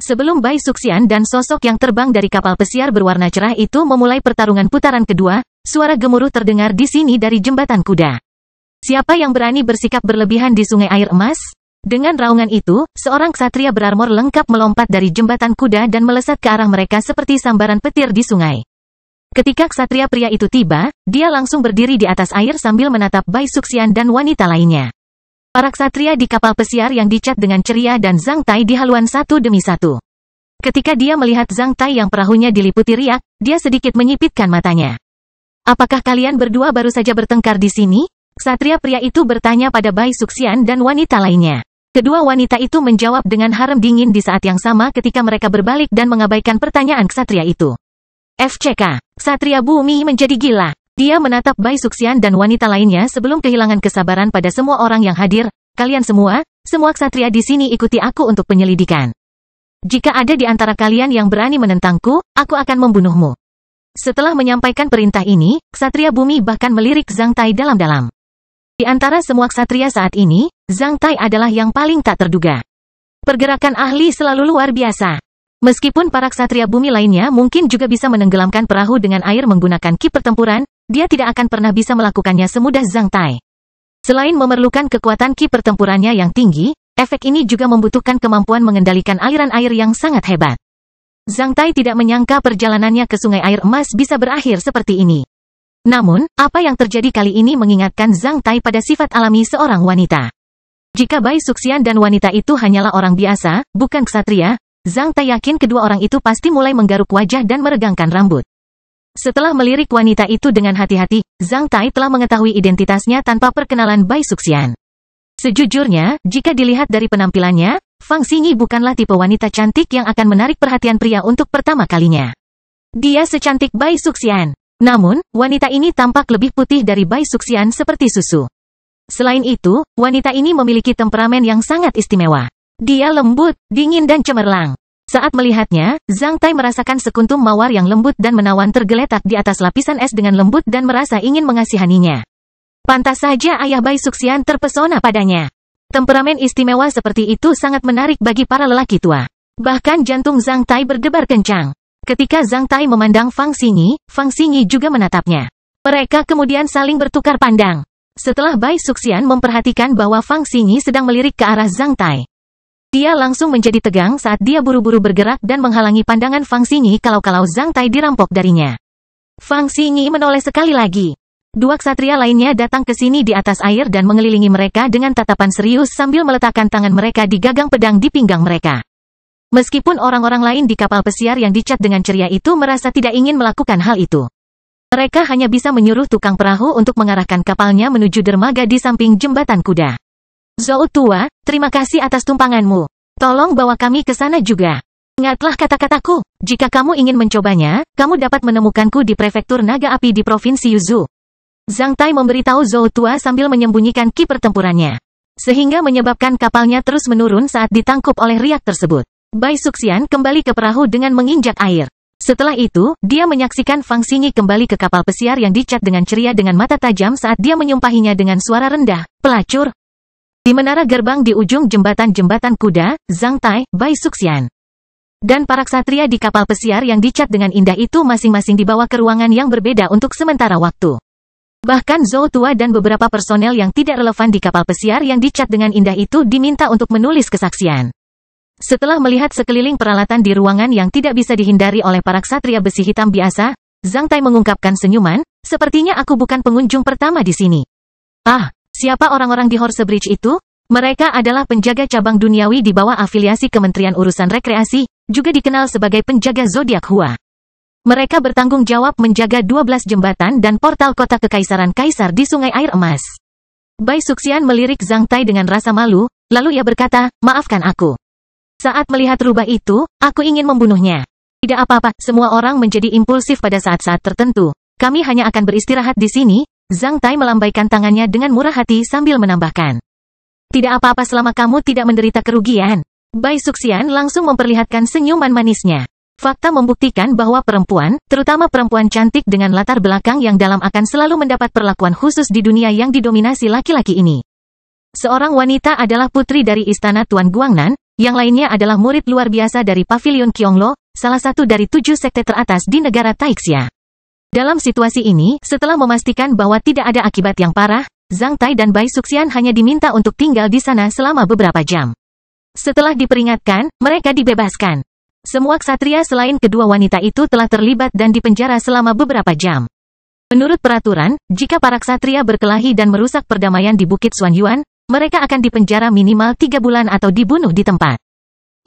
Sebelum Bai Suxian dan sosok yang terbang dari kapal pesiar berwarna cerah itu memulai pertarungan putaran kedua, suara gemuruh terdengar di sini dari jembatan kuda. Siapa yang berani bersikap berlebihan di sungai air emas? Dengan raungan itu, seorang ksatria berarmor lengkap melompat dari jembatan kuda dan melesat ke arah mereka seperti sambaran petir di sungai. Ketika ksatria pria itu tiba, dia langsung berdiri di atas air sambil menatap Bai Suxian dan wanita lainnya. Para ksatria di kapal pesiar yang dicat dengan ceria dan Zhang Tai di haluan satu demi satu. Ketika dia melihat Zhang Tai yang perahunya diliputi riak, dia sedikit menyipitkan matanya. "Apakah kalian berdua baru saja bertengkar di sini?" Ksatria pria itu bertanya pada Bai Suxian dan wanita lainnya. Kedua wanita itu menjawab dengan harem dingin di saat yang sama ketika mereka berbalik dan mengabaikan pertanyaan ksatria itu. FCK, Ksatria Bumi menjadi gila. Dia menatap Bai Suxian dan wanita lainnya sebelum kehilangan kesabaran pada semua orang yang hadir. "Kalian semua ksatria di sini ikuti aku untuk penyelidikan. Jika ada di antara kalian yang berani menentangku, aku akan membunuhmu." Setelah menyampaikan perintah ini, Ksatria Bumi bahkan melirik Zhang Tai dalam-dalam. Di antara semua ksatria saat ini, Zhang Tai adalah yang paling tak terduga. Pergerakan ahli selalu luar biasa. Meskipun para ksatria bumi lainnya mungkin juga bisa menenggelamkan perahu dengan air menggunakan ki pertempuran, dia tidak akan pernah bisa melakukannya semudah Zhang Tai. Selain memerlukan kekuatan ki pertempurannya yang tinggi, efek ini juga membutuhkan kemampuan mengendalikan aliran air yang sangat hebat. Zhang Tai tidak menyangka perjalanannya ke sungai air emas bisa berakhir seperti ini. Namun, apa yang terjadi kali ini mengingatkan Zhang Tai pada sifat alami seorang wanita. Jika Bai Suxian dan wanita itu hanyalah orang biasa, bukan ksatria, Zhang Tai yakin kedua orang itu pasti mulai menggaruk wajah dan meregangkan rambut. Setelah melirik wanita itu dengan hati-hati, Zhang Tai telah mengetahui identitasnya tanpa perkenalan Bai Suxian. Sejujurnya, jika dilihat dari penampilannya, Fang Xingyi bukanlah tipe wanita cantik yang akan menarik perhatian pria untuk pertama kalinya. Dia secantik Bai Suxian. Namun, wanita ini tampak lebih putih dari Bai Suxian seperti susu. Selain itu, wanita ini memiliki temperamen yang sangat istimewa. Dia lembut, dingin dan cemerlang. Saat melihatnya, Zhang Tai merasakan sekuntum mawar yang lembut dan menawan tergeletak di atas lapisan es dengan lembut dan merasa ingin mengasihaninya. Pantas saja ayah Bai Suxian terpesona padanya. Temperamen istimewa seperti itu sangat menarik bagi para lelaki tua. Bahkan jantung Zhang Tai berdebar kencang. Ketika Zhang Tai memandang Fang Xingyi juga menatapnya. Mereka kemudian saling bertukar pandang. Setelah Bai Suxian memperhatikan bahwa Fang Xingyi sedang melirik ke arah Zhang Tai, dia langsung menjadi tegang saat dia buru-buru bergerak dan menghalangi pandangan Fang Xingyi kalau Zhang Tai dirampok darinya. Fang Xingyi menoleh sekali lagi. Dua ksatria lainnya datang ke sini di atas air dan mengelilingi mereka dengan tatapan serius sambil meletakkan tangan mereka di gagang pedang di pinggang mereka. Meskipun orang-orang lain di kapal pesiar yang dicat dengan ceria itu merasa tidak ingin melakukan hal itu, mereka hanya bisa menyuruh tukang perahu untuk mengarahkan kapalnya menuju dermaga di samping jembatan kuda. Zhou tua, terima kasih atas tumpanganmu. Tolong bawa kami ke sana juga. Ingatlah kata-kataku. Jika kamu ingin mencobanya, kamu dapat menemukanku di prefektur naga api di provinsi Yuzhou. Zhang Tai memberitahu Zhou tua sambil menyembunyikan ki pertempurannya, sehingga menyebabkan kapalnya terus menurun saat ditangkup oleh riak tersebut. Bai Suxian kembali ke perahu dengan menginjak air. Setelah itu, dia menyaksikan Fang Xingyi kembali ke kapal pesiar yang dicat dengan ceria dengan mata tajam saat dia menyumpahinya dengan suara rendah, pelacur. Di menara gerbang di ujung jembatan kuda, Zhang Tai, Bai Suxian, dan para ksatria di kapal pesiar yang dicat dengan indah itu masing-masing dibawa ke ruangan yang berbeda untuk sementara waktu. Bahkan Zhou tua dan beberapa personel yang tidak relevan di kapal pesiar yang dicat dengan indah itu diminta untuk menulis kesaksian. Setelah melihat sekeliling peralatan di ruangan yang tidak bisa dihindari oleh para ksatria besi hitam biasa, Zhang Tai mengungkapkan senyuman, sepertinya aku bukan pengunjung pertama di sini. Ah, siapa orang-orang di Horsebridge itu? Mereka adalah penjaga cabang duniawi di bawah afiliasi Kementerian Urusan Rekreasi, juga dikenal sebagai penjaga zodiak Hua. Mereka bertanggung jawab menjaga 12 jembatan dan portal kota kekaisaran kaisar di Sungai Air Emas. Bai Suxian melirik Zhang Tai dengan rasa malu, lalu ia berkata, maafkan aku. Saat melihat rubah itu, aku ingin membunuhnya. Tidak apa-apa, semua orang menjadi impulsif pada saat-saat tertentu. Kami hanya akan beristirahat di sini. Zhang Tai melambaikan tangannya dengan murah hati sambil menambahkan, tidak apa-apa selama kamu tidak menderita kerugian. Bai Suxian langsung memperlihatkan senyuman manisnya. Fakta membuktikan bahwa perempuan, terutama perempuan cantik dengan latar belakang yang dalam akan selalu mendapat perlakuan khusus di dunia yang didominasi laki-laki ini. Seorang wanita adalah putri dari istana Tuan Guangnan, yang lainnya adalah murid luar biasa dari Pavilion Qionglo, salah satu dari 7 sekte teratas di negara Taixia. Dalam situasi ini, setelah memastikan bahwa tidak ada akibat yang parah, Zhang Tai dan Bai Suxian hanya diminta untuk tinggal di sana selama beberapa jam. Setelah diperingatkan, mereka dibebaskan. Semua ksatria selain kedua wanita itu telah terlibat dan dipenjara selama beberapa jam. Menurut peraturan, jika para ksatria berkelahi dan merusak perdamaian di Bukit Xuanyuan, mereka akan dipenjara minimal 3 bulan atau dibunuh di tempat.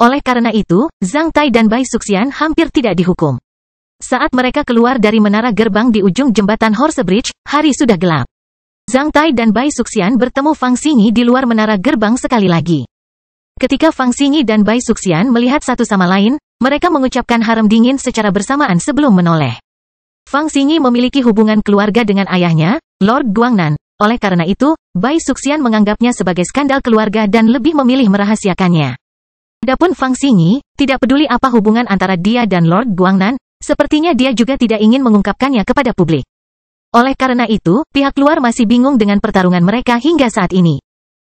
Oleh karena itu, Zhang Tai dan Bai Suxian hampir tidak dihukum. Saat mereka keluar dari menara gerbang di ujung jembatan Horsebridge, hari sudah gelap. Zhang Tai dan Bai Suxian bertemu Fang Xingyi di luar menara gerbang sekali lagi. Ketika Fang Xingyi dan Bai Suxian melihat satu sama lain, mereka mengucapkan harem dingin secara bersamaan sebelum menoleh. Fang Xingyi memiliki hubungan keluarga dengan ayahnya, Lord Guangnan. Oleh karena itu, Bai Suxian menganggapnya sebagai skandal keluarga dan lebih memilih merahasiakannya. Adapun Fang Xingyi, tidak peduli apa hubungan antara dia dan Lord Guangnan, sepertinya dia juga tidak ingin mengungkapkannya kepada publik. Oleh karena itu, pihak luar masih bingung dengan pertarungan mereka hingga saat ini.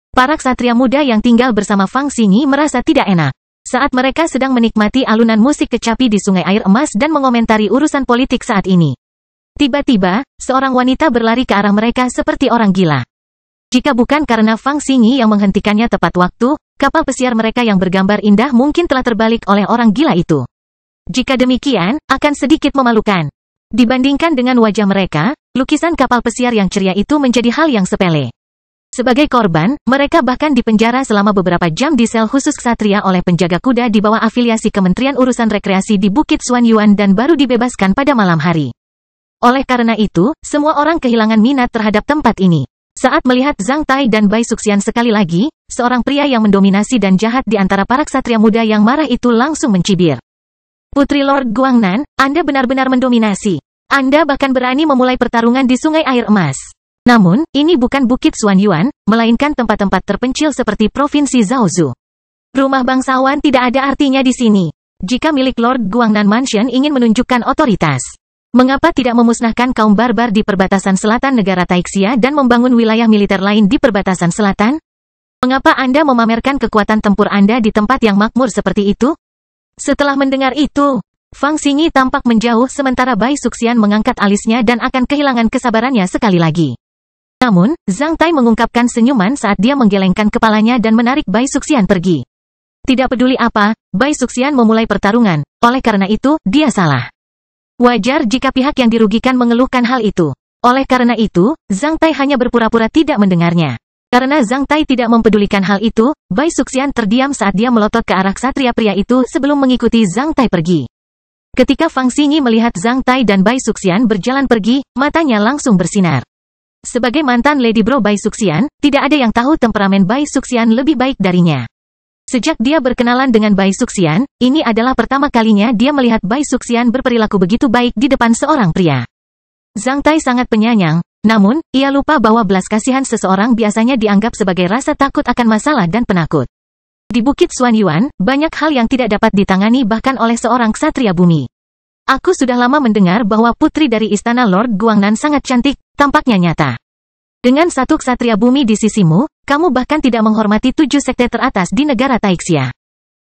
Para ksatria muda yang tinggal bersama Fang Xingyi merasa tidak enak saat mereka sedang menikmati alunan musik kecapi di Sungai Air Emas dan mengomentari urusan politik saat ini. Tiba-tiba, seorang wanita berlari ke arah mereka seperti orang gila. Jika bukan karena Fang Xingyi yang menghentikannya tepat waktu, kapal pesiar mereka yang bergambar indah mungkin telah terbalik oleh orang gila itu. Jika demikian, akan sedikit memalukan. Dibandingkan dengan wajah mereka, lukisan kapal pesiar yang ceria itu menjadi hal yang sepele. Sebagai korban, mereka bahkan dipenjara selama beberapa jam di sel khusus ksatria oleh penjaga kuda di bawah afiliasi Kementerian Urusan Rekreasi di Bukit Xuanyuan dan baru dibebaskan pada malam hari. Oleh karena itu, semua orang kehilangan minat terhadap tempat ini. Saat melihat Zhang Tai dan Bai Suxian sekali lagi, seorang pria yang mendominasi dan jahat di antara para ksatria muda yang marah itu langsung mencibir. Putri Lord Guangnan, Anda benar-benar mendominasi. Anda bahkan berani memulai pertarungan di Sungai Air Emas. Namun, ini bukan Bukit Xuanyuan, melainkan tempat-tempat terpencil seperti Provinsi Zhaozhou. Rumah bangsawan tidak ada artinya di sini. Jika milik Lord Guangnan Mansion ingin menunjukkan otoritas, Mengapa tidak memusnahkan kaum barbar di perbatasan selatan negara Taixia dan membangun wilayah militer lain di perbatasan selatan? Mengapa Anda memamerkan kekuatan tempur Anda di tempat yang makmur seperti itu? Setelah mendengar itu, Fang Xingyi tampak menjauh sementara Bai Suxian mengangkat alisnya dan akan kehilangan kesabarannya sekali lagi. Namun, Zhang Tai mengungkapkan senyuman saat dia menggelengkan kepalanya dan menarik Bai Suxian pergi. Tidak peduli apa, Bai Suxian memulai pertarungan, oleh karena itu, dia salah. Wajar jika pihak yang dirugikan mengeluhkan hal itu. Oleh karena itu, Zhang Tai hanya berpura-pura tidak mendengarnya. Karena Zhang Tai tidak mempedulikan hal itu, Bai Suxian terdiam saat dia melotot ke arah ksatria pria itu sebelum mengikuti Zhang Tai pergi. Ketika Fang Xingyi melihat Zhang Tai dan Bai Suxian berjalan pergi, matanya langsung bersinar. Sebagai mantan Lady Bro Bai Suxian, tidak ada yang tahu temperamen Bai Suxian lebih baik darinya. Sejak dia berkenalan dengan Bai Suxian, ini adalah pertama kalinya dia melihat Bai Suxian berperilaku begitu baik di depan seorang pria. Zhang Tai sangat penyayang, namun, ia lupa bahwa belas kasihan seseorang biasanya dianggap sebagai rasa takut akan masalah dan penakut. Di Bukit Xuanyuan, banyak hal yang tidak dapat ditangani bahkan oleh seorang ksatria bumi. Aku sudah lama mendengar bahwa putri dari istana Lord Guangnan sangat cantik, tampaknya nyata. Dengan satu ksatria bumi di sisimu, kamu bahkan tidak menghormati 7 sekte teratas di negara Taixia.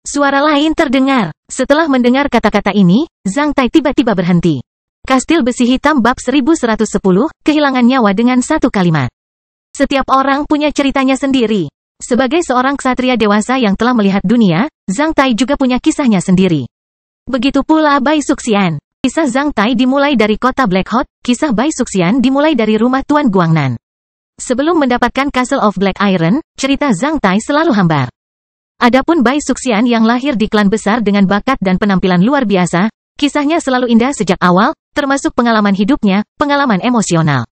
Suara lain terdengar. Setelah mendengar kata-kata ini, Zhang Tai tiba-tiba berhenti. Kastil Besi Hitam bab 1110, kehilangan nyawa dengan satu kalimat. Setiap orang punya ceritanya sendiri. Sebagai seorang ksatria dewasa yang telah melihat dunia, Zhang Tai juga punya kisahnya sendiri. Begitu pula Bai Suxian. Kisah Zhang Tai dimulai dari kota Black Hot, kisah Bai Suxian dimulai dari rumah Tuan Guangnan. Sebelum mendapatkan Castle of Black Iron, cerita Zhang Tai selalu hambar. Adapun Bai Suxian yang lahir di klan besar dengan bakat dan penampilan luar biasa, kisahnya selalu indah sejak awal, termasuk pengalaman hidupnya, pengalaman emosional,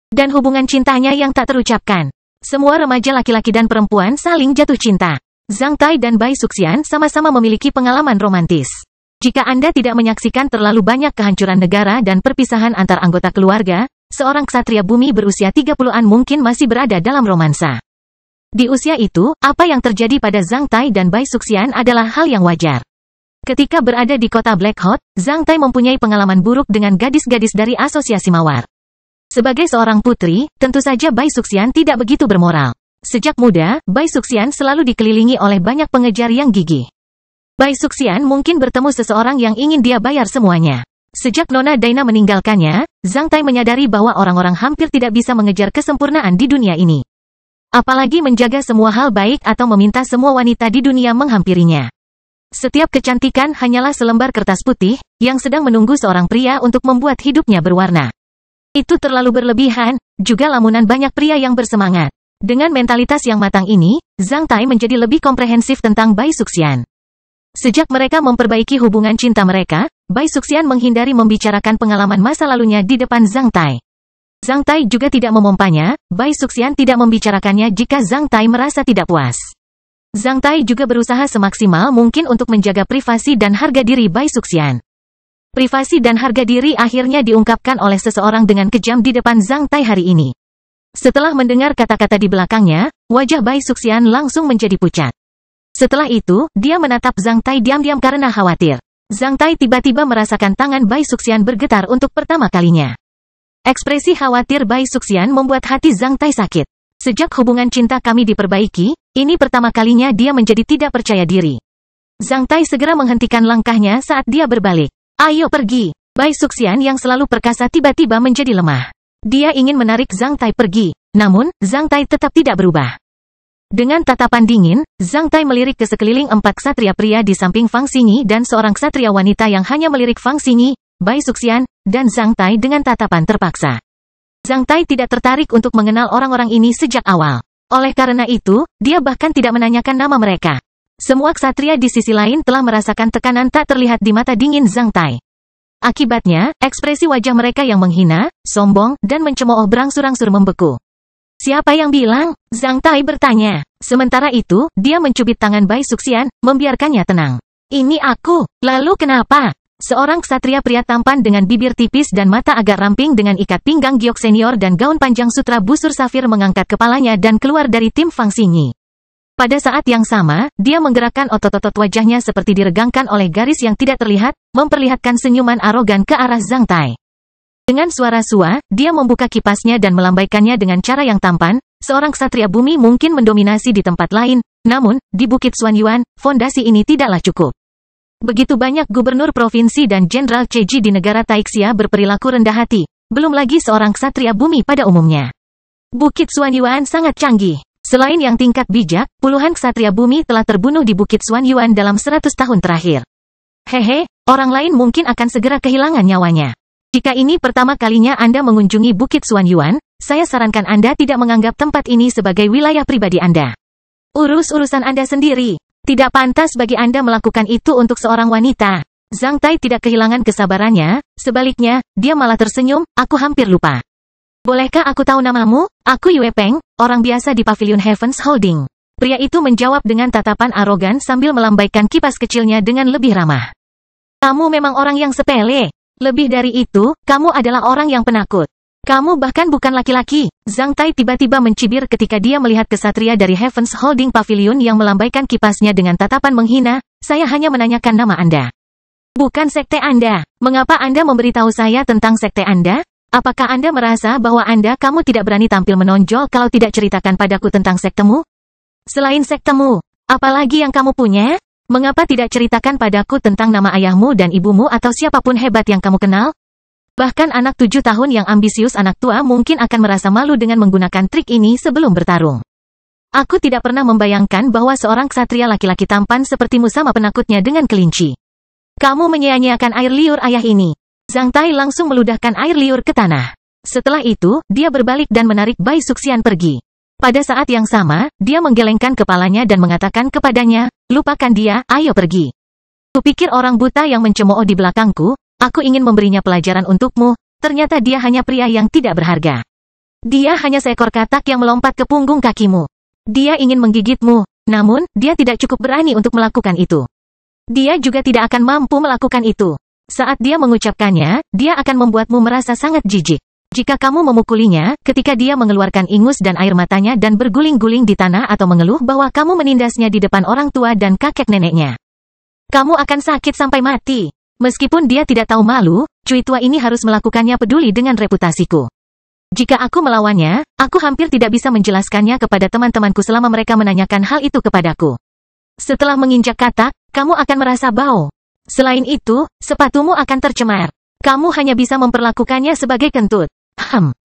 dan hubungan cintanya yang tak terucapkan. Semua remaja laki-laki dan perempuan saling jatuh cinta. Zhang Tai dan Bai Suxian sama-sama memiliki pengalaman romantis. Jika Anda tidak menyaksikan terlalu banyak kehancuran negara dan perpisahan antar anggota keluarga, seorang ksatria bumi berusia 30-an mungkin masih berada dalam romansa. Di usia itu, apa yang terjadi pada Zhang Tai dan Bai Suxian adalah hal yang wajar. Ketika berada di kota Black Hot, Zhang Tai mempunyai pengalaman buruk dengan gadis-gadis dari asosiasi mawar. Sebagai seorang putri, tentu saja Bai Suxian tidak begitu bermoral. Sejak muda, Bai Suxian selalu dikelilingi oleh banyak pengejar yang gigih. Bai Suxian mungkin bertemu seseorang yang ingin dia bayar semuanya. Sejak Nona Daina meninggalkannya, Zhang Tai menyadari bahwa orang-orang hampir tidak bisa mengejar kesempurnaan di dunia ini. Apalagi menjaga semua hal baik atau meminta semua wanita di dunia menghampirinya. Setiap kecantikan hanyalah selembar kertas putih, yang sedang menunggu seorang pria untuk membuat hidupnya berwarna. Itu terlalu berlebihan, juga lamunan banyak pria yang bersemangat. Dengan mentalitas yang matang ini, Zhang Tai menjadi lebih komprehensif tentang Bai Suxian. Sejak mereka memperbaiki hubungan cinta mereka, Bai Suxian menghindari membicarakan pengalaman masa lalunya di depan Zhang Tai. Zhang Tai juga tidak memompanya, Bai Suxian tidak membicarakannya jika Zhang Tai merasa tidak puas. Zhang Tai juga berusaha semaksimal mungkin untuk menjaga privasi dan harga diri Bai Suxian. Privasi dan harga diri akhirnya diungkapkan oleh seseorang dengan kejam di depan Zhang Tai hari ini. Setelah mendengar kata-kata di belakangnya, wajah Bai Suxian langsung menjadi pucat. Setelah itu, dia menatap Zhang Tai diam-diam karena khawatir. Zhang Tai tiba-tiba merasakan tangan Bai Suxian bergetar untuk pertama kalinya. Ekspresi khawatir Bai Suxian membuat hati Zhang Tai sakit. Sejak hubungan cinta kami diperbaiki, ini pertama kalinya dia menjadi tidak percaya diri. Zhang Tai segera menghentikan langkahnya saat dia berbalik. Ayo pergi. Bai Suxian yang selalu perkasa tiba-tiba menjadi lemah. Dia ingin menarik Zhang Tai pergi, namun, Zhang Tai tetap tidak berubah. Dengan tatapan dingin, Zhang Tai melirik ke sekeliling 4 ksatria pria di samping Fang Xingyi dan seorang ksatria wanita yang hanya melirik Fang Xingyi, Bai Suxian, dan Zhang Tai dengan tatapan terpaksa. Zhang Tai tidak tertarik untuk mengenal orang-orang ini sejak awal. Oleh karena itu, dia bahkan tidak menanyakan nama mereka. Semua ksatria di sisi lain telah merasakan tekanan tak terlihat di mata dingin Zhang Tai. Akibatnya, ekspresi wajah mereka yang menghina, sombong, dan mencemooh berangsur-angsur membeku. Siapa yang bilang? Zhang Tai bertanya. Sementara itu, dia mencubit tangan Bai Suxian, membiarkannya tenang. Ini aku. Lalu kenapa? Seorang ksatria pria tampan dengan bibir tipis dan mata agak ramping dengan ikat pinggang giok senior dan gaun panjang sutra busur safir mengangkat kepalanya dan keluar dari tim Fang Xingyi. Pada saat yang sama, dia menggerakkan otot-otot wajahnya seperti diregangkan oleh garis yang tidak terlihat, memperlihatkan senyuman arogan ke arah Zhang Tai. Dengan suara sua, dia membuka kipasnya dan melambaikannya dengan cara yang tampan. Seorang ksatria bumi mungkin mendominasi di tempat lain, namun, di Bukit Xuanyuan, fondasi ini tidaklah cukup. Begitu banyak gubernur provinsi dan jenderal Ceji di negara Taixia berperilaku rendah hati, belum lagi seorang ksatria bumi pada umumnya. Bukit Xuanyuan sangat canggih. Selain yang tingkat bijak, puluhan ksatria bumi telah terbunuh di Bukit Xuanyuan dalam 100 tahun terakhir. Hehe, orang lain mungkin akan segera kehilangan nyawanya. Jika ini pertama kalinya Anda mengunjungi Bukit Xuanyuan, saya sarankan Anda tidak menganggap tempat ini sebagai wilayah pribadi Anda. Urus urusan Anda sendiri. Tidak pantas bagi Anda melakukan itu untuk seorang wanita. Zhang Tai tidak kehilangan kesabarannya, sebaliknya, dia malah tersenyum, aku hampir lupa. Bolehkah aku tahu namamu? Aku Yue Peng, orang biasa di Pavilion Heavens Holding. Pria itu menjawab dengan tatapan arogan sambil melambaikan kipas kecilnya dengan lebih ramah. Kamu memang orang yang sepele. Lebih dari itu, kamu adalah orang yang penakut. Kamu bahkan bukan laki-laki. Zhang Tai tiba-tiba mencibir ketika dia melihat kesatria dari Heavens Holding Pavilion yang melambaikan kipasnya dengan tatapan menghina. Saya hanya menanyakan nama Anda. Bukan sekte Anda. Mengapa Anda memberitahu saya tentang sekte Anda? Apakah Anda merasa bahwa kamu tidak berani tampil menonjol kalau tidak ceritakan padaku tentang sektemu? Selain sektemu, apalagi yang kamu punya? Mengapa tidak ceritakan padaku tentang nama ayahmu dan ibumu atau siapapun hebat yang kamu kenal? Bahkan anak 7 tahun yang ambisius anak tua mungkin akan merasa malu dengan menggunakan trik ini sebelum bertarung. Aku tidak pernah membayangkan bahwa seorang ksatria laki-laki tampan sepertimu sama penakutnya dengan kelinci. Kamu menyia-nyiakan air liur ayah ini. Zhang Tai langsung meludahkan air liur ke tanah. Setelah itu, dia berbalik dan menarik Bai Suxian pergi. Pada saat yang sama, dia menggelengkan kepalanya dan mengatakan kepadanya, lupakan dia, ayo pergi. Kupikir orang buta yang mencemooh di belakangku, aku ingin memberinya pelajaran untukmu, ternyata dia hanya pria yang tidak berharga. Dia hanya seekor katak yang melompat ke punggung kakimu. Dia ingin menggigitmu, namun, dia tidak cukup berani untuk melakukan itu. Dia juga tidak akan mampu melakukan itu. Saat dia mengucapkannya, dia akan membuatmu merasa sangat jijik. Jika kamu memukulinya, ketika dia mengeluarkan ingus dan air matanya dan berguling-guling di tanah atau mengeluh bahwa kamu menindasnya di depan orang tua dan kakek neneknya. Kamu akan sakit sampai mati. Meskipun dia tidak tahu malu, cui tua ini harus melakukannya peduli dengan reputasiku. Jika aku melawannya, aku hampir tidak bisa menjelaskannya kepada teman-temanku selama mereka menanyakan hal itu kepadaku. Setelah menginjak katak, kamu akan merasa bau. Selain itu, sepatumu akan tercemar. Kamu hanya bisa memperlakukannya sebagai kentut.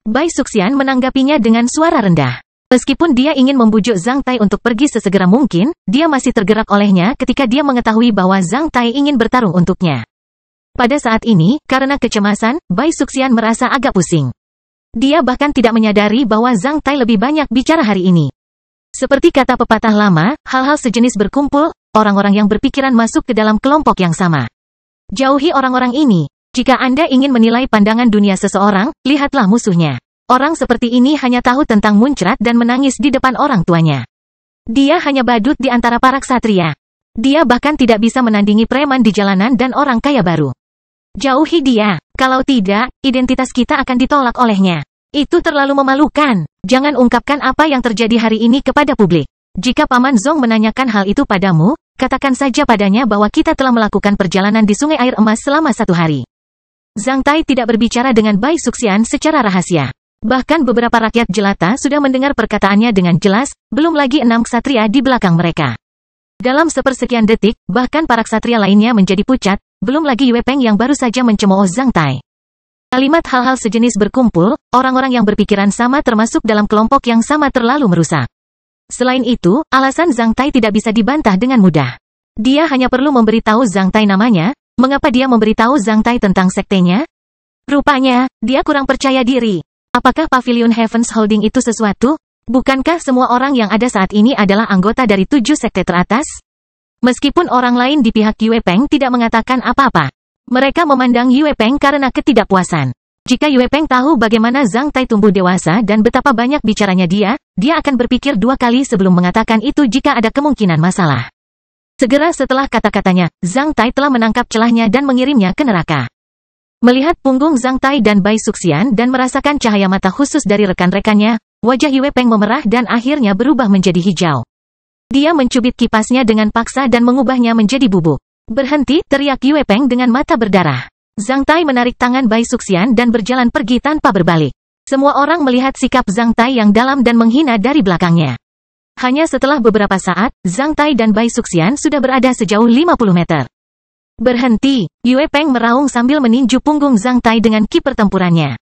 Bai Suxian menanggapinya dengan suara rendah. Meskipun dia ingin membujuk Zhang Tai untuk pergi sesegera mungkin, dia masih tergerak olehnya ketika dia mengetahui bahwa Zhang Tai ingin bertarung untuknya. Pada saat ini, karena kecemasan, Bai Suxian merasa agak pusing. Dia bahkan tidak menyadari bahwa Zhang Tai lebih banyak bicara hari ini. Seperti kata pepatah lama, hal-hal sejenis berkumpul, orang-orang yang berpikiran masuk ke dalam kelompok yang sama. Jauhi orang-orang ini. Jika Anda ingin menilai pandangan dunia seseorang, lihatlah musuhnya. Orang seperti ini hanya tahu tentang muncrat dan menangis di depan orang tuanya. Dia hanya badut di antara para ksatria. Dia bahkan tidak bisa menandingi preman di jalanan dan orang kaya baru. Jauhi dia. Kalau tidak, identitas kita akan ditolak olehnya. Itu terlalu memalukan. Jangan ungkapkan apa yang terjadi hari ini kepada publik. Jika Paman Zong menanyakan hal itu padamu, katakan saja padanya bahwa kita telah melakukan perjalanan di Sungai Air Emas selama 1 hari. Zhang Tai tidak berbicara dengan Bai Suxian secara rahasia. Bahkan beberapa rakyat jelata sudah mendengar perkataannya dengan jelas, belum lagi 6 ksatria di belakang mereka. Dalam sepersekian detik, bahkan para ksatria lainnya menjadi pucat, belum lagi Yue Peng yang baru saja mencemooh Zhang Tai. Kalimat hal-hal sejenis berkumpul, orang-orang yang berpikiran sama termasuk dalam kelompok yang sama terlalu merusak. Selain itu, alasan Zhang Tai tidak bisa dibantah dengan mudah. Dia hanya perlu memberitahu Zhang Tai namanya. Mengapa dia memberitahu Zhang Tai tentang sektenya? Rupanya, dia kurang percaya diri. Apakah Pavilion Heavens Holding itu sesuatu? Bukankah semua orang yang ada saat ini adalah anggota dari 7 sekte teratas? Meskipun orang lain di pihak Yue Peng tidak mengatakan apa-apa. Mereka memandang Yue Peng karena ketidakpuasan. Jika Yue Peng tahu bagaimana Zhang Tai tumbuh dewasa dan betapa banyak bicaranya dia akan berpikir 2 kali sebelum mengatakan itu jika ada kemungkinan masalah. Segera setelah kata-katanya, Zhang Tai telah menangkap celahnya dan mengirimnya ke neraka. Melihat punggung Zhang Tai dan Bai Suxian dan merasakan cahaya mata khusus dari rekan-rekannya, wajah Yue Peng memerah dan akhirnya berubah menjadi hijau. Dia mencubit kipasnya dengan paksa dan mengubahnya menjadi bubuk. Berhenti, teriak Yue Peng dengan mata berdarah. Zhang Tai menarik tangan Bai Suxian dan berjalan pergi tanpa berbalik. Semua orang melihat sikap Zhang Tai yang dalam dan menghina dari belakangnya. Hanya setelah beberapa saat, Zhang Tai dan Bai Suxian sudah berada sejauh 50 meter. Berhenti, Yue Peng meraung sambil meninju punggung Zhang Tai dengan ki pertempurannya.